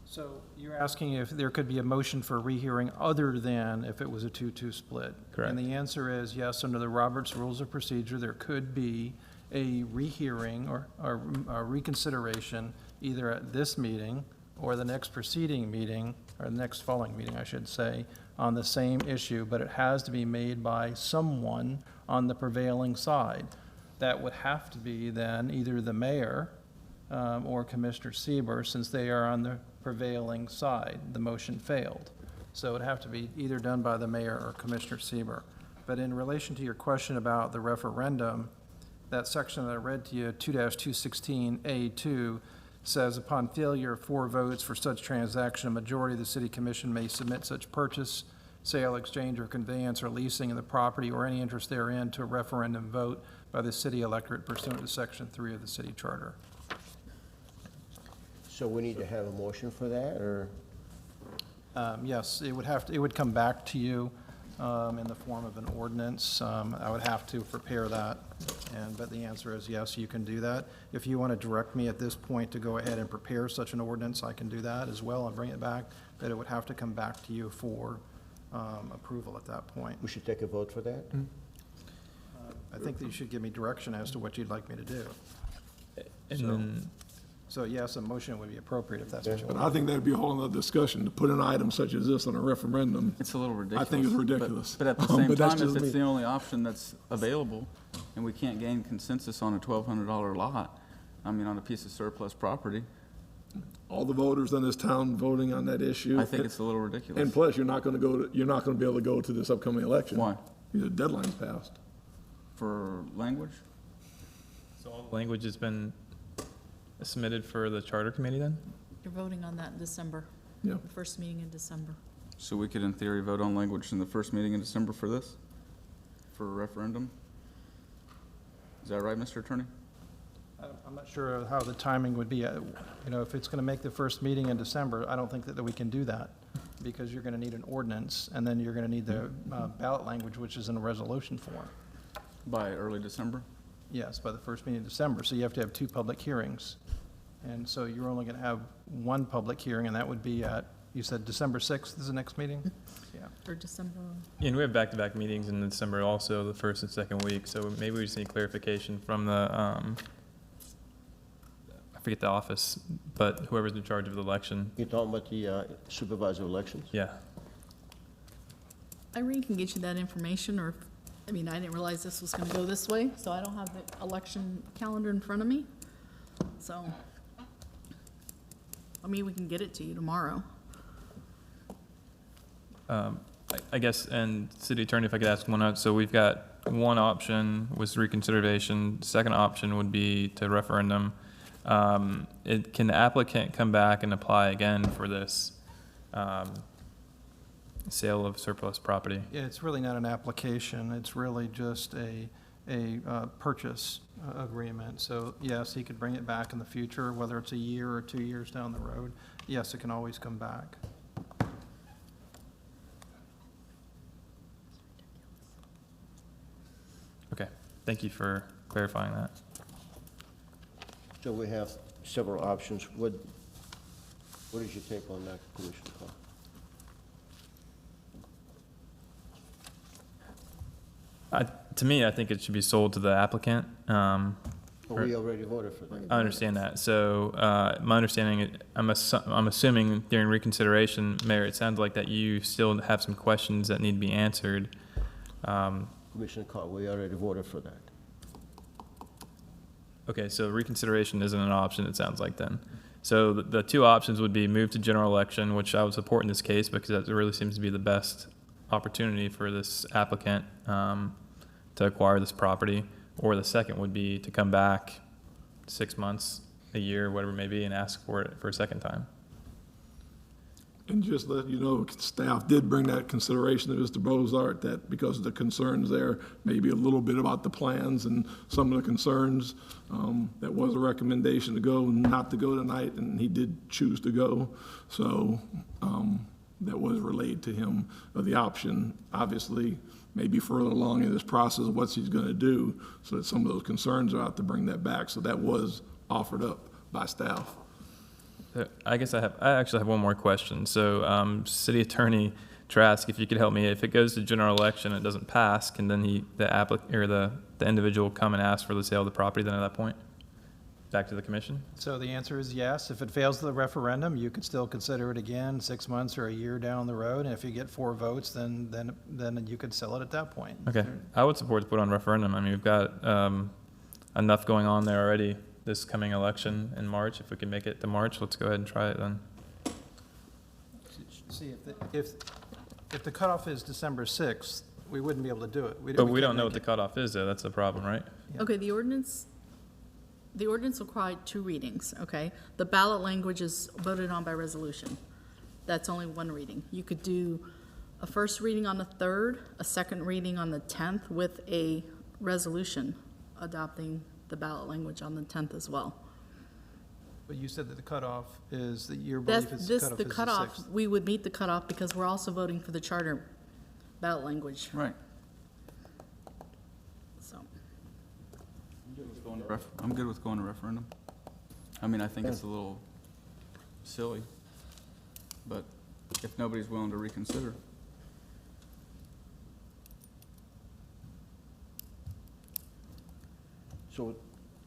So you're asking if there could be a motion for rehearing other than if it was a 2-2 split? Correct. And the answer is yes, under the Roberts Rules of Procedure, there could be a rehearing or a reconsideration either at this meeting or the next preceding meeting, or the next following meeting, I should say, on the same issue, but it has to be made by someone on the prevailing side. That would have to be then either the mayor or Commissioner Sieber, since they are on the prevailing side. The motion failed. So it would have to be either done by the mayor or Commissioner Sieber. But in relation to your question about the referendum, that section that I read to you, 2-216A2, says upon failure of 4 votes for such transaction, a majority of the city commission may submit such purchase, sale, exchange, or conveyance or leasing of the property or any interest therein to a referendum vote by the city electorate pursuant to section 3 of the city charter. So we need to have a motion for that, or? Yes, it would come back to you in the form of an ordinance. I would have to prepare that, but the answer is yes, you can do that. If you want to direct me at this point to go ahead and prepare such an ordinance, I can do that as well and bring it back, but it would have to come back to you for approval at that point. We should take a vote for that? I think that you should give me direction as to what you'd like me to do. And So- then, So yes, a motion would be appropriate if that's what you But want. I think that'd be a whole other discussion, to put an item such as this on a referendum. It's a little ridiculous. I think it's ridiculous. But at the same But that's time, just if me. it's the only option that's available, and we can't gain consensus on a $1,200 lot, I mean, on a piece of surplus property, All the voters in this town voting on that issue. I think it's a little ridiculous. And plus, you're not gonna you're not gonna be able to go to this upcoming election. Why? The deadline's passed. For language? so all the language has been submitted for the charter committee then? You're voting on that in December. Yeah. The first meeting in December. So we could, in theory, vote on language in the first meeting in December for this? For a referendum? Is that right, Mr. Attorney? I'm not sure how the timing would be. If it's going to make the first meeting in December, I don't think that we can do that, because you're going to need an ordinance, and then you're going to need the ballot language, which is in a resolution form. By early December? Yes, by the first meeting in December, so you have to have 2 public hearings. And so you're only going to have 1 public hearing, and that would be at, you said December 6th is the next meeting? Yeah. For December. Yeah, and we have back-to-back meetings in December also, the first and second week, so maybe we just need clarification from the, I forget the office, but whoever's in charge of the election. You're talking about the supervisor elections? Yeah. Irene can get you that information, or, I didn't realize this was gonna go this way, so I don't have the election calendar in front of me. So, we can get it to you tomorrow. I guess, and City Attorney, if I could ask one out, so we've got one option was reconsideration, second option would be to referendum. Can the applicant come back and apply again for this sale of surplus property? Yeah, it's really not an application, it's really just a purchase agreement. So yes, he could bring it back in the future, whether it's a year or 2 years down the road. Yes, it can always come back. Okay, thank you for clarifying that. So we have several options. What is your take on that, Commissioner Carr? To me, I think it should be sold to the applicant. We already voted for that. I understand that. So my understanding, I'm assuming during reconsideration, Mayor, it sounds like that you still have some questions that need to be answered. Commissioner Carr, we already voted for that. Okay, so reconsideration isn't an option, it sounds like then. So the 2 options would be move to general election, which I would support in this case because that really seems to be the best opportunity for this applicant to acquire this property. Or the second would be to come back 6 months, a year, whatever it may be, and ask for it for a second time. And just let you know, staff did bring that consideration to Mr. Bozart, that because of the concerns there, maybe a little bit about the plans and some of the concerns, that was a recommendation to go, not to go tonight, and he did choose to go. So that was relayed to him of the option, obviously, maybe further along in this process of what he's going to do, so that some of those concerns are out to bring that back. So that was offered up by staff. I guess I actually have one more question. So, City Attorney Trask, if you could help me, if it goes to general election and it doesn't pass, can then the individual come and ask for the sale of the property then at that point? Back to the commission? So the answer is yes. If it fails the referendum, you could still consider it again 6 months or a year down the road. And if you get 4 votes, then you could sell it at that point. Okay. I would support to put on referendum. I mean, we've got enough going on there already this coming election in March. If we can make it to March, let's go ahead and try it then. See, if the cutoff is December 6th, we wouldn't be able to do it. But we don't know what the cutoff is, though. That's the problem, right? Okay, the ordinance required 2 readings, okay? The ballot language is voted on by resolution. That's only 1 reading. You could do a first reading on the 3rd, a second reading on the 10th with a resolution adopting the ballot language on the 10th as well. But you said that the cutoff is, that your belief is the cutoff is the 6th. We would meet the cutoff because we're also voting for the charter ballot language. Right. So, I'm good with going to referendum. I mean, I think it's a little silly, but if nobody's willing to reconsider. So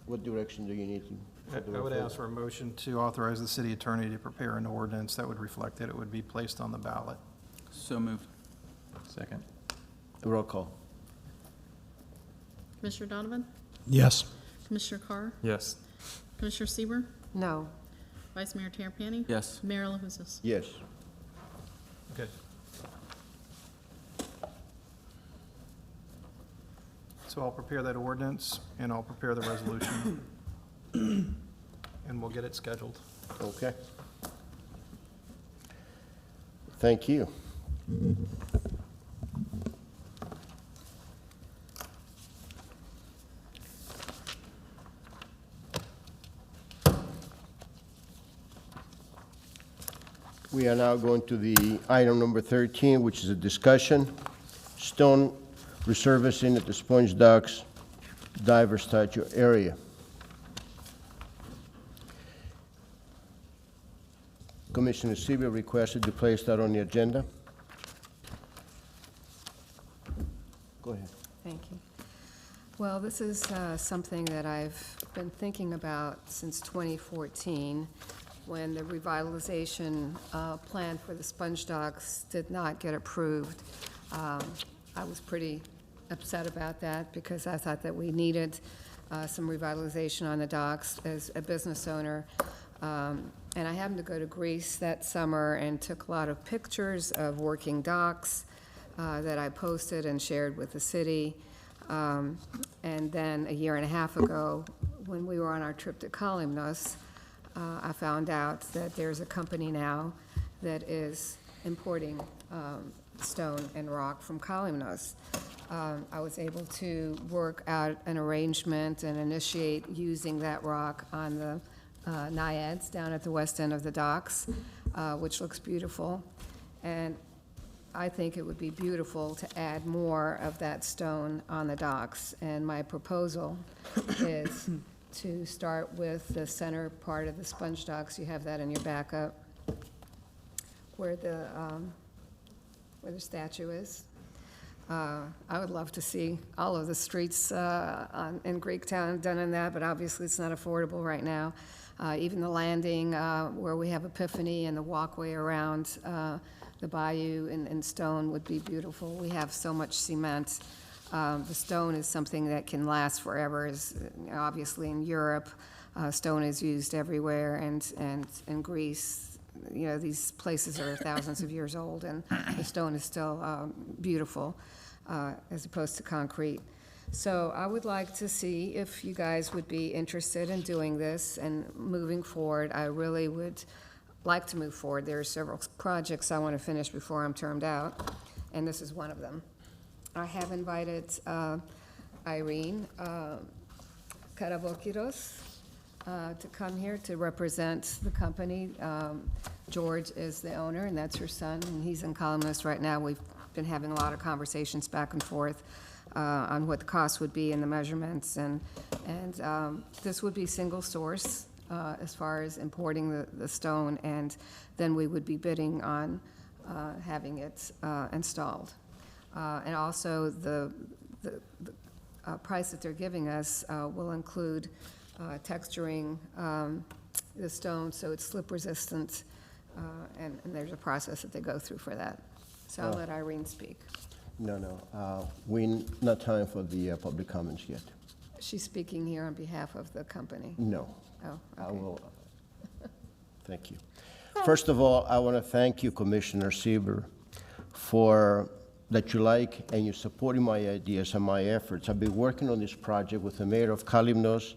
what direction do you need to? I would ask for a motion to authorize the city attorney to prepare an ordinance that would reflect that it would be placed on the ballot. So moved. Second. Roll call. Commissioner Donovan? Yes. Commissioner Carr? Yes. Commissioner Sieber, No. Vice Mayor Terapany? Yes. Mayor LaHousas? Yes. Okay. So I'll prepare that ordinance, and I'll prepare the resolution, and we'll get it scheduled. Okay. Thank you. We are now going to the item number 13, which is a discussion, stone resurfacing at the Sponge Docks diver statue area. Commissioner Sieber requested to place that on the agenda. Go ahead. Thank you. Well, this is something that I've been thinking about since 2014, when the revitalization plan for the Sponge Docks did not get approved. I was pretty upset about that because I thought that we needed some revitalization on the docks as a business owner. And I happened to go to Greece that summer and took a lot of pictures of working docks that I posted and shared with the city. And then a year and a half ago, when we were on our trip to Kalymnos, I found out that there's a company now that is importing stone and rock from Kalymnos. I was able to work out an arrangement and initiate using that rock on the Naiads down at the west end of the docks, which looks beautiful. And I think it would be beautiful to add more of that stone on the docks. And my proposal is to start with the center part of the Sponge Docks. You have that in your backup, where the statue is. I would love to see all of the streets in Greektown done in that, but obviously it's not affordable right now. Even the landing where we have Epiphany and the walkway around the bayou in stone would be beautiful. We have so much cement. The stone is something that can last forever. Obviously in Europe, stone is used everywhere, and in Greece, you know, these places are thousands of years old, and the stone is still beautiful as opposed to concrete. So I would like to see if you guys would be interested in doing this and moving forward. I really would like to move forward. There are several projects I want to finish before I'm termed out, and this is one of them. I have invited Irene Karavokiros to come here to represent the company. George is the owner, and that's her son, and he's in Columnist right now. We've been having a lot of conversations back and forth on what the cost would be and the measurements, and this would be single source as far as importing the stone, and then we would be bidding on having it installed. And also, the price that they're giving us will include texturing the stone so it's slip resistant, and there's a process that they go through for that. So I'll let Irene speak. No. We not time for the public comments yet. She's speaking here on behalf of the company. No. Oh, okay. I will. Thank you. First of all, I want to thank you, Commissioner Sieber, for that you like and you're supporting my ideas and my efforts. I've been working on this project with the mayor of Kalymnos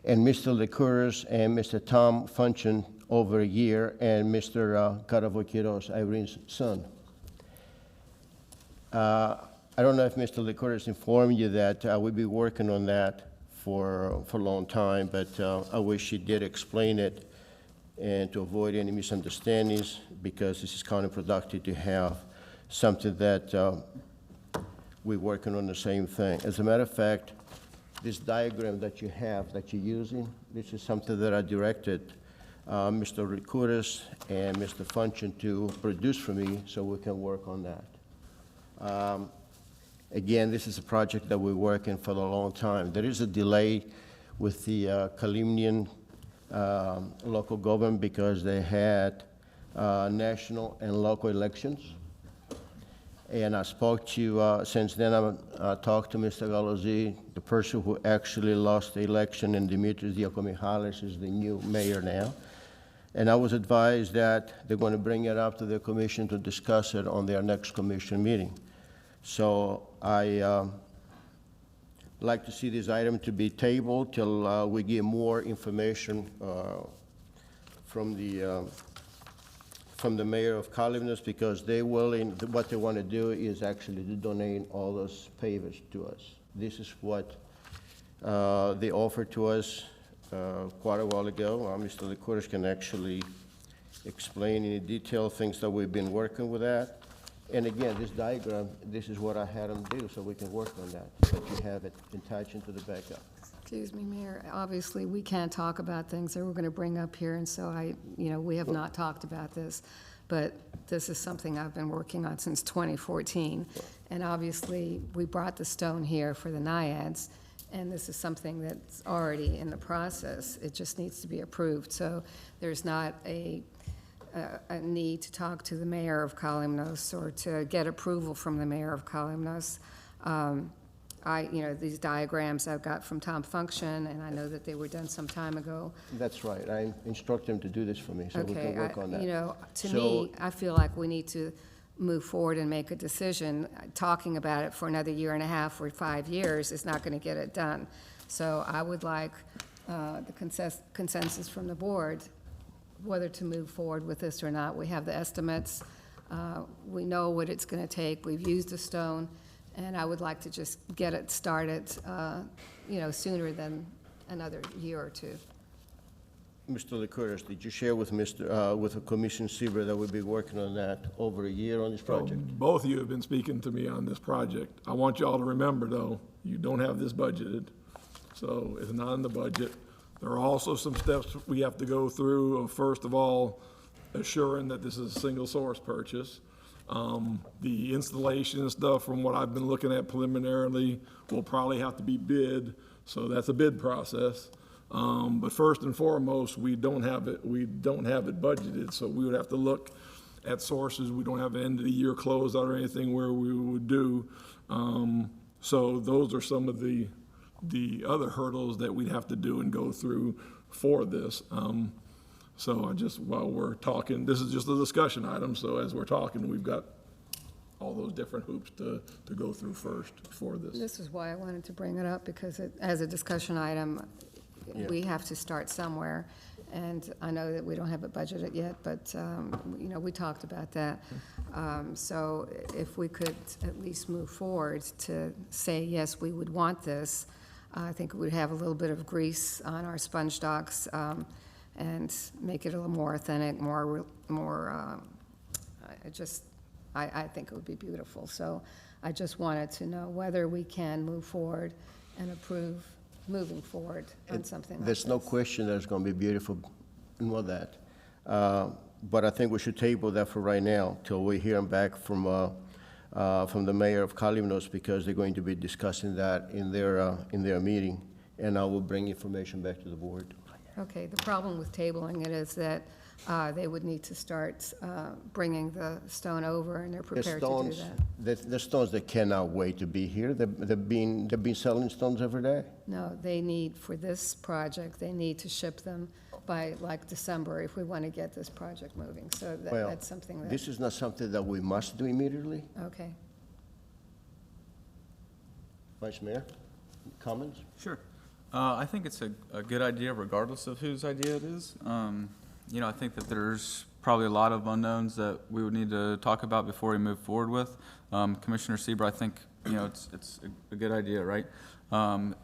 and Mr. Licouris and Mr. Tom Funchen over a year, and Mr. Karavokiros, Irene's son. I don't know if Mr. Licouris informed you that we've been working on that for a long time, but I wish he did explain it and to avoid any misunderstandings, because this is counterproductive to have something that we're working on the same thing. As a matter of fact, this diagram that you have, that you're using, this is something that I directed Mr. Licouris and Mr. Funchen to produce for me so we can work on that. Again, this is a project that we're working for a long time. There is a delay with the Kalymnian local government because they had national and local elections. And I spoke to, since then I talked to Mr. Galozi, the person who actually lost the election, and Dimitris Diakomihalis is the new mayor now. And I was advised that they're going to bring it up to the commission to discuss it on their next commission meeting. So I like to see this item to be tabled till we get more information from the mayor of Kalymnos, because they willing, what they want to do is actually to donate all those pavers to us. This is what they offered to us quite a while ago. Mr. Licouris can actually explain in detail things that we've been working with that. And again, this diagram, this is what I had them do, so we can work on that, but you have it attached into the backup. Excuse me, Mayor, obviously, we can't talk about things that we're going to bring up here, and so we have not talked about this, but this is something I've been working on since 2014. And obviously, we brought the stone here for the Naiads, and this is something that's already in the process. It just needs to be approved. So there's not a need to talk to the mayor of Kalymnos or to get approval from the mayor of Kalymnos. These diagrams I've got from Tom Function, and I know that they were done some time ago. That's right. I instructed him to do this for me, so we can work on that. To me, I feel like we need to move forward and make a decision. Talking about it for another year and a half or 5 years is not going to get it done. So I would like the consensus from the board whether to move forward with this or not. We have the estimates. We know what it's going to take. We've used the stone, and I would like to just get it started, sooner than another year or two. Mr. Licouris, did you share with with Commissioner Sieber that we'll be working on that over a year on this project? Well, both of you have been speaking to me on this project. I want you all to remember, though, you don't have this budgeted, so it's not in the budget. There are also some steps we have to go through. First of all, assuring that this is a single source purchase. The installation and stuff, from what I've been looking at preliminarily, will probably have to be bid, so that's a bid process. But first and foremost, we don't have it budgeted, so we would have to look at sources. We don't have an end of the year closeout or anything where we would do. So those are some of the other hurdles that we'd have to do and go through for this. So while we're talking, this is just a discussion item, so as we're talking, we've got all those different hoops to go through first for this. This is why I wanted to bring it up, because as a discussion item, we have to start somewhere. And I know that we don't have it budgeted yet, but, you know, we talked about that. So if we could at least move forward to say, yes, we would want this, I think we'd have a little bit of grease on our sponge docks and make it a little more authentic, I think it would be beautiful. So I just wanted to know whether we can move forward and approve moving forward on something like this. There's no question that it's going to be beautiful, know that. But I think we should table that for right now till we hear back from the mayor of Kalymnos, because they're going to be discussing that in their meeting, and I will bring information back to the board. Okay, the problem with tabling it is that they would need to start bringing the stone over, and they're prepared to do that. The stones, they cannot wait to be here. They've been selling stones every day. No, they need, for this project, they need to ship them by like December if we want to get this project moving. So Well, that's something that, this is not something that we must do immediately. okay. Vice Mayor, comments? Sure. I think it's a good idea regardless of whose idea it is. You know, I think that there's probably a lot of unknowns that we would need to talk about before we move forward with. Commissioner Sieber, I think, you know, it's a good idea, right?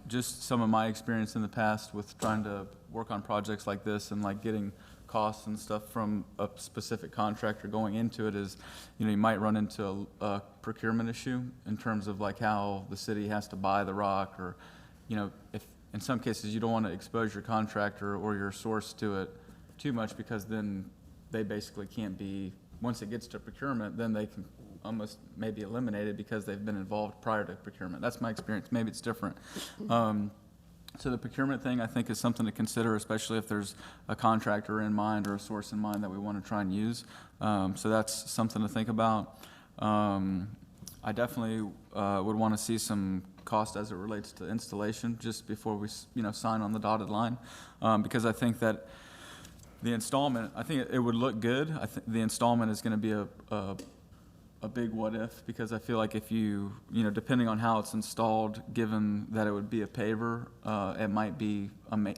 Just some of my experience in the past with trying to work on projects like this and like getting costs and stuff from a specific contractor going into it is, you know, you might run into a procurement issue in terms of like how the city has to buy the rock, or, you know, if in some cases you don't want to expose your contractor or your source to it too much, because then they basically can't be, once it gets to procurement, then they can almost maybe eliminate it because they've been involved prior to procurement. That's my experience. Maybe it's different. So the procurement thing, I think, is something to consider, especially if there's a contractor in mind or a source in mind that we want to try and use. So that's something to think about. I definitely would want to see some cost as it relates to installation just before we, you know, sign on the dotted line, because I think that the installment, I think it would look good. I think the installment is going to be a big what if, because I feel like if you know, depending on how it's installed, given that it would be a paver, it might be,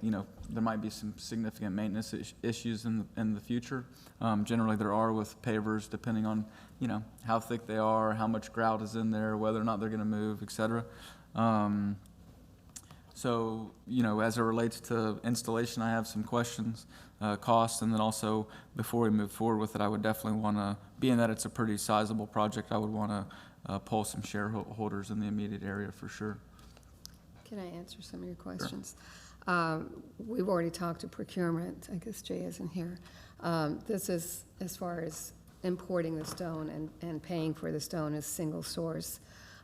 you know, there might be some significant maintenance issues in the future. Generally there are with pavers, depending on, you know, how thick they are, how much grout is in there, whether or not they're going to move, et cetera. So, you know, as it relates to installation, I have some questions, costs, and then also before we move forward with it, I would definitely want to, being that it's a pretty sizable project, I would want to pull some shareholders in the immediate area for sure. Can I answer some of your questions? We've already talked to procurement. I guess Jay isn't here. This is, as far as importing the stone and paying for the stone, is single source.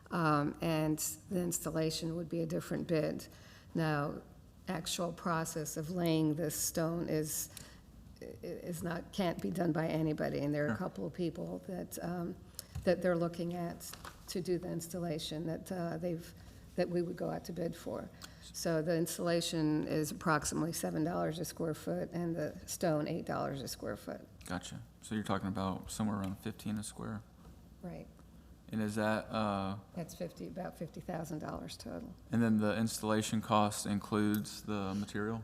And the installation would be a different bid. Now, actual process of laying this stone is not, can't be done by anybody, and there are a couple of people that they're looking at to do the installation that we would go out to bid for. So the installation is approximately $7 a square foot, and the stone $8 a square foot. Gotcha. So you're talking about somewhere around 15 a square? Right. And is that, That's about $50,000 total. and then the installation cost includes the material?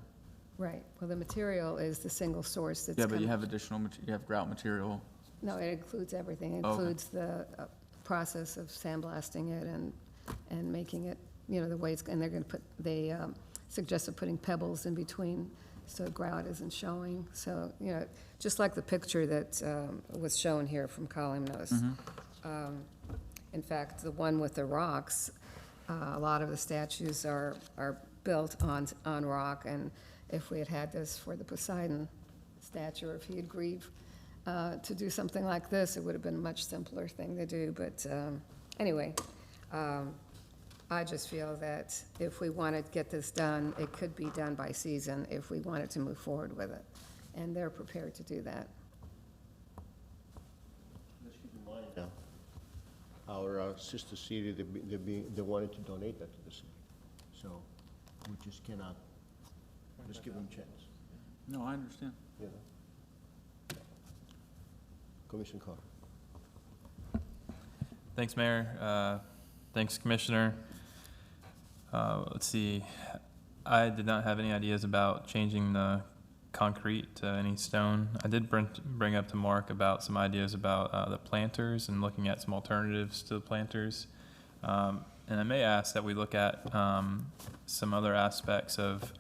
Right. Well, the material is the single source that's Yeah, but you coming- have additional, you have grout material. No, it includes everything. It Oh, okay. includes the process of sandblasting it and making it, you know, the way it's, and they're going to put, they suggested putting pebbles in between so grout isn't showing. So, you know, just like the picture that was shown here from Kalymnos. In fact, the one with the rocks, a lot of the statues are built on rock, and if we had had this for the Poseidon statue, or if he had agreed to do something like this, it would have been a much simpler thing to do. But anyway, I just feel that if we want to get this done, it could be done by season if we wanted to move forward with it, and they're prepared to do that. Let's keep in mind now, our sister city, they wanted to donate that to the city. So we just cannot, just give them a chance, No, I understand. you know. Commissioner Carter. Thanks, Mayor. Thanks, Commissioner. Let's see. I did not have any ideas about changing the concrete to any stone. I did bring up to Mark about some ideas about the planters and looking at some alternatives to the planters. And I may ask that we look at some other aspects of,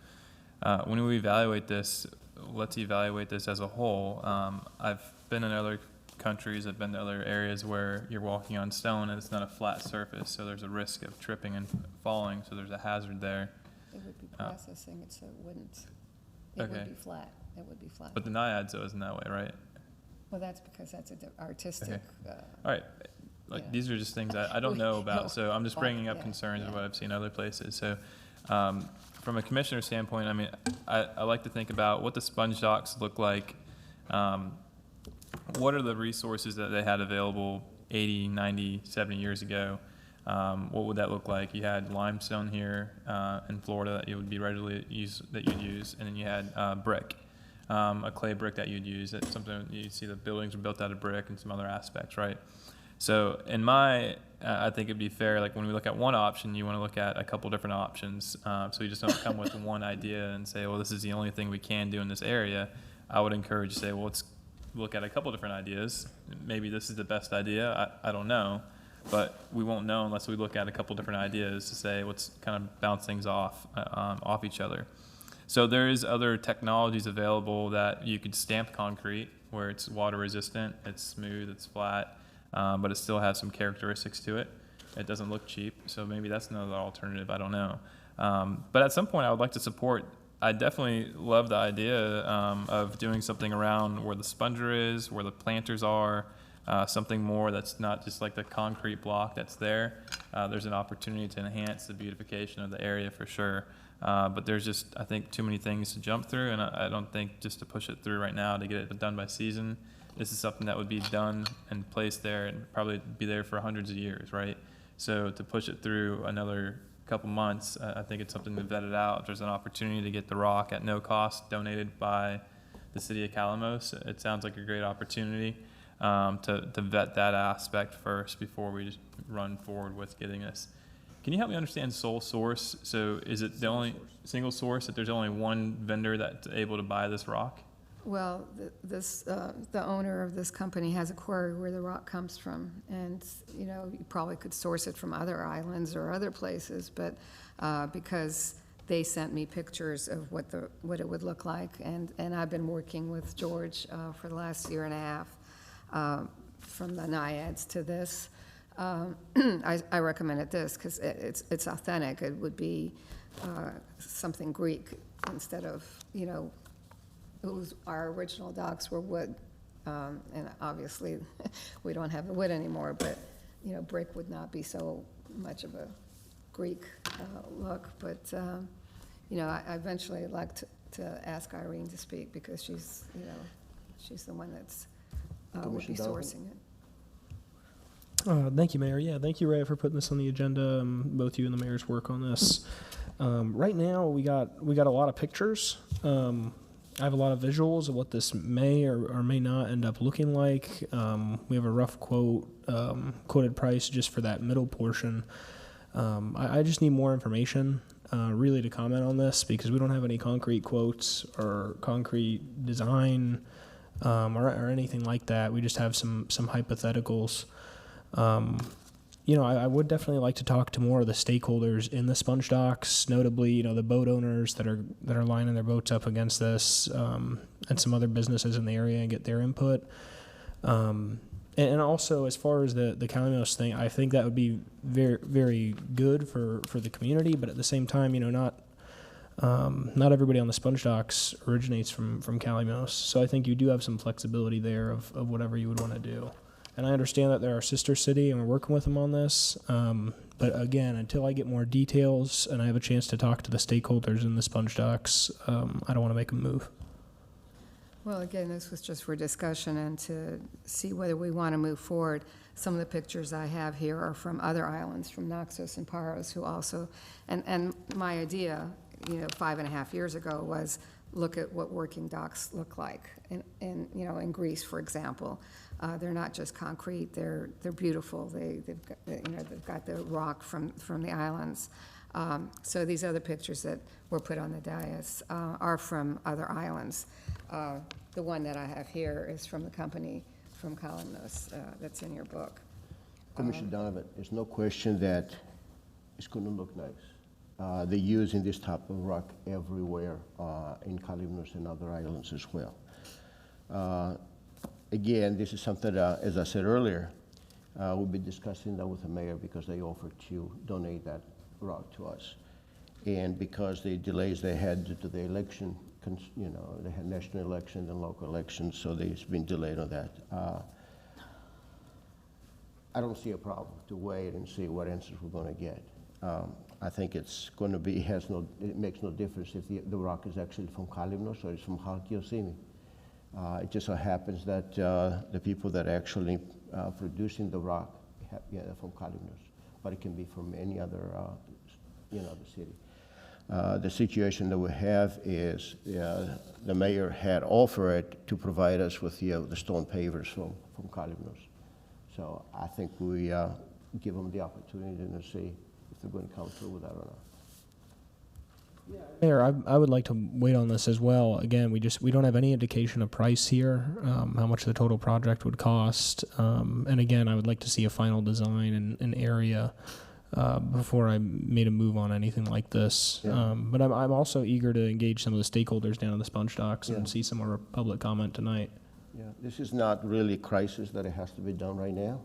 when we evaluate this, let's evaluate this as a whole. I've been in other countries, I've been to other areas where you're walking on stone and it's not a flat surface, so there's a risk of tripping and falling, so there's a hazard there. They would be processing it so it wouldn't, it Okay. would be flat, it would be flat. But the Naiad zoo isn't that way, right? Well, that's because that's an artistic, All right, like, yeah. these are just things I don't know about, so I'm just bringing up Yeah, concerns of yeah. what I've seen other places. So, from a commissioner standpoint, I mean, I like to think about what the sponge docks look like. What are the resources that they had available 80, 90, 70 years ago? What would that look like? You had limestone here in Florida that you would be readily use, that you'd use, and then you had brick, a clay brick that you'd use. That's something you see the buildings are built out of brick and some other aspects, right? So in my, I think it'd be fair, like when we look at one option, you want to look at a couple different options. So you just don't come with one idea and say, well, this is the only thing we can do in this area. I would encourage you to say, well, let's look at a couple different ideas. Maybe this is the best idea. I don't know. But we won't know unless we look at a couple different ideas to say what's kind of bounce things off each other. So there is other technologies available that you could stamp concrete where it's water resistant, it's smooth, it's flat, but it still has some characteristics to it. It doesn't look cheap, so maybe that's another alternative, I don't know. But at some point I would like to support, I definitely love the idea of doing something around where the sponger is, where the planters are, something more that's not just like the concrete block that's there. There's an opportunity to enhance the beautification of the area for sure. But there's just, I think, too many things to jump through, and I don't think just to push it through right now to get it done by season. This is something that would be done and placed there and probably be there for hundreds of years, right? So to push it through another couple months, I think it's something to vet it out. If there's an opportunity to get the rock at no cost donated by the city of Calamos, it sounds like a great opportunity. To vet that aspect first before we just run forward with getting this. Can you help me understand sole source? So is it the only single source, that there's only one vendor that's able to buy this rock? well, the owner of this company has a quarry where the rock comes from, and, you know, you probably could source it from other islands or other places, but because they sent me pictures of what it would look like, and I've been working with George for the last year and a half, from the Naiads to this. I recommended this because it's authentic. It would be something Greek instead of, you know, our original docks were wood, and obviously we don't have the wood anymore, but, you know, brick would not be so much of a Greek look. But, you know, I eventually like to ask Irene to speak because she's, you know, she's the one that's would be sourcing it. Thank you, Mayor. Yeah, thank you, Ray, for putting this on the agenda. Both you and the mayor's work on this. Right now, we got a lot of pictures. I have a lot of visuals of what this may or may not end up looking like. We have a rough quoted price just for that middle portion. I just need more information, really, to comment on this because we don't have any concrete quotes or concrete design or anything like that. We just have some hypotheticals. You know, I would definitely like to talk to more of the stakeholders in the sponge docks, notably, you know, the boat owners that are lining their boats up against this, and some other businesses in the area and get their input. And also, as far as the Calamos thing, I think that would be very, very good for the community. But at the same time, you know, not everybody on the sponge docks originates from Calamos. So I think you do have some flexibility there of whatever you would want to do. And I understand that they're our sister city and we're working with them on this. But again, until I get more details and I have a chance to talk to the stakeholders in the sponge docks, I don't want to make a move. Well, again, this was just for discussion and to see whether we want to move forward. Some of the pictures I have here are from other islands, from Naxos and Paros, who also, and my idea, you know, 5.5 years ago was look at what working docks look like in you know, in Greece, for example. They're not just concrete, they're beautiful. They've got, you know, they've got the rock from the islands. So these other pictures that were put on the dais are from other islands. The one that I have here is from the company from Kalymnos that's in your book. Commissioner Donovan, there's no question that it's going to look nice. They're using this type of rock everywhere in Kalymnos and other islands as well. Again, this is something that, as I said earlier, we'll be discussing that with the mayor because they offered to donate that rock to us. And because the delays they had due to the election, you know, they had national elections and local elections, so they've been delayed on that. I don't see a problem to wait and see what answers we're going to get. I think it's going to be, it makes no difference if the rock is actually from Kalymnos or it's from Halkiosini. It just so happens that the people that are actually producing the rock, they're from Kalymnos, but it can be from any other, the city. The situation that we have is the mayor had offered to provide us with the stone pavers from Kalymnos. So I think we give them the opportunity to see if they're going to come through with that or not. Mayor, I would like to wait on this as well. Again, we don't have any indication of price here, how much the total project would cost. And again, I would like to see a final design and an area before I made a move on anything like this. Yeah. But I'm also eager to engage some of the stakeholders down in the sponge docks Yeah. and see some more public comment tonight. Yeah, this is not really a crisis that it has to be done right now.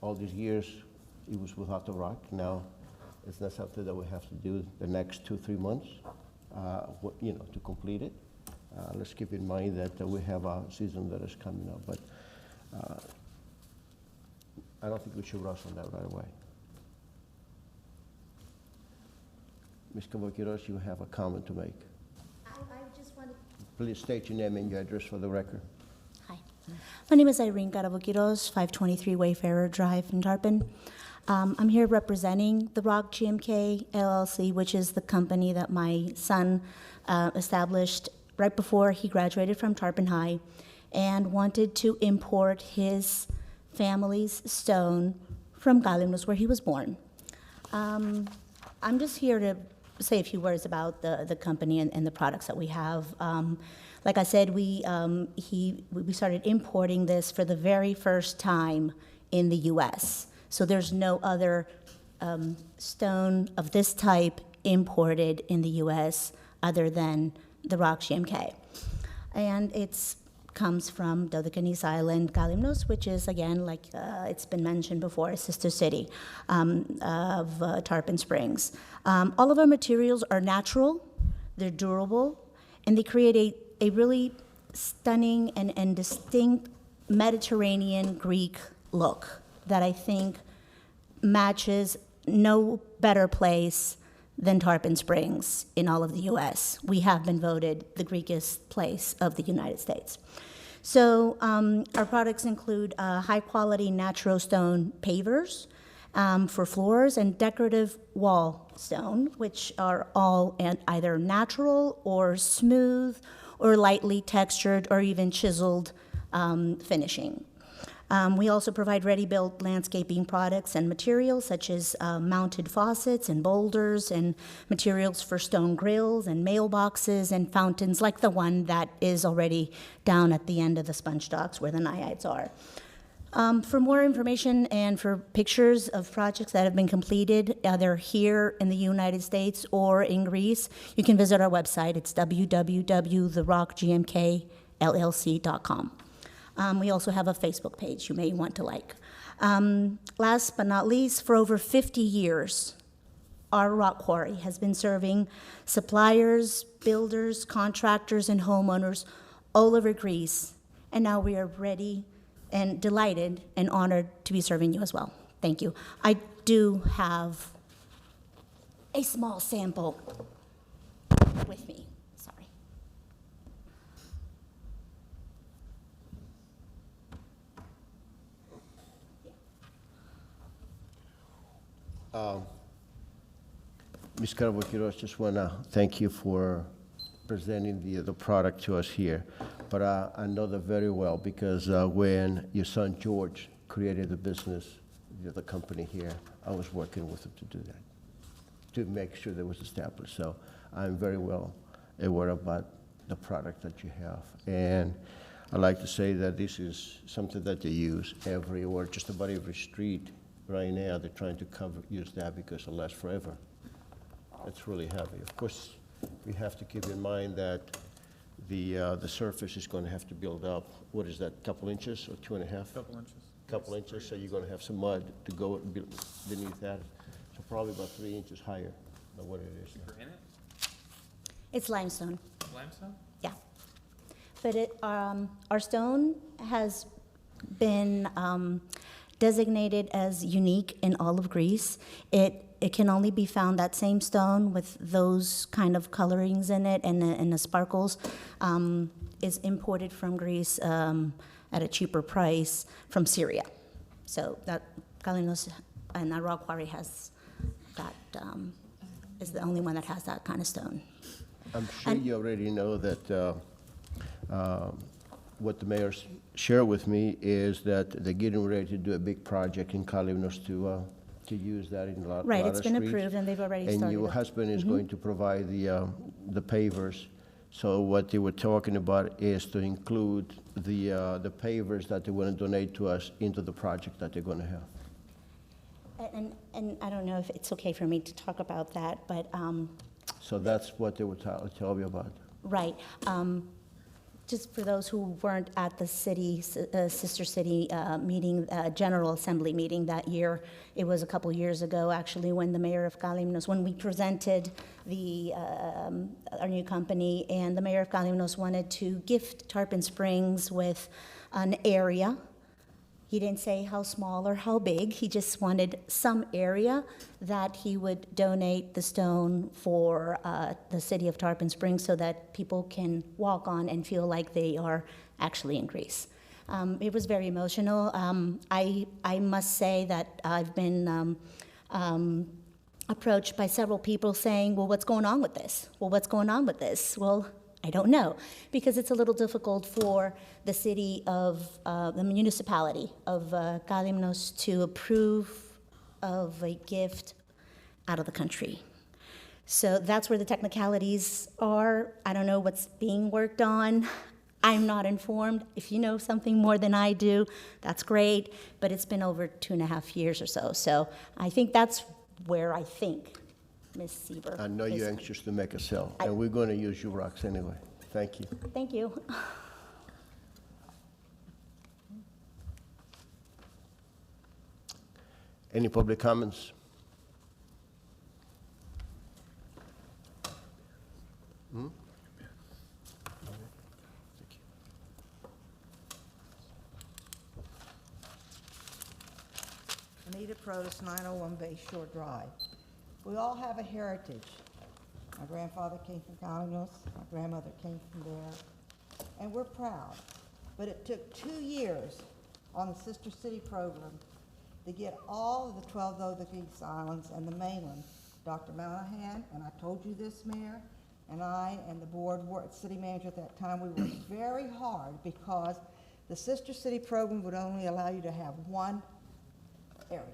All these years, it was without the rock. Now, it's not something that we have to do the next 2-3 months, to complete it. Let's keep in mind that we have a season that is coming up, but I don't think we should rush on that right away. Ms. Kavokiros, you have a comment to make. I just wanted. Please state your name and your address for the record. Hi. My name is Irene Garavokiros, 523 Wayfarer Drive in Tarpon. I'm here representing the Rock GMK LLC, which is the company that my son established right before he graduated from Tarpon High and wanted to import his family's stone from Kalymnos, where he was born. I'm just here to say a few words about the company and the products that we have. Like I said, we started importing this for the very first time in the U.S., so there's no other stone of this type imported in the U.S. other than the Rock GMK. And it comes from Dodecanese Island, Kalymnos, which is, again, like it's been mentioned before, a sister city of Tarpon Springs. All of our materials are natural, they're durable, and they create a really stunning and distinct Mediterranean Greek look that I think matches no better place than Tarpon Springs in all of the U.S. We have been voted the Greekest place of the United States. So our products include high-quality natural stone pavers for floors and decorative wall stone, which are all either natural or smooth or lightly textured or even chiseled finishing. We also provide ready-built landscaping products and materials such as mounted faucets and boulders and materials for stone grills and mailboxes and fountains like the one that is already down at the end of the sponge docks where the naiads are. For more information and for pictures of projects that have been completed, either here in the United States or in Greece, you can visit our website. It's www.therockgmkllc.com. We also have a Facebook page you may want to like. Last but not least, for over 50 years, our rock quarry has been serving suppliers, builders, contractors, and homeowners all over Greece. And now we are ready and delighted and honored to be serving you as well. Thank you. I do have a small sample with me. Sorry. Ms. Karavokiros, just want to thank you for presenting the product to us here. But I know that very well because when your son George created the business, the company here, I was working with him to do that. to make sure that was established. So I'm very well aware about the product that you have. And I like to say that this is something that they use everywhere, just about every street right now. They're trying to use that because it lasts forever. It's really heavy. Of course, we have to keep in mind that the surface is going to have to build up. What is that, couple inches or 2.5? Couple inches. Couple inches, so you're going to have some mud to go beneath that. So probably about 3 inches higher than what it is now. Granite? It's limestone. Limestone? Yeah. But our stone has been designated as unique in all of Greece. It can only be found, that same stone with those kind of colorings in it and the sparkles, is imported from Greece at a cheaper price from Syria. So that Kalymnos and our rock quarry has that, is the only one that has that kind of stone. I'm sure you already know that what the mayor shared with me is that they're getting ready to do a big project in Kalymnos to use that in a lot of Right, streets. it's been approved and they've already started. And your it. husband is Mhm. going to provide the pavers. So what they were talking about is to include the pavers that they want to donate to us into the project that they're going to have. And I don't know if it's okay for me to talk about that, but, So that's what they were telling me about. right. Just for those who weren't at the city, Sister City meeting, General Assembly meeting that year, it was a couple years ago, actually, when the mayor of Kalymnos, when we presented our new company, and the mayor of Kalymnos wanted to gift Tarpon Springs with an area. He didn't say how small or how big, he just wanted some area that he would donate the stone for the city of Tarpon Springs so that people can walk on and feel like they are actually in Greece. It was very emotional. I must say that I've been approached by several people saying, well, what's going on with this? Well, what's going on with this? Well, I don't know, because it's a little difficult for the city of, the municipality of Kalymnos to approve of a gift out of the country. So that's where the technicalities are. I don't know what's being worked on. I'm not informed. If you know something more than I do, that's great, but it's been over 2.5 years or so. So I think that's where I think Ms. Sieber. I know you're anxious to make a sale, and we're going to use your rocks anyway. Thank you. Thank you. Any public comments? Hmm? Anita Protis, 901 Bay Shore Drive. We all have a heritage. My grandfather came from Kalymnos, my grandmother came from there, and we're proud. But it took 2 years on the Sister City program to get all of the 12 Dodecades Islands and the mainland. Dr. Monahan, and I told you this, Mayor, and I and the board, city manager at that time, we worked very hard because the Sister City program would only allow you to have one area.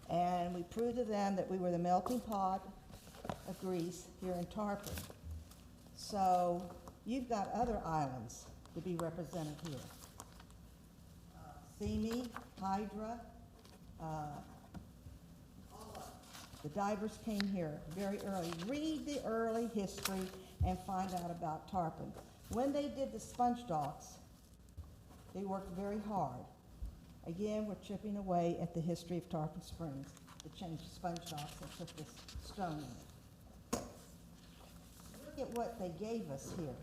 And we proved to them that we were the melting pot of Greece here in Tarpon. So you've got other islands to be represented here. Simi, Hydra, the divers came here very early. Read the early history and find out about Tarpon. When they did the sponge docks, they worked very hard. Again, we're chipping away at the history of Tarpon Springs to change the sponge docks and put this stone in it. Look at what they gave us here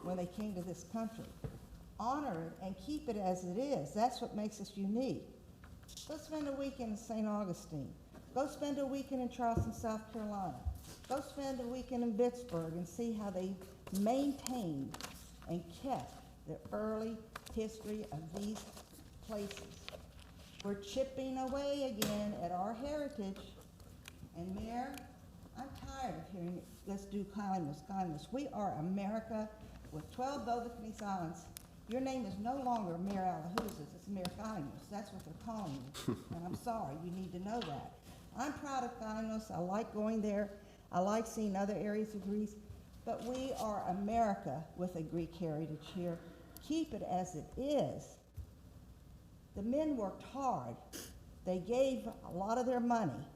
when they came to this country. Honor it and keep it as it is. That's what makes us unique. Go spend a weekend in St. Augustine. Go spend a weekend in Charleston, South Carolina. Go spend a weekend in Vicksburg and see how they maintained and kept the early history of these places. We're chipping away again at our heritage. And Mayor, I'm tired of hearing, let's do Kalymnos, Kalymnos. We are America with 12 Dodecades Islands. Your name is no longer Mayor Alahouzes, it's Mayor Kalymnos. That's what they're calling you. And I'm sorry, you need to know that. I'm proud of Guymos. I like going there. I like seeing other areas of Greece. But we are America with a Greek heritage here. Keep it as it is. The men worked hard. They gave a lot of their money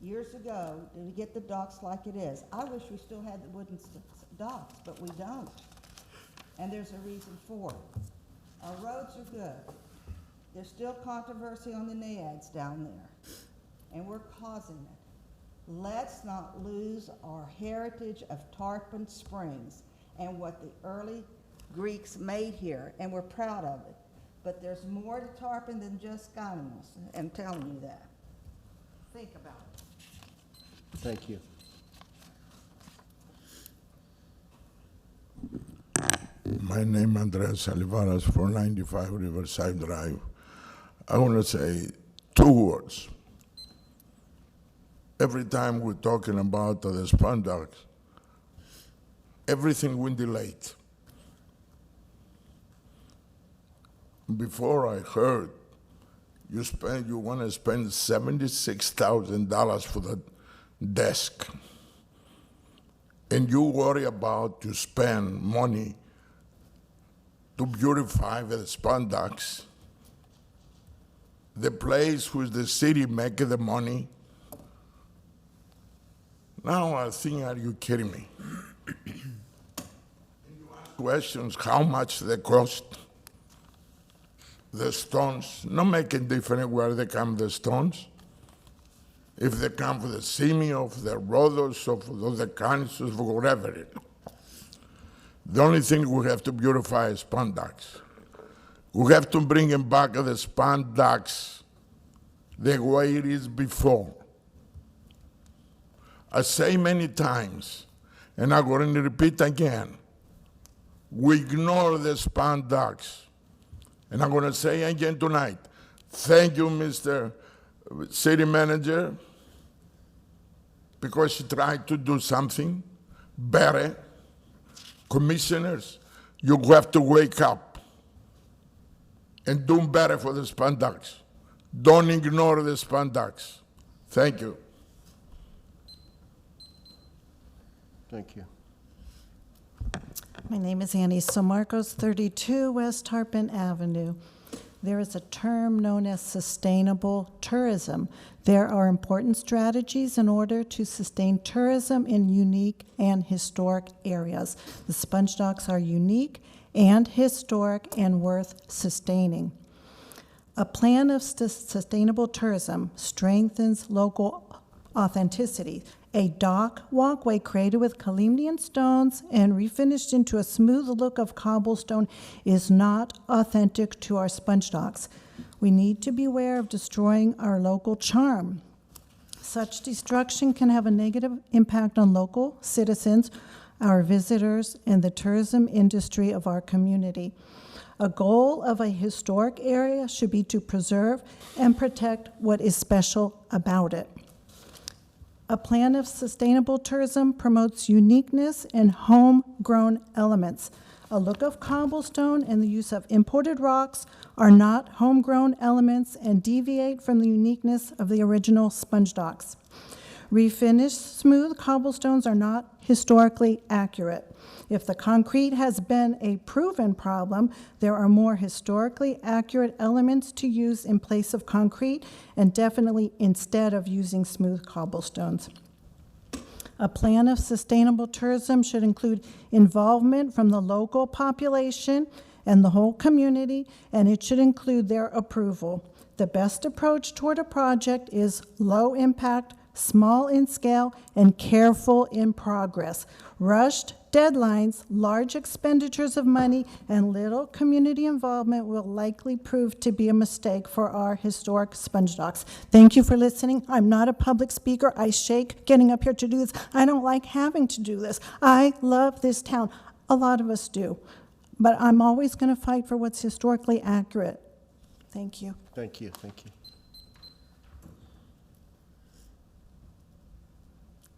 years ago to get the docks like it is. I wish we still had the wooden docks, but we don't. And there's a reason for it. Our roads are good. There's still controversy on the NAIADS down there, and we're causing it. Let's not lose our heritage of Tarpon Springs and what the early Greeks made here, and we're proud of it. But there's more to Tarpon than just Guymos. I'm telling you that. Think about it. Thank you. My name is Andres Olivares, 495 Riverside Drive. I want to say 2 words. Every time we're talking about the Spandax, everything went delayed. Before I heard you want to spend $76,000 for the desk, and you worry about to spend money to beautify the Spandax, the place where the city make the money. Now I think, are you kidding me? Questions how much they cost. The stones, not making difference where they come, the stones. If they come from the Simeon, the Rhodos, or the Kansas, whatever it is. The only thing we have to beautify is Spandax. We have to bring him back the Spandax the way it is before. I say many times, and I'm going to repeat again, we ignore the Spandax. And I'm going to say again tonight, thank you, Mr. City Manager, because you tried to do something better. Commissioners, you have to wake up and do better for the Spandax. Don't ignore the Spandax. Thank you. Thank you. My name is Annie Somarcos, 32 West Tarpon Avenue. There is a term known as sustainable tourism. There are important strategies in order to sustain tourism in unique and historic areas. The sponge docks are unique and historic and worth sustaining. A plan of sustainable tourism strengthens local authenticity. A dock walkway created with Calemnian stones and refinished into a smooth look of cobblestone is not authentic to our sponge docks. We need to beware of destroying our local charm. Such destruction can have a negative impact on local citizens, our visitors, and the tourism industry of our community. A goal of a historic area should be to preserve and protect what is special about it. A plan of sustainable tourism promotes uniqueness and homegrown elements. A look of cobblestone and the use of imported rocks are not homegrown elements and deviate from the uniqueness of the original sponge docks. Refinished smooth cobblestones are not historically accurate. If the concrete has been a proven problem, there are more historically accurate elements to use in place of concrete and definitely instead of using smooth cobblestones. A plan of sustainable tourism should include involvement from the local population and the whole community, and it should include their approval. The best approach toward a project is low impact, small in scale, and careful in progress. Rushed deadlines, large expenditures of money, and little community involvement will likely prove to be a mistake for our historic sponge docks. Thank you for listening. I'm not a public speaker. I shake getting up here to do this. I don't like having to do this. I love this town. A lot of us do. But I'm always going to fight for what's historically accurate. Thank you. Thank you. Thank you.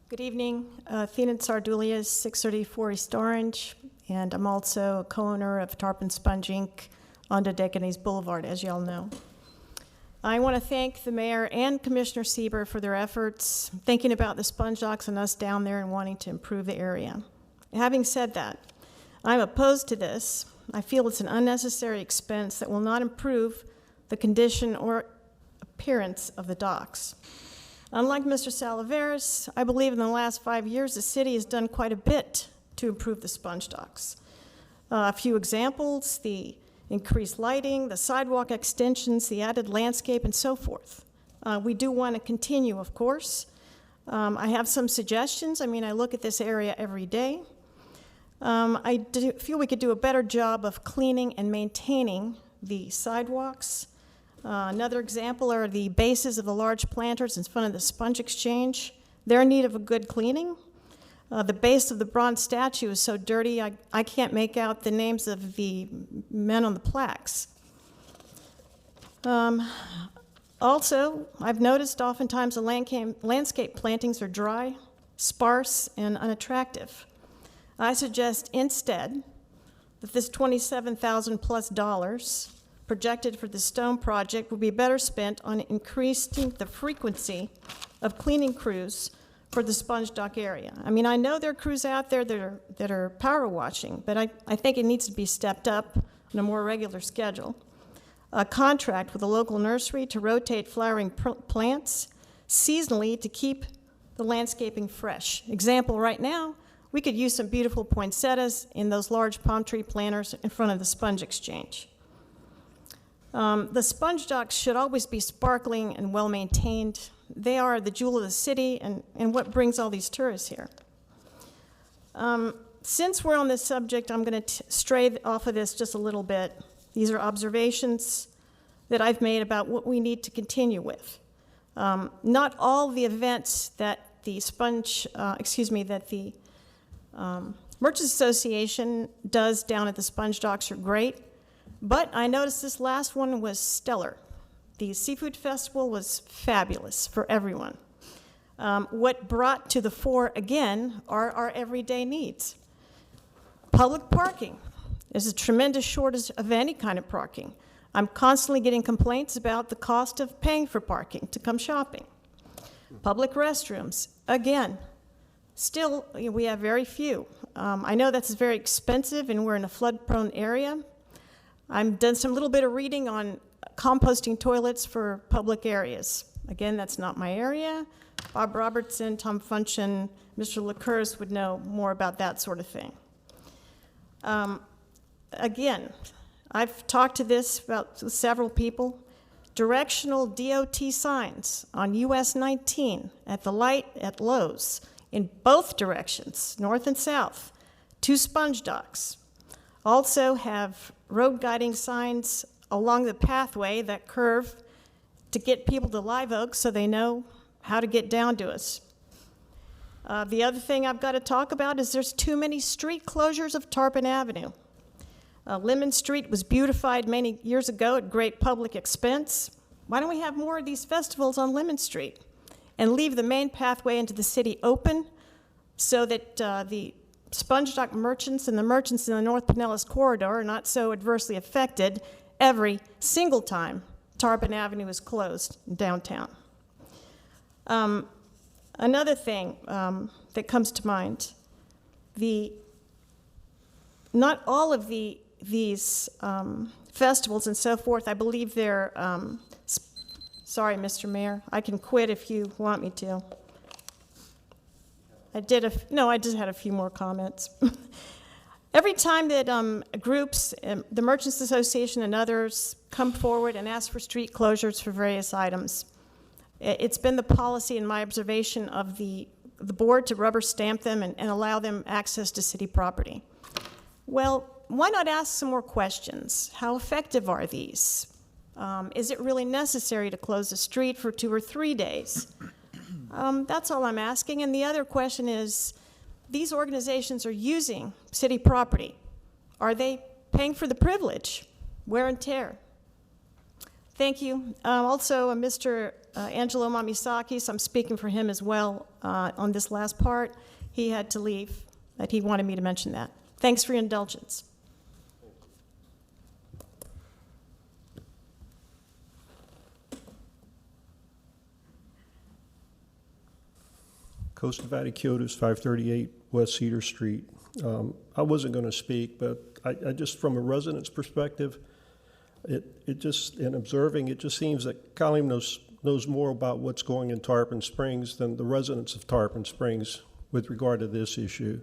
Good evening. Athena Sardulias, 634 East Orange, and I'm also a co-owner of Tarpon Sponge Inc. on Dedecanes Boulevard, as you all know. I want to thank the mayor and Commissioner Sieber for their efforts, thinking about the sponge docks and us down there and wanting to improve the area. Having said that, I'm opposed to this. I feel it's an unnecessary expense that will not improve the condition or appearance of the docks. Unlike Mr. Salaveras, I believe in the last 5 years the city has done quite a bit to improve the sponge docks. A few examples: the increased lighting, the sidewalk extensions, the added landscape, and so forth. We do want to continue, of course. I have some suggestions. I mean, I look at this area every day. I feel we could do a better job of cleaning and maintaining the sidewalks. Another example are the bases of the large planters in front of the sponge exchange. They're in need of a good cleaning. The base of the bronze statue is so dirty, I can't make out the names of the men on the plaques. Also, I've noticed oftentimes the landscape plantings are dry, sparse, and unattractive. I suggest instead that this $27,000+ projected for the stone project would be better spent on increasing the frequency of cleaning crews for the sponge dock area. I mean, I know there are crews out there that are power washing, but I think it needs to be stepped up on a more regular schedule. A contract with a local nursery to rotate flowering plants seasonally to keep the landscaping fresh. Example, right now, we could use some beautiful poinsettias in those large palm tree planters in front of the sponge exchange. The sponge docks should always be sparkling and well-maintained. They are the jewel of the city and what brings all these tourists here. Since we're on this subject, I'm going to stray off of this just a little bit. These are observations that I've made about what we need to continue with. Not all the events that the Merchants Association does down at the sponge docks are great, but I noticed this last one was stellar. The Seafood Festival was fabulous for everyone. What brought to the fore again are our everyday needs. Public parking. There's a tremendous shortage of any kind of parking. I'm constantly getting complaints about the cost of paying for parking to come shopping. Public restrooms, again, still we have very few. I know that's very expensive and we're in a flood-prone area. I've done some little bit of reading on composting toilets for public areas. Again, that's not my area. Bob Robertson, Tom Funchen, Mr. LaCourse would know more about that sort of thing. Again, I've talked to this about several people. Directional DOT signs on US 19 at the light at Lowe's in both directions, north and south, to sponge docks. Also have road guiding signs along the pathway that curve to get people to Live Oak so they know how to get down to us. The other thing I've got to talk about is there's too many street closures of Tarpon Avenue. Lemon Street was beautified many years ago at great public expense. Why don't we have more of these festivals on Lemon Street and leave the main pathway into the city open so that the sponge dock merchants and the merchants in the North Pinellas corridor are not so adversely affected every single time Tarpon Avenue is closed in downtown. Another thing that comes to mind, not all of these festivals and so forth, I believe they're, sorry, Mr. Mayor, I can quit if you want me to. I just had a few more comments. Every time that groups, the Merchants Association and others, come forward and ask for street closures for various items, it's been the policy in my observation of the board to rubber stamp them and allow them access to city property. Well, why not ask some more questions? How effective are these? Is it really necessary to close the street for 2 or 3 days? That's all I'm asking. And the other question is, these organizations are using city property. Are they paying for the privilege, wear and tear? Thank you. Also, Mr. Angelo Mamisakis, I'm speaking for him as well on this last part. He had to leave, but he wanted me to mention that. Thanks for your indulgence. Costa Valley Kyoto's 538 West Cedar Street. I wasn't going to speak, but I just, from a resident's perspective, it just, in observing, it just seems that Colleen knows more about what's going in Tarpon Springs than the residents of Tarpon Springs with regard to this issue.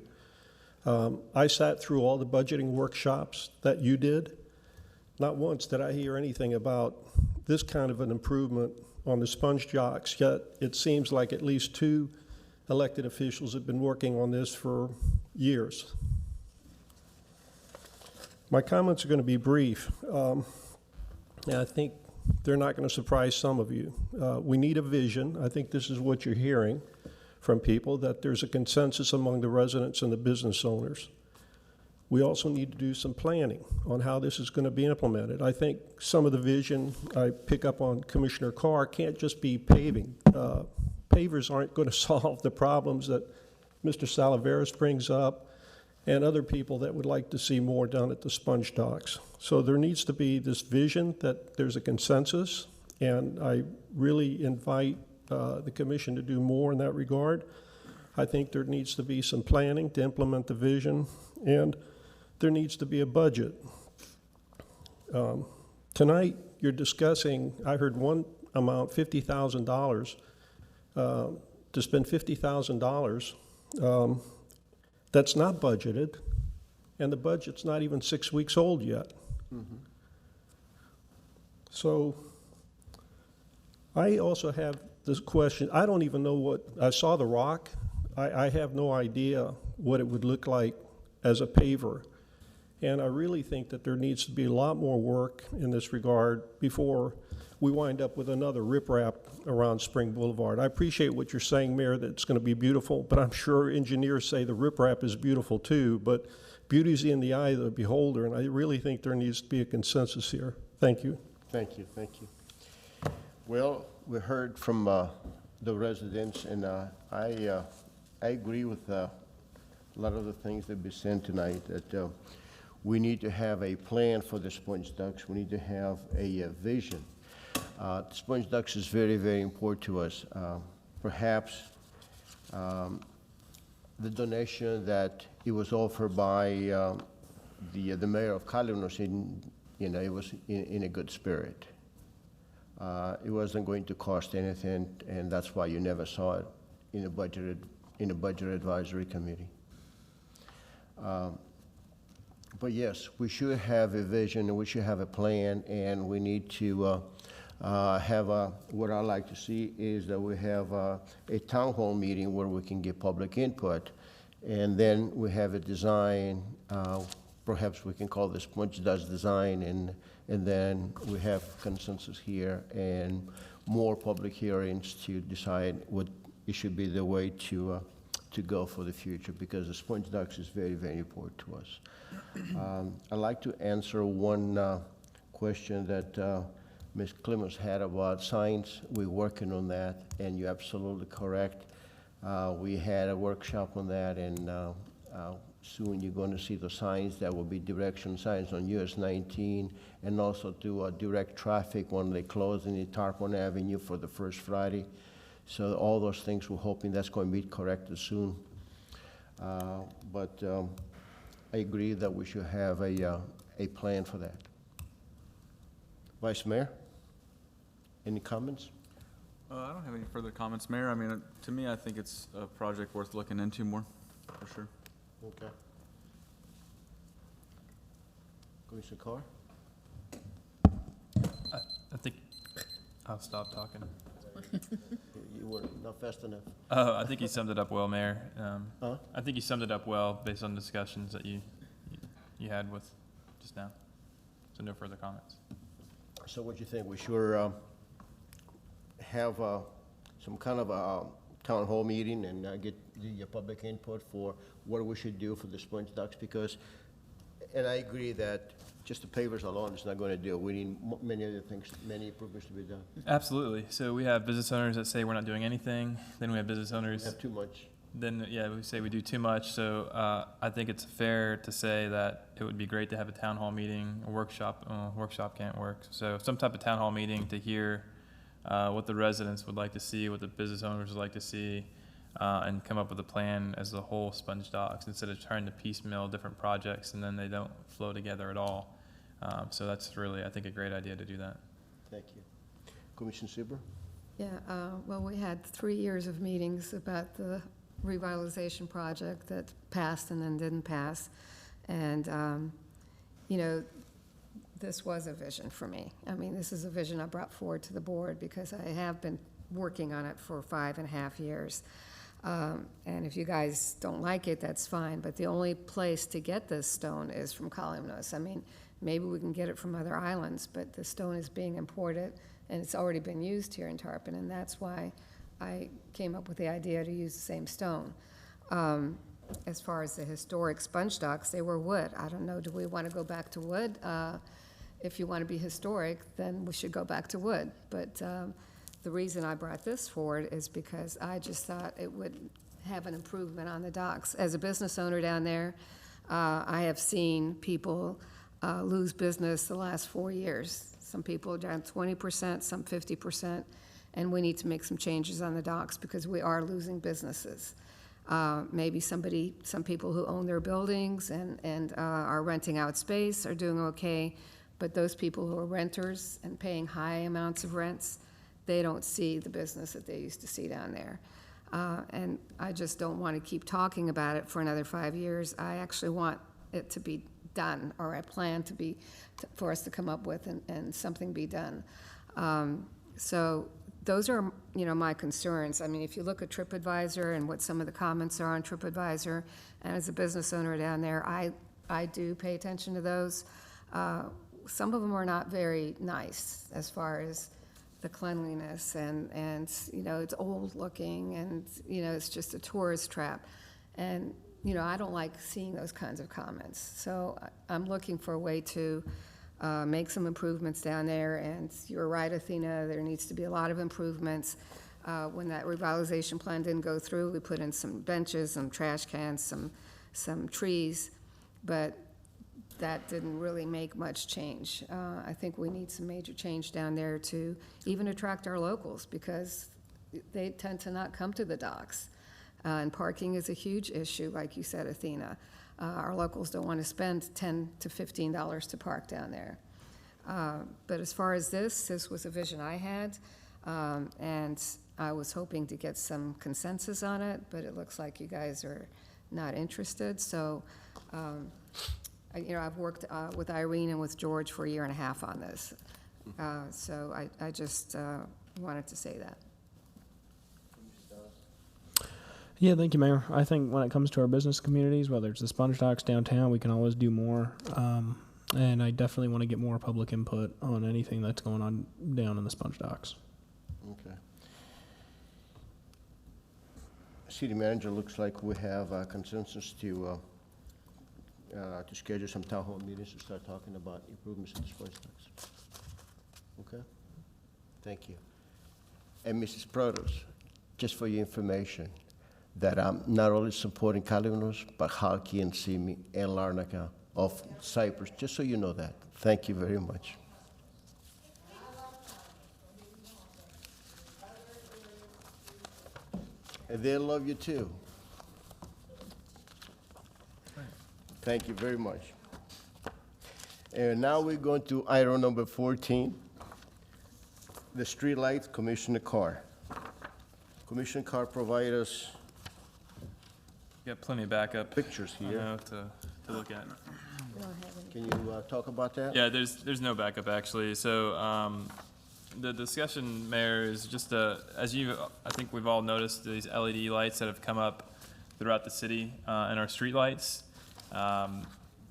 I sat through all the budgeting workshops that you did. Not once did I hear anything about this kind of an improvement on the sponge docks, yet it seems like at least 2 elected officials have been working on this for years. My comments are going to be brief, and I think they're not going to surprise some of you. We need a vision. I think this is what you're hearing from people, that there's a consensus among the residents and the business owners. We also need to do some planning on how this is going to be implemented. I think some of the vision I pick up on Commissioner Carr can't just be paving. Pavers aren't going to solve the problems that Mr. Salaveras brings up and other people that would like to see more done at the sponge docks. So there needs to be this vision that there's a consensus, and I really invite the commission to do more in that regard. I think there needs to be some planning to implement the vision, and there needs to be a budget. Tonight, you're discussing, I heard one amount, $50,000, to spend $50,000. That's not budgeted, and the budget's not even 6 weeks old yet. Mm-hmm. So I also have this question. I don't even know what, I saw the rock. I have no idea what it would look like as a paver. And I really think that there needs to be a lot more work in this regard before we wind up with another riprap around Spring Boulevard. I appreciate what you're saying, Mayor, that it's going to be beautiful, but I'm sure engineers say the riprap is beautiful too, but beauty's in the eye of the beholder, and I really think there needs to be a consensus here. Thank you. Thank you, thank you. Well, we heard from the residents, and I agree with a lot of the things that have been said tonight, that we need to have a plan for the sponge ducks. We need to have a vision. Sponge ducks is very, very important to us. Perhaps the donation that it was offered by the mayor of California, it was in a good spirit. It wasn't going to cost anything, and that's why you never saw it in a budget advisory committee. But yes, we should have a vision, and we should have a plan, and we need to have what I like to see is that we have a town hall meeting where we can get public input, and then we have a design, perhaps we can call this sponge ducks design, and then we have consensus here and more public hearings to decide what it should be the way to go for the future, because the sponge ducks is very, very important to us. I'd like to answer one question that Ms. Clemens had about signs. We're working on that, and you're absolutely correct. We had a workshop on that, and soon you're going to see the signs that will be direction signs on US 19, and also to direct traffic when they close in the Tarpon Avenue for the first Friday. So all those things, we're hoping that's going to be corrected soon. But I agree that we should have a plan for that. Vice Mayor, any comments? I don't have any further comments, Mayor. I mean, to me, I think it's a project worth looking into more, for sure. Okay. Commissioner Carr? I think I'll stop talking. You were not fast enough. I think you summed it up well, Mayor. Huh? I think you summed it up well based on discussions that you had with just now. So no further comments. So what do you think? We should have some kind of a town hall meeting and get the public input for what we should do for the sponge ducks, because, and I agree that just the pavers alone is not going to do it. We need many other things, many improvements to be done. Absolutely. So we have business owners that say we're not doing anything. Then we have business owners. We have too much. Then, yeah, we say we do too much. So I think it's fair to say that it would be great to have a town hall meeting, a workshop. Workshop can't work. So some type of town hall meeting to hear what the residents would like to see, what the business owners would like to see. and come up with a plan as the whole sponge docks instead of trying to piecemeal different projects and then they don't flow together at all. So that's really, I think, a great idea to do that. Thank you. Commissioner Sieber? Yeah, well, we had 3 years of meetings about the revitalization project that passed and then didn't pass. And, you know, this was a vision for me. I mean, this is a vision I brought forward to the board because I have been working on it for 5.5 years. And if you guys don't like it, that's fine, but the only place to get this stone is from Kalymnos. I mean, maybe we can get it from other islands, but the stone is being imported, and it's already been used here in Tarpon, and that's why I came up with the idea to use the same stone. As far as the historic sponge docks, they were wood. I don't know, do we want to go back to wood? If you want to be historic, then we should go back to wood. But the reason I brought this forward is because I just thought it would have an improvement on the docks. As a business owner down there, I have seen people lose business the last 4 years. Some people are down 20%, some 50%, and we need to make some changes on the docks because we are losing businesses. Maybe some people who own their buildings and are renting out space are doing okay, but those people who are renters and paying high amounts of rents, they don't see the business that they used to see down there. And I just don't want to keep talking about it for another 5 years. I actually want it to be done, or I plan for us to come up with and something be done. So those are, my concerns. I mean, if you look at TripAdvisor and what some of the comments are on TripAdvisor, and as a business owner down there, I do pay attention to those. Some of them are not very nice as far as the cleanliness and it's old looking and, it's just a tourist trap. And, I don't like seeing those kinds of comments. So I'm looking for a way to make some improvements down there. And you're right, Athena, there needs to be a lot of improvements. When that revitalization plan didn't go through, we put in some benches, some trash cans, some trees, but that didn't really make much change. I think we need some major change down there to even attract our locals because they tend to not come to the docks. And parking is a huge issue, like you said, Athena. Our locals don't want to spend $10 to $15 to park down there. But as far as this was a vision I had, and I was hoping to get some consensus on it, but it looks like you guys are not interested. So, I've worked with Irene and with George for 1.5 years on this. So I just wanted to say that. Yeah, thank you, Mayor. I think when it comes to our business communities, whether it's the sponge docks downtown, we can always do more. And I definitely want to get more public input on anything that's going on down in the sponge docks. Okay. City Manager, looks like we have a consensus to schedule some town hall meetings to start talking about improvements in the sponge docks. Okay? Thank you. And Mrs. Protos, just for your information, that I'm not only supporting Kalymnos, but Halki and Simi and Larnaca of Cyprus, just so you know that. Thank you very much. And they love you too. Thank you very much. And now we're going to item number 14, the streetlights, Commissioner Carr. Commissioner Carr provided us Got plenty of backup pictures here. To look at. Can you talk about that? Yeah, there's no backup actually. So the discussion, Mayor, is just I think we've all noticed these LED lights that have come up throughout the city and our street lights.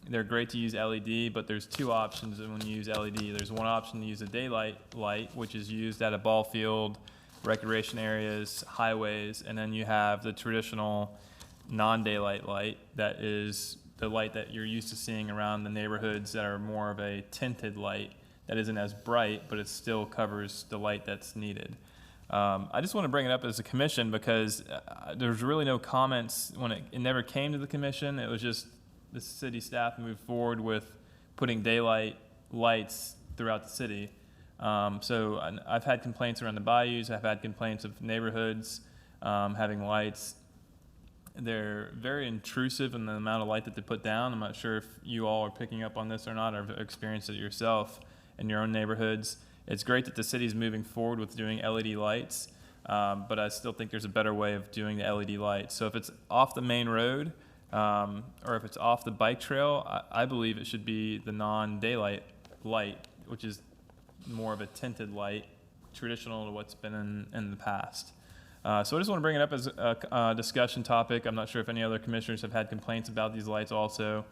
They're great to use LED, but there's two options when you use LED. There's one option to use a daylight light, which is used at a ball field, recreation areas, highways, and then you have the traditional non-daylight light that is the light that you're used to seeing around the neighborhoods that are more of a tinted light that isn't as bright, but it still covers the light that's needed. I just want to bring it up as a commission because there's really no comments when it never came to the commission. It was just the city staff moved forward with putting daylight lights throughout the city. So I've had complaints around the bayous. I've had complaints of neighborhoods having lights. They're very intrusive in the amount of light that they put down. I'm not sure if you all are picking up on this or not, or have experienced it yourself in your own neighborhoods. It's great that the city's moving forward with doing LED lights, but I still think there's a better way of doing the LED lights. So if it's off the main road, or if it's off the bike trail, I believe it should be the non-daylight light, which is more of a tinted light, traditional to what's been in the past. So I just want to bring it up as a discussion topic. I'm not sure if any other commissioners have had complaints about these lights also.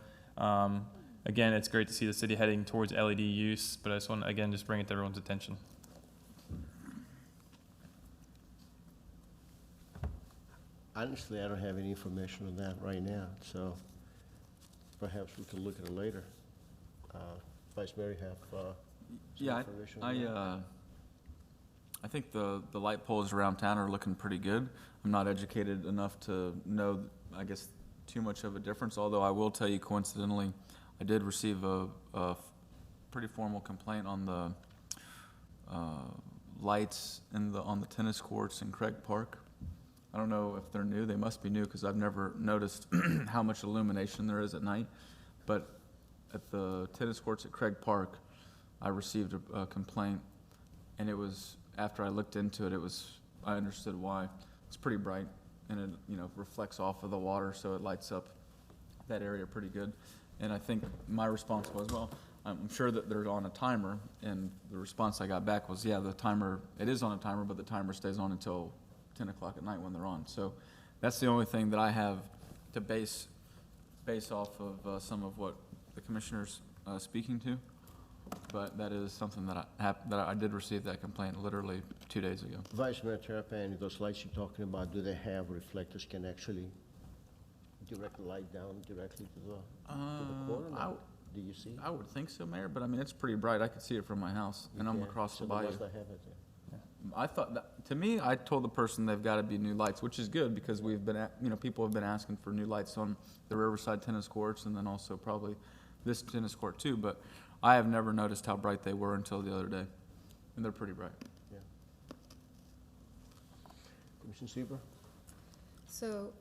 Again, it's great to see the city heading towards LED use, but I just want to, again, just bring it to everyone's attention. Honestly, I don't have any information on that right now, so perhaps we can look at it later. Vice Mayor, have some Yeah, information on that? I think the light poles around town are looking pretty good. I'm not educated enough to know, I guess, too much of a difference, although I will tell you coincidentally, I did receive a pretty formal complaint on the lights on the tennis courts in Craig Park. I don't know if they're new. They must be new because I've never noticed how much illumination there is at night. But at the tennis courts at Craig Park, I received a complaint, and it was, after I looked into it, I understood why. It's pretty bright, and it, reflects off of the water, so it lights up that area pretty good. And I think my response was, well, I'm sure that they're on a timer, and the response I got back was, yeah, the timer, it is on a timer, but the timer stays on until 10 o'clock at night when they're on. So that's the only thing that I have to base off of some of what the commissioner's speaking to. But that is something that I did receive that complaint literally 2 days ago. Vice Mayor Terrapini, those lights you're talking about, do they have reflectors can actually direct the light down directly to the corner? No? Do you see? I would think so, Mayor, but I mean, it's pretty bright. I could see it from my house, and I'm across the bayou. So they must have it there. I thought that, to me, I told the person they've got to be new lights, which is good because we've been, people have been asking for new lights on the Riverside tennis courts and then also probably this tennis court too, but I have never noticed how bright they were until the other day, and they're pretty bright. Yeah. Commissioner Sieber? So,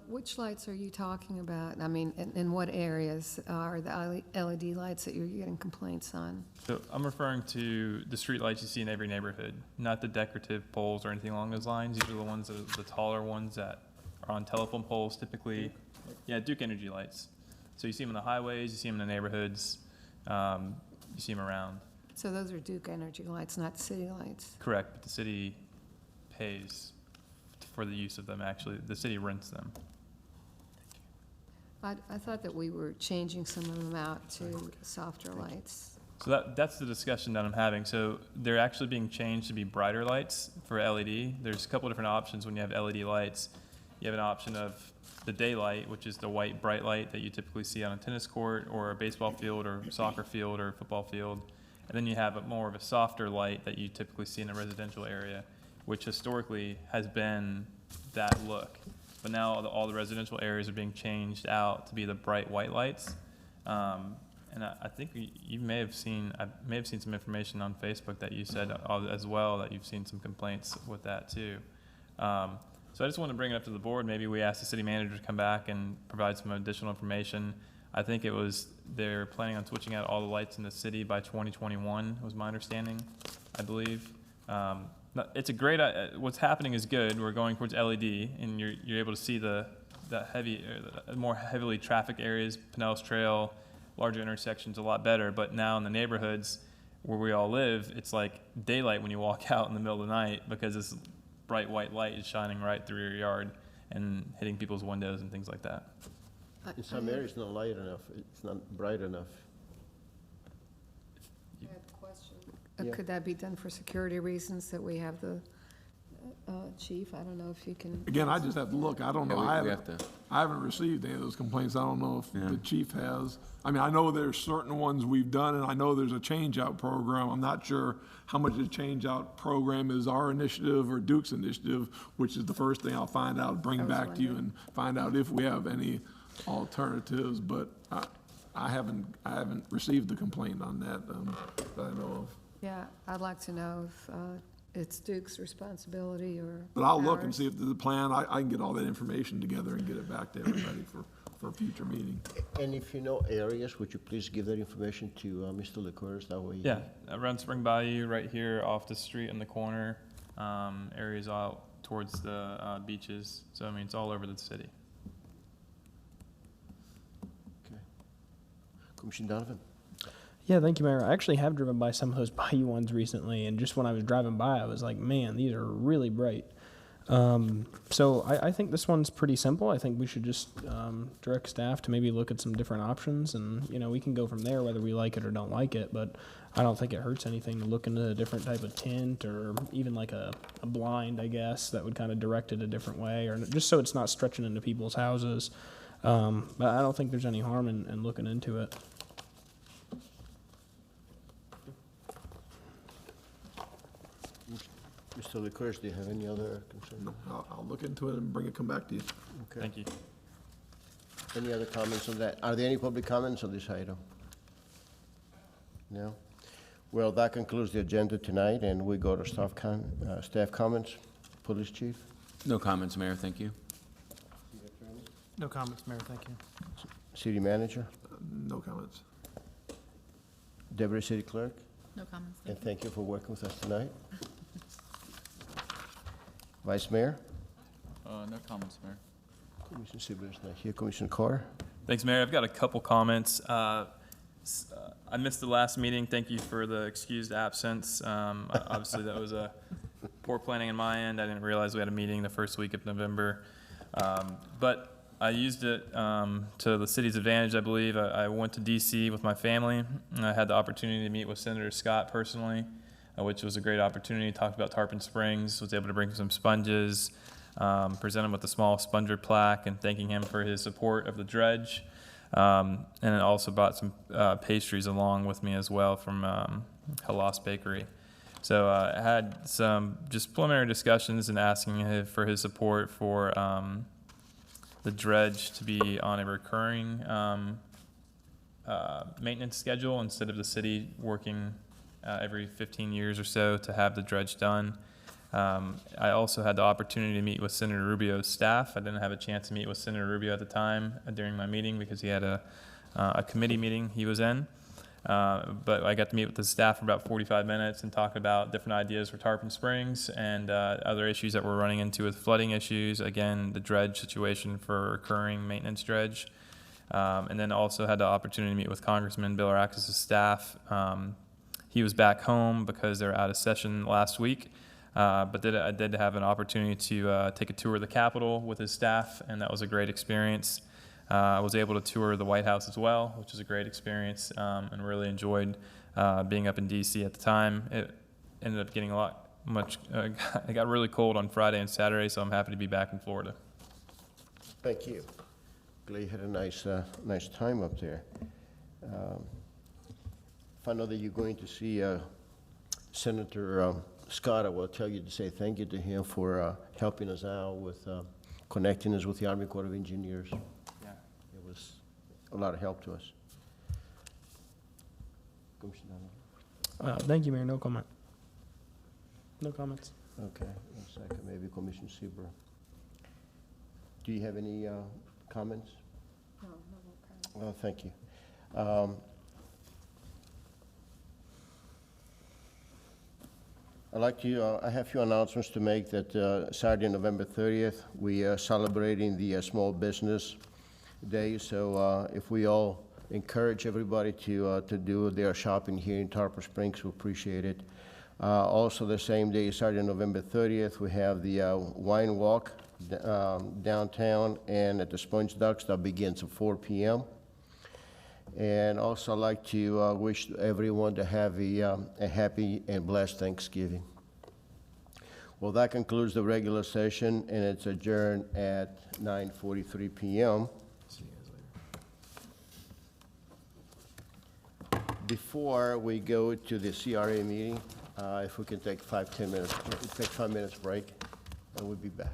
which lights are you talking about? I mean, in what areas are the LED lights that you're getting complaints on? So I'm referring to the street lights you see in every neighborhood, not the decorative poles or anything along those lines. These are the ones, the taller ones that are on telephone poles typically. Yeah, Duke Energy lights. So you see them on the highways, you see them in the neighborhoods, you see them around. So those are Duke Energy lights, not city lights? Correct, but the city pays for the use of them, actually. The city rents them. I thought that we were changing some of them out to softer lights. So that's the discussion that I'm having. So they're actually being changed to be brighter lights for LED. There's a couple different options when you have LED lights. You have an option of the daylight, which is the white bright light that you typically see on a tennis court or a baseball field or soccer field or football field. And then you have more of a softer light that you typically see in a residential area, which historically has been that look. But now all the residential areas are being changed out to be the bright white lights. And I think I may have seen some information on Facebook that you said as well, that you've seen some complaints with that too. So I just want to bring it up to the board. Maybe we ask the city manager to come back and provide some additional information. I think they're planning on switching out all the lights in the city by 2021, was my understanding, I believe. It's a great, what's happening is good. We're going towards LED, and you're able to see the more heavily trafficked areas, Pinellas Trail, larger intersections a lot better. But now in the neighborhoods where we all live, it's like daylight when you walk out in the middle of the night because this bright white light is shining right through your yard and hitting people's windows and things like that. In some areas, it's not light enough. It's not bright enough. I have a question. Yeah. Could that be done for security reasons, that we have the chief? I don't know if you can. Again, I just have to look. I don't know. Yeah, I haven't received any of those complaints. I don't know if the chief has. I mean, I know there's certain ones we've done, and I know there's a change-out program. I'm not sure how much the change-out program is our initiative or Duke's initiative, which is the first thing I'll find out, bring back to you and find out if we have any alternatives. But I haven't received the complaint on that that I know of. Yeah, I'd like to know it's Duke's responsibility or But I'll look and ours? see if the plan, I can get all that information together and get it back to everybody for a future meeting. And if you know areas, would you please give that information to Mr. LaCourse, that way? Yeah, around Spring Bayou, right here off the street in the corner, areas out towards the beaches. So, I mean, it's all over the city. Commissioner Donovan? Yeah, thank you, Mayor. I actually have driven by some of those Bayou ones recently, and just when I was driving by, I was like, man, these are really bright. So I think this one's pretty simple. I think we should just direct staff to maybe look at some different options, and, you know, we can go from there whether we like it or don't like it, but I don't think it hurts anything to look into a different type of tint or even like a blind, I guess, that would kind of direct it a different way, or just so it's not stretching into people's houses. But I don't think there's any harm in looking into it. Mr. LaCourse, do you have any other concerns? No, I'll look into it and come back to you. Okay. Thank you. Any other comments on that? Are there any public comments on this item? No? Well, that concludes the agenda tonight, and we go to staff comments. Police Chief? No comments, Mayor, thank you. No comments, Mayor, thank you. City Manager? No comments. Deputy City Clerk? No comments. And thank you for working with us tonight. Vice Mayor? No comments, Mayor. Commissioner Siebert's not here. Commissioner Carter? Thanks, Mayor. I've got a couple comments. I missed the last meeting. Thank you for the excused absence. Obviously, that was a poor planning on my end. I didn't realize we had a meeting the first week of November. But I used it to the city's advantage, I believe. I went to D.C. with my family. And I had the opportunity to meet with Senator Scott personally, which was a great opportunity. Talked about Tarpon Springs, was able to bring some sponges, present him with a small sponger plaque and thanking him for his support of the dredge. And then also brought some pastries along with me as well from Halas Bakery. So I had some just preliminary discussions and asking him for his support for the dredge to be on a recurring maintenance schedule instead of the city working every 15 years or so to have the dredge done. I also had the opportunity to meet with Senator Rubio's staff. I didn't have a chance to meet with Senator Rubio at the time during my meeting because he had a committee meeting he was in. But I got to meet with the staff for about 45 minutes and talk about different ideas for Tarpon Springs and other issues that we're running into with flooding issues. Again, the dredge situation for recurring maintenance dredge. And then also had the opportunity to meet with Congressman Bill Araxis' staff. He was back home because they were out of session last week. But I did have an opportunity to take a tour of the Capitol with his staff, and that was a great experience. I was able to tour the White House as well, which was a great experience, and really enjoyed being up in D.C. at the time. It ended up getting it got really cold on Friday and Saturday, so I'm happy to be back in Florida. Thank you. Glad you had a nice time up there. If I know that you're going to see Senator Scott, I will tell you to say thank you to him for helping us out with connecting us with the Army Corps of Engineers. Yeah. It was a lot of help to us. Commissioner Donovan. Thank you, Mayor. No comment. No comments. Okay, one second, maybe Commissioner Sieber. Do you have any comments? No, no comments. Thank you. I have a few announcements to make that Saturday, November 30th, we are celebrating the Small Business Day. So if we all encourage everybody to do their shopping here in Tarpon Springs, we appreciate it. Also the same day, Saturday, November 30th, we have the wine walk downtown and at the Sponge Ducks that begins at 4 p.m. And also I'd like to wish everyone to have a happy and blessed Thanksgiving. Well, that concludes the regular session, and it's adjourned at 9:43 p.m. See you guys later. Before we go to the CRA meeting, if we can take 5 minutes break, and we'll be back.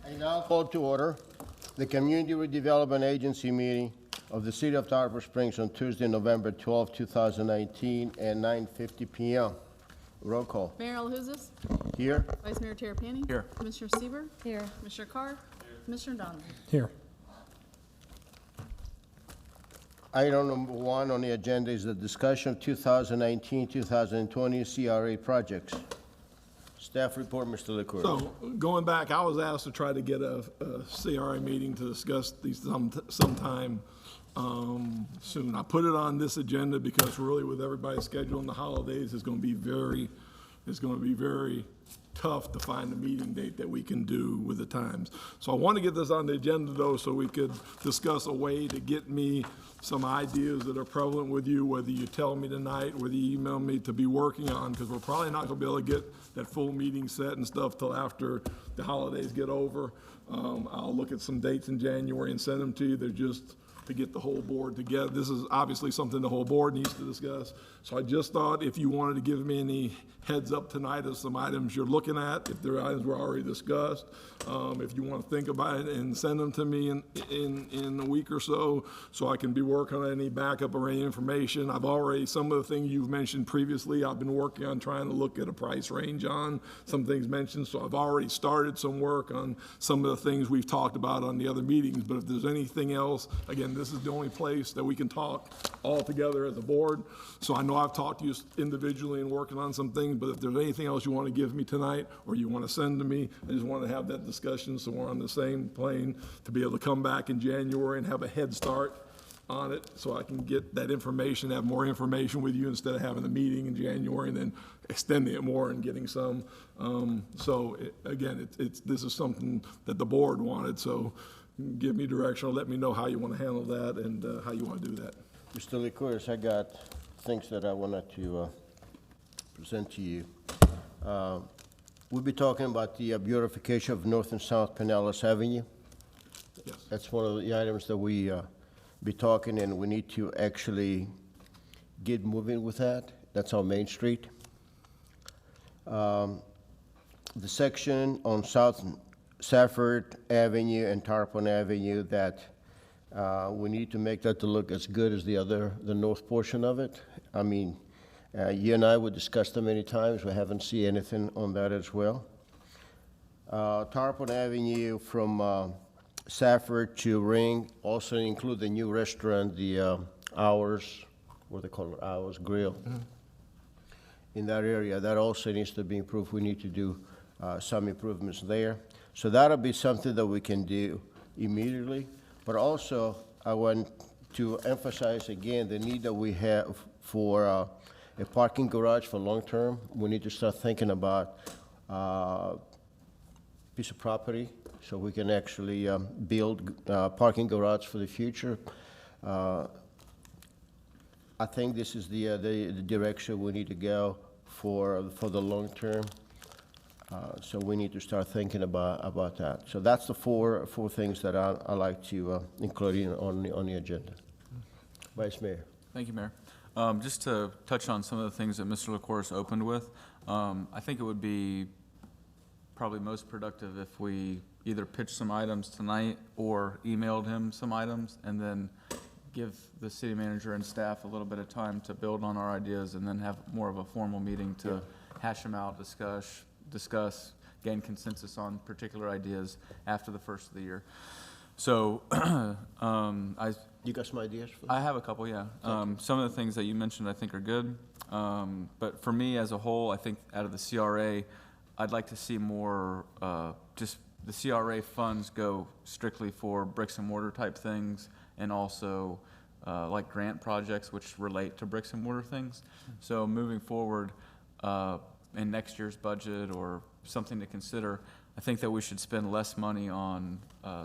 I now call to order the Community Redevelopment Agency meeting of the City of Tarpon Springs on Tuesday, November 12, 2019, at 9:50 p.m. Roll call. Mayor LaHousas? Here. Vice Mayor Terapany? Here. Commissioner Sieber, Here. Commissioner Carr? Commissioner Donovan? Here. Item number 1 on the agenda is the discussion of 2019-2020 CRA projects. Staff report, Mr. LaCour. So, going back, I was asked to try to get a CRA meeting to discuss these sometime soon. I put it on this agenda because really with everybody's schedule and the holidays, it's going to be very tough to find a meeting date that we can do with the times. So I want to get this on the agenda though, so we could discuss a way to get me some ideas that are prevalent with you, whether you tell me tonight, whether you email me to be working on, because we're probably not going to be able to get that full meeting set and stuff till after the holidays get over. I'll look at some dates in January and send them to you. They're just to get the whole board together. This is obviously something the whole board needs to discuss. So I just thought if you wanted to give me any heads up tonight of some items you're looking at, if there are items were already discussed, if you want to think about it and send them to me in a week or so I can be working on any backup or any information. I've already, some of the things you've mentioned previously, I've been working on trying to look at a price range on some things mentioned. So I've already started some work on some of the things we've talked about on the other meetings. But if there's anything else, again, this is the only place that we can talk all together as a board. So I know I've talked to you individually and working on some things, but if there's anything else you want to give me tonight or you want to send to me, I just want to have that discussion so we're on the same plane to be able to come back in January and have a head start on it so I can get that information, have more information with you instead of having a meeting in January and then extending it more and getting some. This is something that the board wanted, so give me direction or let me know how you want to handle that and how you want to do that. Mr. LaCour, I got things that I wanted to present to you. We'll be talking about the beautification of North and South Pinellas Avenue. Yes. That's one of the items that we be talking, and we need to actually get moving with that. That's on Main Street. The section on South Safford Avenue and Tarpon Avenue that we need to make that to look as good as the north portion of it. I mean, you and I would discuss them many times. We haven't seen anything on that as well. Tarpon Avenue from Safford to Ring also include the new restaurant, the Hours, what they call it, Hours Grill. In that area, that also needs to be improved. We need to do some improvements there. So that'll be something that we can do immediately. But also, I want to emphasize again the need that we have for a parking garage for long term. We need to start thinking about piece of property so we can actually build parking garage for the future. I think this is the direction we need to go for the long term. So we need to start thinking about that. So that's the four things that I like to include on the agenda. Vice Mayor. Thank you, Mayor. Just to touch on some of the things that Mr. LaCourse opened with, I think it would be probably most productive if we either pitched some items tonight or emailed him some items and then give the city manager and staff a little bit of time to build on our ideas and then have more of a formal meeting to hash them out, discuss, gain consensus on particular ideas after the first of the year. So, You got some ideas for that? I have a couple, yeah. Some of the things that you mentioned I think are good. But for me as a whole, I think out of the CRA, I'd like to see more, just the CRA funds go strictly for bricks and mortar type things and also like grant projects which relate to bricks and mortar things. So moving forward, in next year's budget or something to consider, I think that we should spend less money on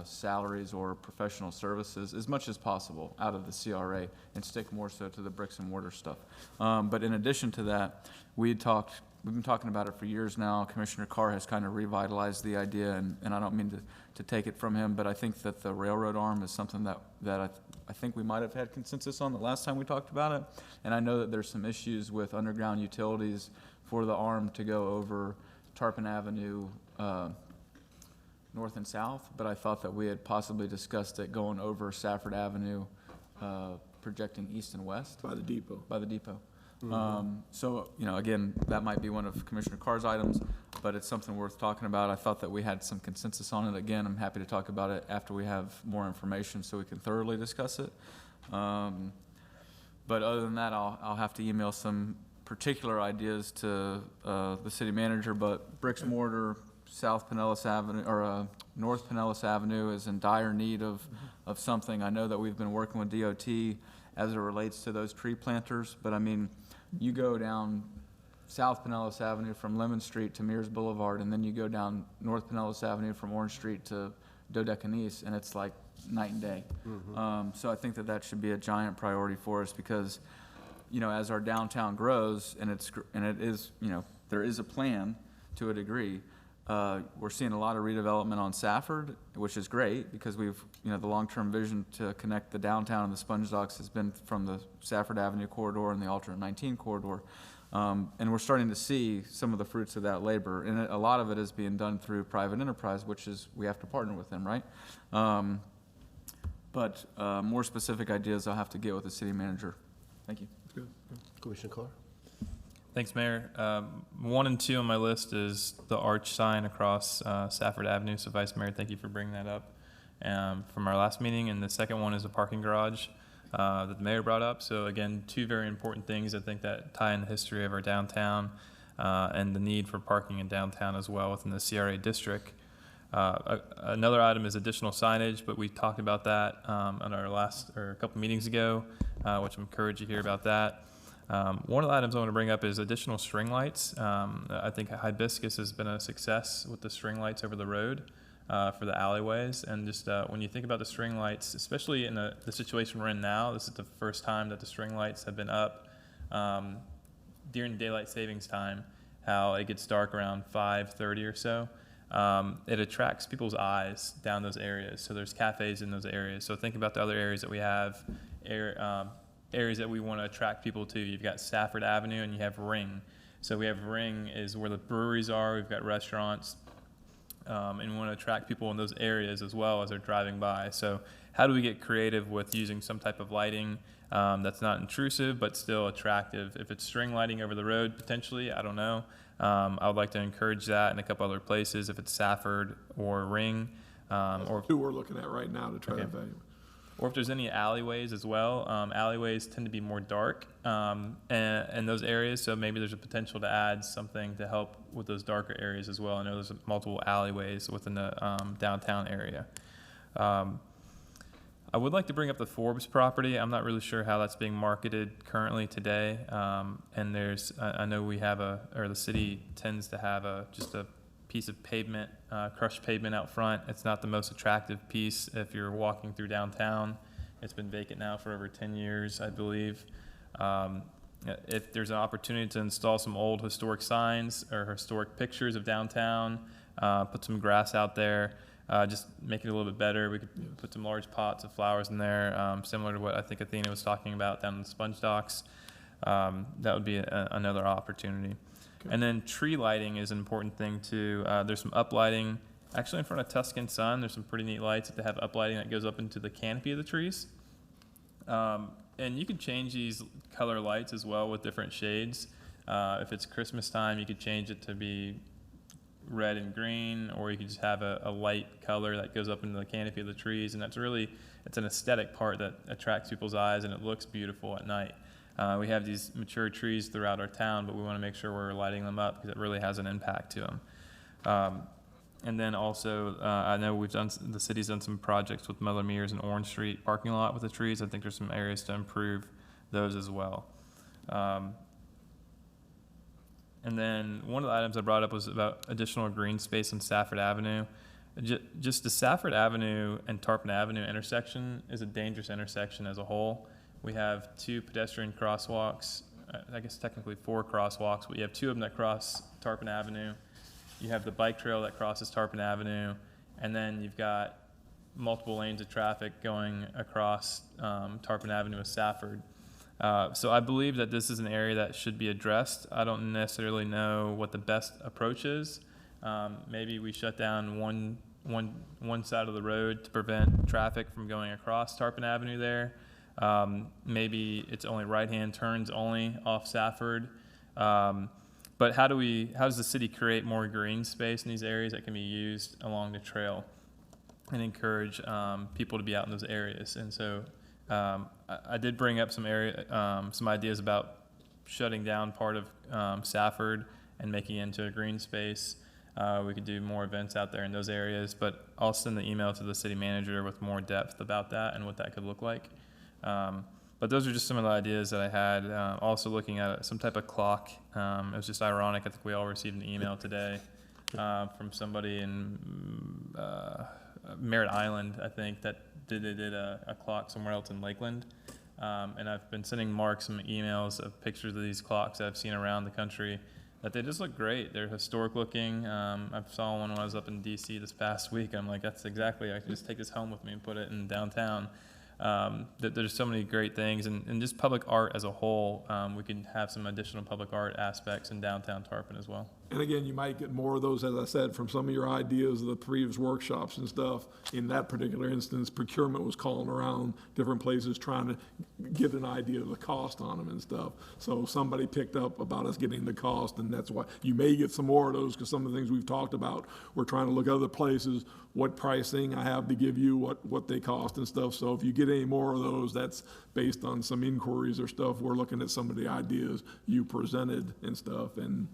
salaries or professional services as much as possible out of the CRA and stick more so to the bricks and mortar stuff. But in addition to that, we've been talking about it for years now. Commissioner Carr has kind of revitalized the idea, and I don't mean to take it from him, but I think that the railroad arm is something that I think we might have had consensus on the last time we talked about it. And I know that there's some issues with underground utilities for the arm to go over Tarpon Avenue north and south, but I thought that we had possibly discussed it going over Safford Avenue, projecting east and west. By the depot. By the depot. So, you know, again, that might be one of Commissioner Carr's items, but it's something worth talking about. I thought that we had some consensus on it. Again, I'm happy to talk about it after we have more information so we can thoroughly discuss it. But other than that, I'll have to email some particular ideas to the city manager, but bricks and mortar, South Pinellas Avenue, or North Pinellas Avenue is in dire need of something. I know that we've been working with DOT as it relates to those tree planters, but I mean, you go down South Pinellas Avenue from Lemon Street to Mears Boulevard, and then you go down North Pinellas Avenue from Orange Street to Dodecanese, and it's like night and day. So I think that that should be a giant priority for us because, you know, as our downtown grows, and it is, you know, there is a plan to a degree. We're seeing a lot of redevelopment on Safford, which is great because we've, you know, the long-term vision to connect the downtown and the sponge docks has been from the Safford Avenue corridor and the alternate 19 corridor. And we're starting to see some of the fruits of that labor. And a lot of it is being done through private enterprise, which is, we have to partner with them, right? But more specific ideas I'll have to get with the city manager. Thank you. Commissioner Carr? Thanks, Mayor. 1 and 2 on my list is the arch sign across Safford Avenue. So, Vice Mayor, thank you for bringing that up from our last meeting. And the second one is a parking garage that the mayor brought up. So, again, 2 very important things I think that tie in the history of our downtown and the need for parking in downtown as well within the CRA district. Another item is additional signage, but we talked about that on our a couple meetings ago, which I'm encouraged to hear about that. One of the items I want to bring up is additional string lights. I think Hibiscus has been a success with the string lights over the road for the alleyways. And just when you think about the string lights, especially in the situation we're in now, this is the first time that the string lights have been up during daylight savings time, how it gets dark around 5:30 or so. It attracts people's eyes down those areas. So there's cafes in those areas. So think about the other areas that we have, areas that we want to attract people to. You've got Safford Avenue and you have Ring. So we have Ring is where the breweries are. We've got restaurants. And we want to attract people in those areas as well as they're driving by. So how do we get creative with using some type of lighting that's not intrusive but still attractive? If it's string lighting over the road, potentially, I don't know. I would like to encourage that in a couple other places, if it's Safford or Ring. Or 2 we're looking at right now to try to evaluate. Or if there's any alleyways as well. Alleyways tend to be more dark in those areas, so maybe there's a potential to add something to help with those darker areas as well. I know there's multiple alleyways within the downtown area. I would like to bring up the Forbes property. I'm not really sure how that's being marketed currently today. And I know we have the city tends to have just a piece of pavement, crushed pavement out front. It's not the most attractive piece if you're walking through downtown. It's been vacant now for over 10 years, I believe. If there's an opportunity to install some old historic signs or historic pictures of downtown, put some grass out there, just make it a little bit better. We could put some large pots of flowers in there, similar to what I think Athena was talking about down in the sponge docks. That would be another opportunity. Okay. And then tree lighting is an important thing too. There's some uplighting. Actually, in front of Tuscan Sun, there's some pretty neat lights that have uplighting that goes up into the canopy of the trees. And you could change these color lights as well with different shades. If it's Christmas time, you could change it to be red and green, or you could just have a light color that goes up into the canopy of the trees. And it's an aesthetic part that attracts people's eyes, and it looks beautiful at night. We have these mature trees throughout our town, but we want to make sure we're lighting them up because it really has an impact to them. And then also, I know the city's done some projects with Mother Mears and Orange Street parking lot with the trees. I think there's some areas to improve those as well. And then one of the items I brought up was about additional green space on Safford Avenue. Just the Safford Avenue and Tarpon Avenue intersection is a dangerous intersection as a whole. We have 2 pedestrian crosswalks, I guess technically 4 crosswalks, but you have 2 of them that cross Tarpon Avenue. You have the bike trail that crosses Tarpon Avenue, and then you've got multiple lanes of traffic going across Tarpon Avenue with Safford. So I believe that this is an area that should be addressed. I don't necessarily know what the best approach is. Maybe we shut down one one side of the road to prevent traffic from going across Tarpon Avenue there. Maybe it's only right-hand turns only off Safford. But how does the city create more green space in these areas that can be used along the trail and encourage people to be out in those areas? And so I did bring up some ideas about shutting down part of Safford and making it into a green space. We could do more events out there in those areas, but I'll send the email to the city manager with more depth about that and what that could look like. But those are just some of the ideas that I had. Also looking at some type of clock. It was just ironic. I think we all received an email today from somebody in Merritt Island, I think, that they did a clock somewhere else in Lakeland. And I've been sending Mark some emails of pictures of these clocks that I've seen around the country, that they just look great. They're historic looking. I saw one when I was up in DC this past week. I'm like, that's exactly, I can just take this home with me and put it in downtown. There's so many great things, and just public art as a whole. We can have some additional public art aspects in downtown Tarpon as well. And again, you might get more of those, as I said, from some of your ideas of the previous workshops and stuff. In that particular instance, procurement was calling around different places trying to get an idea of the cost on them and stuff. So somebody picked up about us getting the cost, and that's why you may get some more of those, because some of the things we've talked about, we're trying to look at other places, what pricing I have to give you, what they cost and stuff. So if you get any more of those, that's based on some inquiries or stuff. We're looking at some of the ideas you presented and stuff, and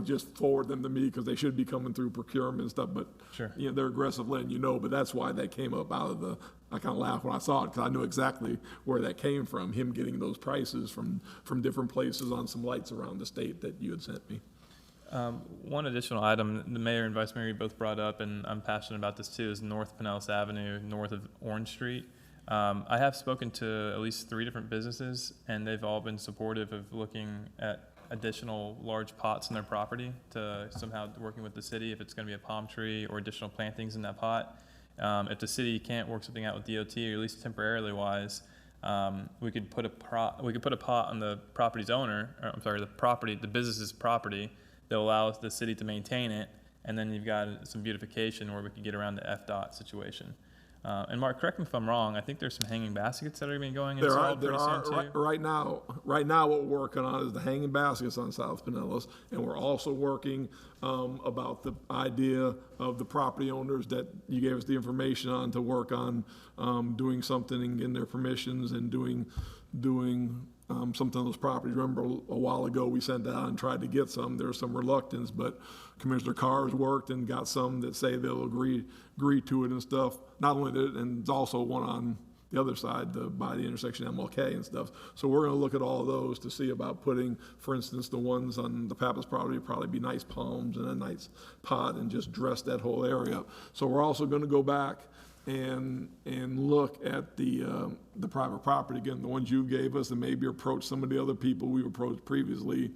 just forward them to me, because they should be coming through procurement and stuff, but Sure. They're aggressive letting you know, but that's why that came up out of I kind of laughed when I saw it, because I knew exactly where that came from, him getting those prices from different places on some lights around the state that you had sent me. One additional item the mayor and vice mayor both brought up, and I'm passionate about this too, is North Pinellas Avenue, north of Orange Street. I have spoken to at least 3 different businesses, and they've all been supportive of looking at additional large pots in their property to somehow working with the city, if it's going to be a palm tree or additional plantings in that pot. If the city can't work something out with DOT, or at least temporarily wise, we could put a pot on the property's owner, or, I'm sorry, the business's property, that allows the city to maintain it, and then you've got some beautification where we could get around the FDOT situation. And Mark, correct me if I'm wrong, I think there's some hanging baskets that are going to be going installed pretty soon too. Right now what we're working on is the hanging baskets on South Pinellas, and we're also working about the idea of the property owners that you gave us the information on to work on doing something and getting their permissions and doing something on those properties. Remember, a while ago, we sent out and tried to get some. There's some reluctance, but Commissioner Carr's worked and got some that say they'll agree to it and stuff. Not only that, and there's also one on the other side by the intersection of MLK and stuff. So we're going to look at all of those to see about putting, for instance, the ones on the Pappas property would probably be nice palms and a nice pot and just dress that whole area up. So we're also going to go back and look at the private property again, the ones you gave us, and maybe approach some of the other people we've approached previously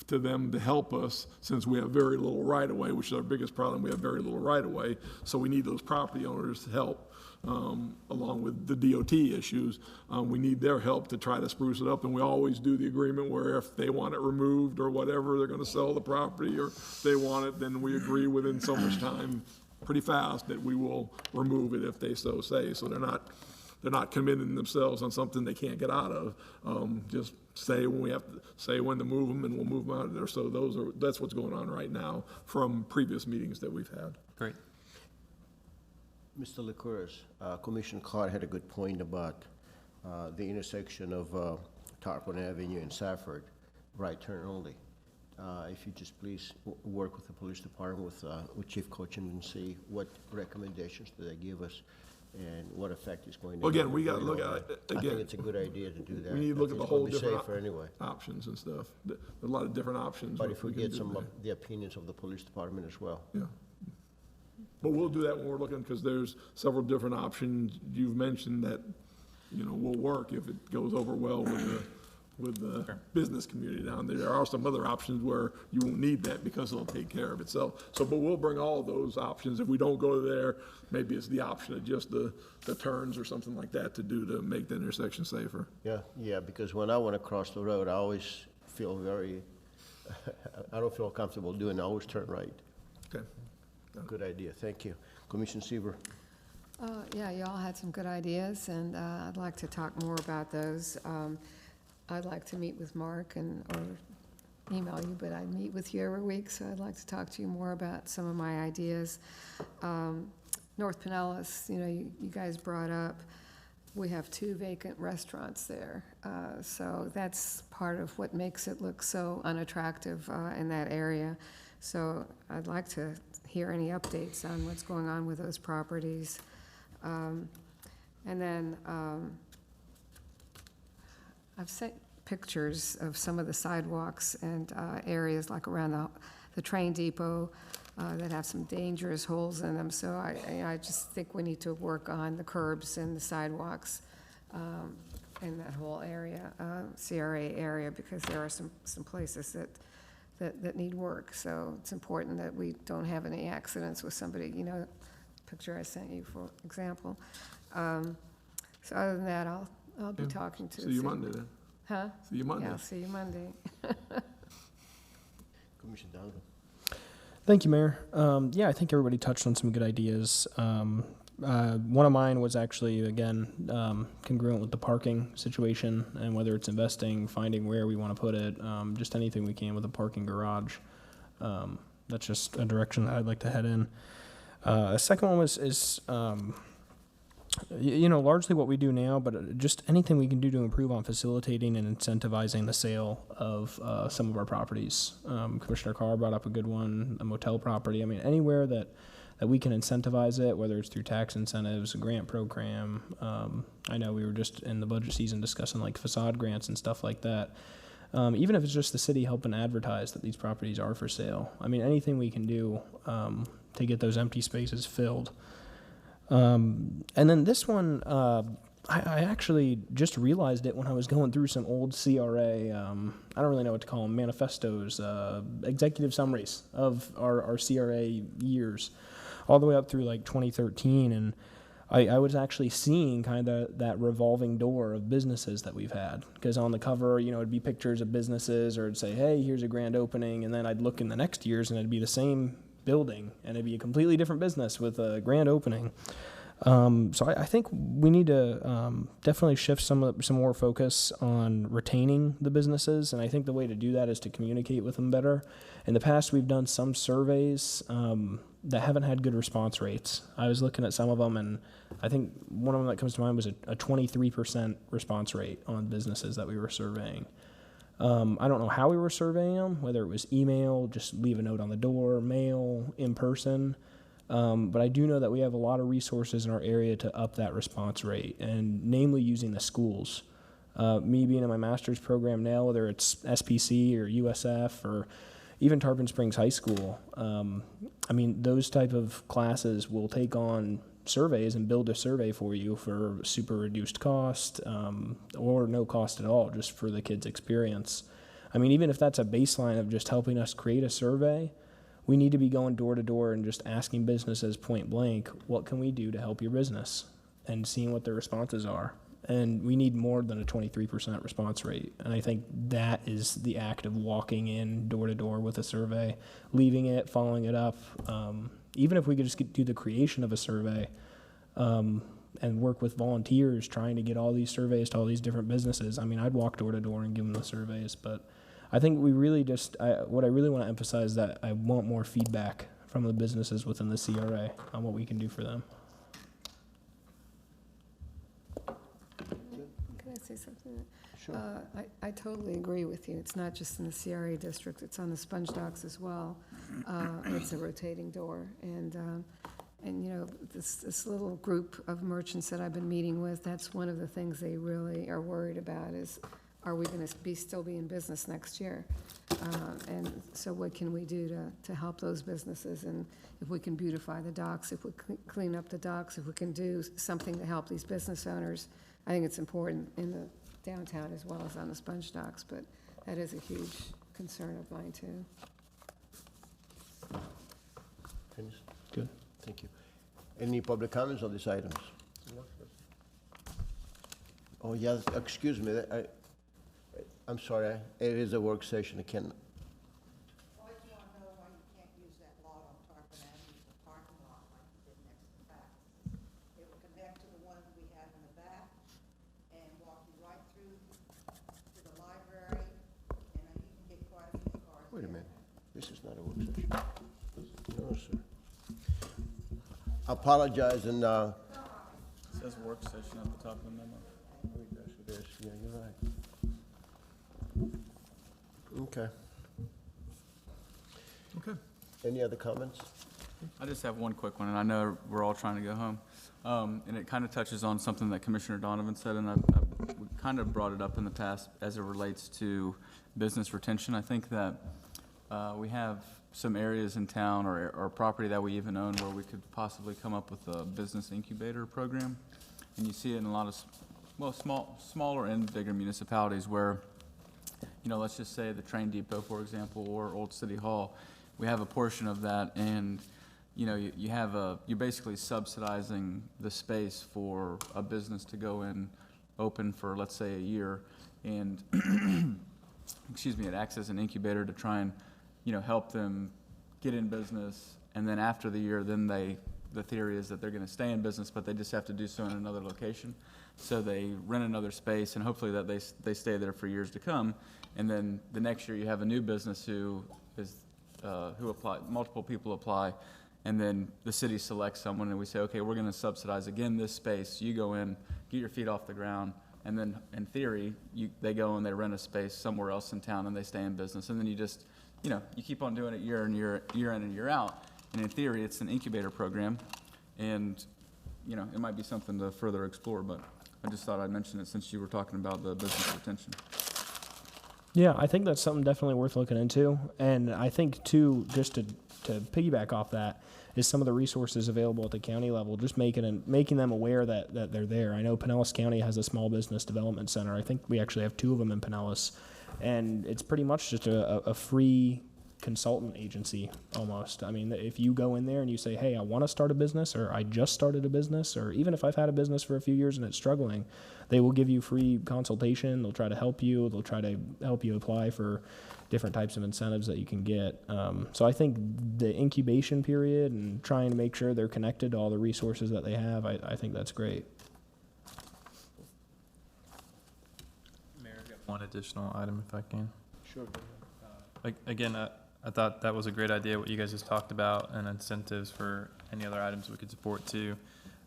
to them to help us, since we have very little right-of-way, which is our biggest problem. We have very little right-of-way, so we need those property owners to help, along with the DOT issues. We need their help to try to spruce it up, and we always do the agreement where if they want it removed or whatever, they're going to sell the property, or if they want it, then we agree within so much time, pretty fast, that we will remove it if they so say. So they're not committing themselves on something they can't get out of. Just say when we have to say when to move them, and we'll move them out of there. So that's what's going on right now from previous meetings that we've had. Great. Mr. Licouris, Commissioner Carr had a good point about the intersection of Tarpon Avenue and Safford, right turn only. If you just please work with the police department, with Chief Cochin, and see what recommendations do they give us and what effect is going to have. Again, we got to look at it. I think it's a good idea to do that. We need to look at the whole different safer anyway. options and stuff. There's a lot of different options. But if we get can some do of the opinions of the police department as well. Yeah. But we'll do that when we're looking, because there's several different options you've mentioned that, will work if it goes over well with the business community down there. There are some other options where you won't need that because it'll take care of itself. So, but we'll bring all of those options. If we don't go there, maybe it's the option of just the turns or something like that to do to make the intersection safer. Yeah, because when I want to cross the road, I always feel I don't feel comfortable doing it. I always turn right. Okay. Good idea, thank you. Commissioner Sieber. Yeah, y'all had some good ideas, and I'd like to talk more about those. I'd like to meet with Mark or email you, but I meet with you every week, so I'd like to talk to you more about some of my ideas. North Pinellas, you guys brought up, we have 2 vacant restaurants there. So that's part of what makes it look so unattractive in that area. So I'd like to hear any updates on what's going on with those properties. And then I've sent pictures of some of the sidewalks and areas like around the train depot that have some dangerous holes in them. So I just think we need to work on the curbs and the sidewalks in that whole area, CRA area, because there are some places that need work. So it's important that we don't have any accidents with somebody, picture I sent you, for example. So other than that, I'll be talking to. See you Monday then. Huh? See you Monday. Yeah, I'll see you Monday. Commissioner Donovan. Thank you, Mayor. Yeah, I think everybody touched on some good ideas. One of mine was actually, again, congruent with the parking situation and whether it's investing, finding where we want to put it, just anything we can with a parking garage. That's just a direction that I'd like to head in. The second one is largely what we do now, but just anything we can do to improve on facilitating and incentivizing the sale of some of our properties. Commissioner Carr brought up a good one, a motel property. I mean, anywhere that we can incentivize it, whether it's through tax incentives, a grant program. I know we were just in the budget season discussing like facade grants and stuff like that. Even if it's just the city helping advertise that these properties are for sale. I mean, anything we can do to get those empty spaces filled. And then this one, I actually just realized it when I was going through some old CRA, I don't really know what to call them, manifestos, executive summaries of our CRA years, all the way up through like 2013. And I was actually seeing kind of that revolving door of businesses that we've had. Because on the cover, it'd be pictures of businesses, or it'd say, hey, here's a grand opening. And then I'd look in the next years and it'd be the same building, and it'd be a completely different business with a grand opening. So I think we need to definitely shift some more focus on retaining the businesses, and I think the way to do that is to communicate with them better. In the past, we've done some surveys that haven't had good response rates. I was looking at some of them, and I think one of them that comes to mind was a 23% response rate on businesses that we were surveying. I don't know how we were surveying them, whether it was email, just leave a note on the door, mail, in person. But I do know that we have a lot of resources in our area to up that response rate, and namely using the schools. Me being in my master's program now, whether it's SPC or USF or even Tarpon Springs High School, I mean, those type of classes will take on surveys and build a survey for you for super reduced cost or no cost at all, just for the kids' experience. I mean, even if that's a baseline of just helping us create a survey, we need to be going door to door and just asking businesses point blank, what can we do to help your business, and seeing what their responses are. And we need more than a 23% response rate. And I think that is the act of walking in door to door with a survey, leaving it, following it up. Even if we could just do the creation of a survey and work with volunteers trying to get all these surveys to all these different businesses. I mean, I'd walk door to door and give them the surveys, but I think we really what I really want to emphasize is that I want more feedback from the businesses within the CRA on what we can do for them. Can I say something? Sure. I totally agree with you. It's not just in the CRA district, it's on the sponge docks as well. It's a rotating door. And this little group of merchants that I've been meeting with, that's one of the things they really are worried about is, are we going to still be in business next year? And so what can we do to help those businesses? And if we can beautify the docks, if we clean up the docks, if we can do something to help these business owners, I think it's important in the downtown as well as on the sponge docks, but that is a huge concern of mine too. Finished? Good, thank you. Any public comments on these items? Oh, yes, excuse me, I'm sorry, it is a work session, I can't. Well, I just want to know why you can't use that lot on Tarpon Avenue for This is not a work session. No, sir. Apologize and, It says work session at the top of the memo. yes, it is. Yeah, you're right. Okay. Okay. Any other comments? I just have one quick one, and I know we're all trying to go home. And it kind of touches on something that Commissioner Donovan said, and I've kind of brought it up in the past as it relates to business retention. I think that we have some areas in town or property that we even own where we could possibly come up with a business incubator program. And you see it in a lot of, smaller and bigger municipalities where, you know, let's just say the train depot, for example, or Old City Hall, we have a portion of that, and you know, you're basically subsidizing the space for a business to go in, open for, let's say, a year, and, excuse me, it acts as an incubator to try and, you know, help them get in business, and then after the year, then the theory is that they're gonna stay in business, but they just have to do so in another location. So they rent another space, and hopefully that they stay there for years to come, and then the next year you have a new business who apply, multiple people apply, and then the city selects someone, and we say, okay, we're gonna subsidize again this space. You go in, get your feet off the ground, and then in theory, they go and they rent a space somewhere else in town, and they stay in business. And then you just, you know, you keep on doing it year in and year out. And in theory, it's an incubator program, and you know, it might be something to further explore. But I just thought I'd mention it since you were talking about the business retention. Yeah, I think that's something definitely worth looking into. And I think, too, just to piggyback off that, is some of the resources available at the county level, just making them aware that they're there. I know Pinellas County has a small business development center. I think we actually have 2 of them in Pinellas. And it's pretty much just a free consultant agency almost. I mean, if you go in there and you say, hey, I want to start a business, or I just started a business, or even if I've had a business for a few years and it's struggling, they will give you free consultation. They'll try to help you. They'll try to help you apply for different types of incentives that you can get. So I think the incubation period and trying to make sure they're connected to all the resources that they have, I think that's great. Mayor, I've got one additional item if I can. Sure. Again, I thought that was a great idea, what you guys just talked about, and incentives for any other items we could support too.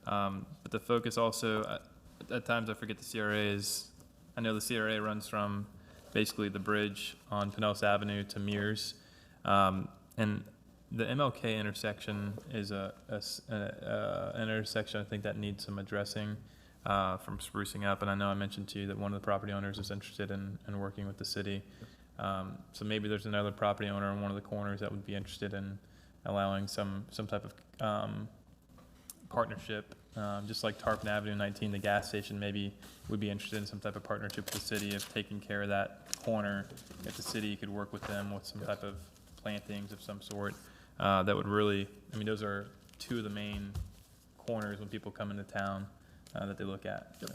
But the focus also, at times I forget the CRA is, I know the CRA runs from basically the bridge on Pinellas Avenue to Mears. And the MLK intersection is an intersection I think that needs some addressing from sprucing up. And I know I mentioned to you that one of the property owners is interested in working with the city. So maybe there's another property owner in one of the corners that would be interested in allowing some type of partnership, just like Tarpon Avenue 19, the gas station maybe would be interested in some type of partnership with the city of taking care of that corner. If the city could work with them with some type of plantings of some sort, that would really, I mean, those are 2 of the main corners when people come into town that they look at. So.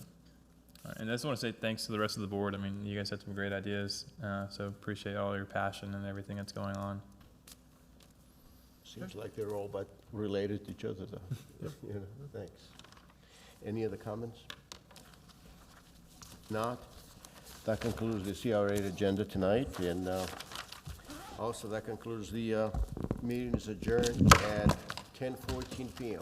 And I just want to say thanks to the rest of the board. I mean, you guys had some great ideas, so appreciate all your passion and everything that's going on. Seems like they're all but related to each other, though. You know, thanks. Any other comments? Not? That concludes the CRA agenda tonight, and also that concludes the meeting is adjourned at 10:14 p.m.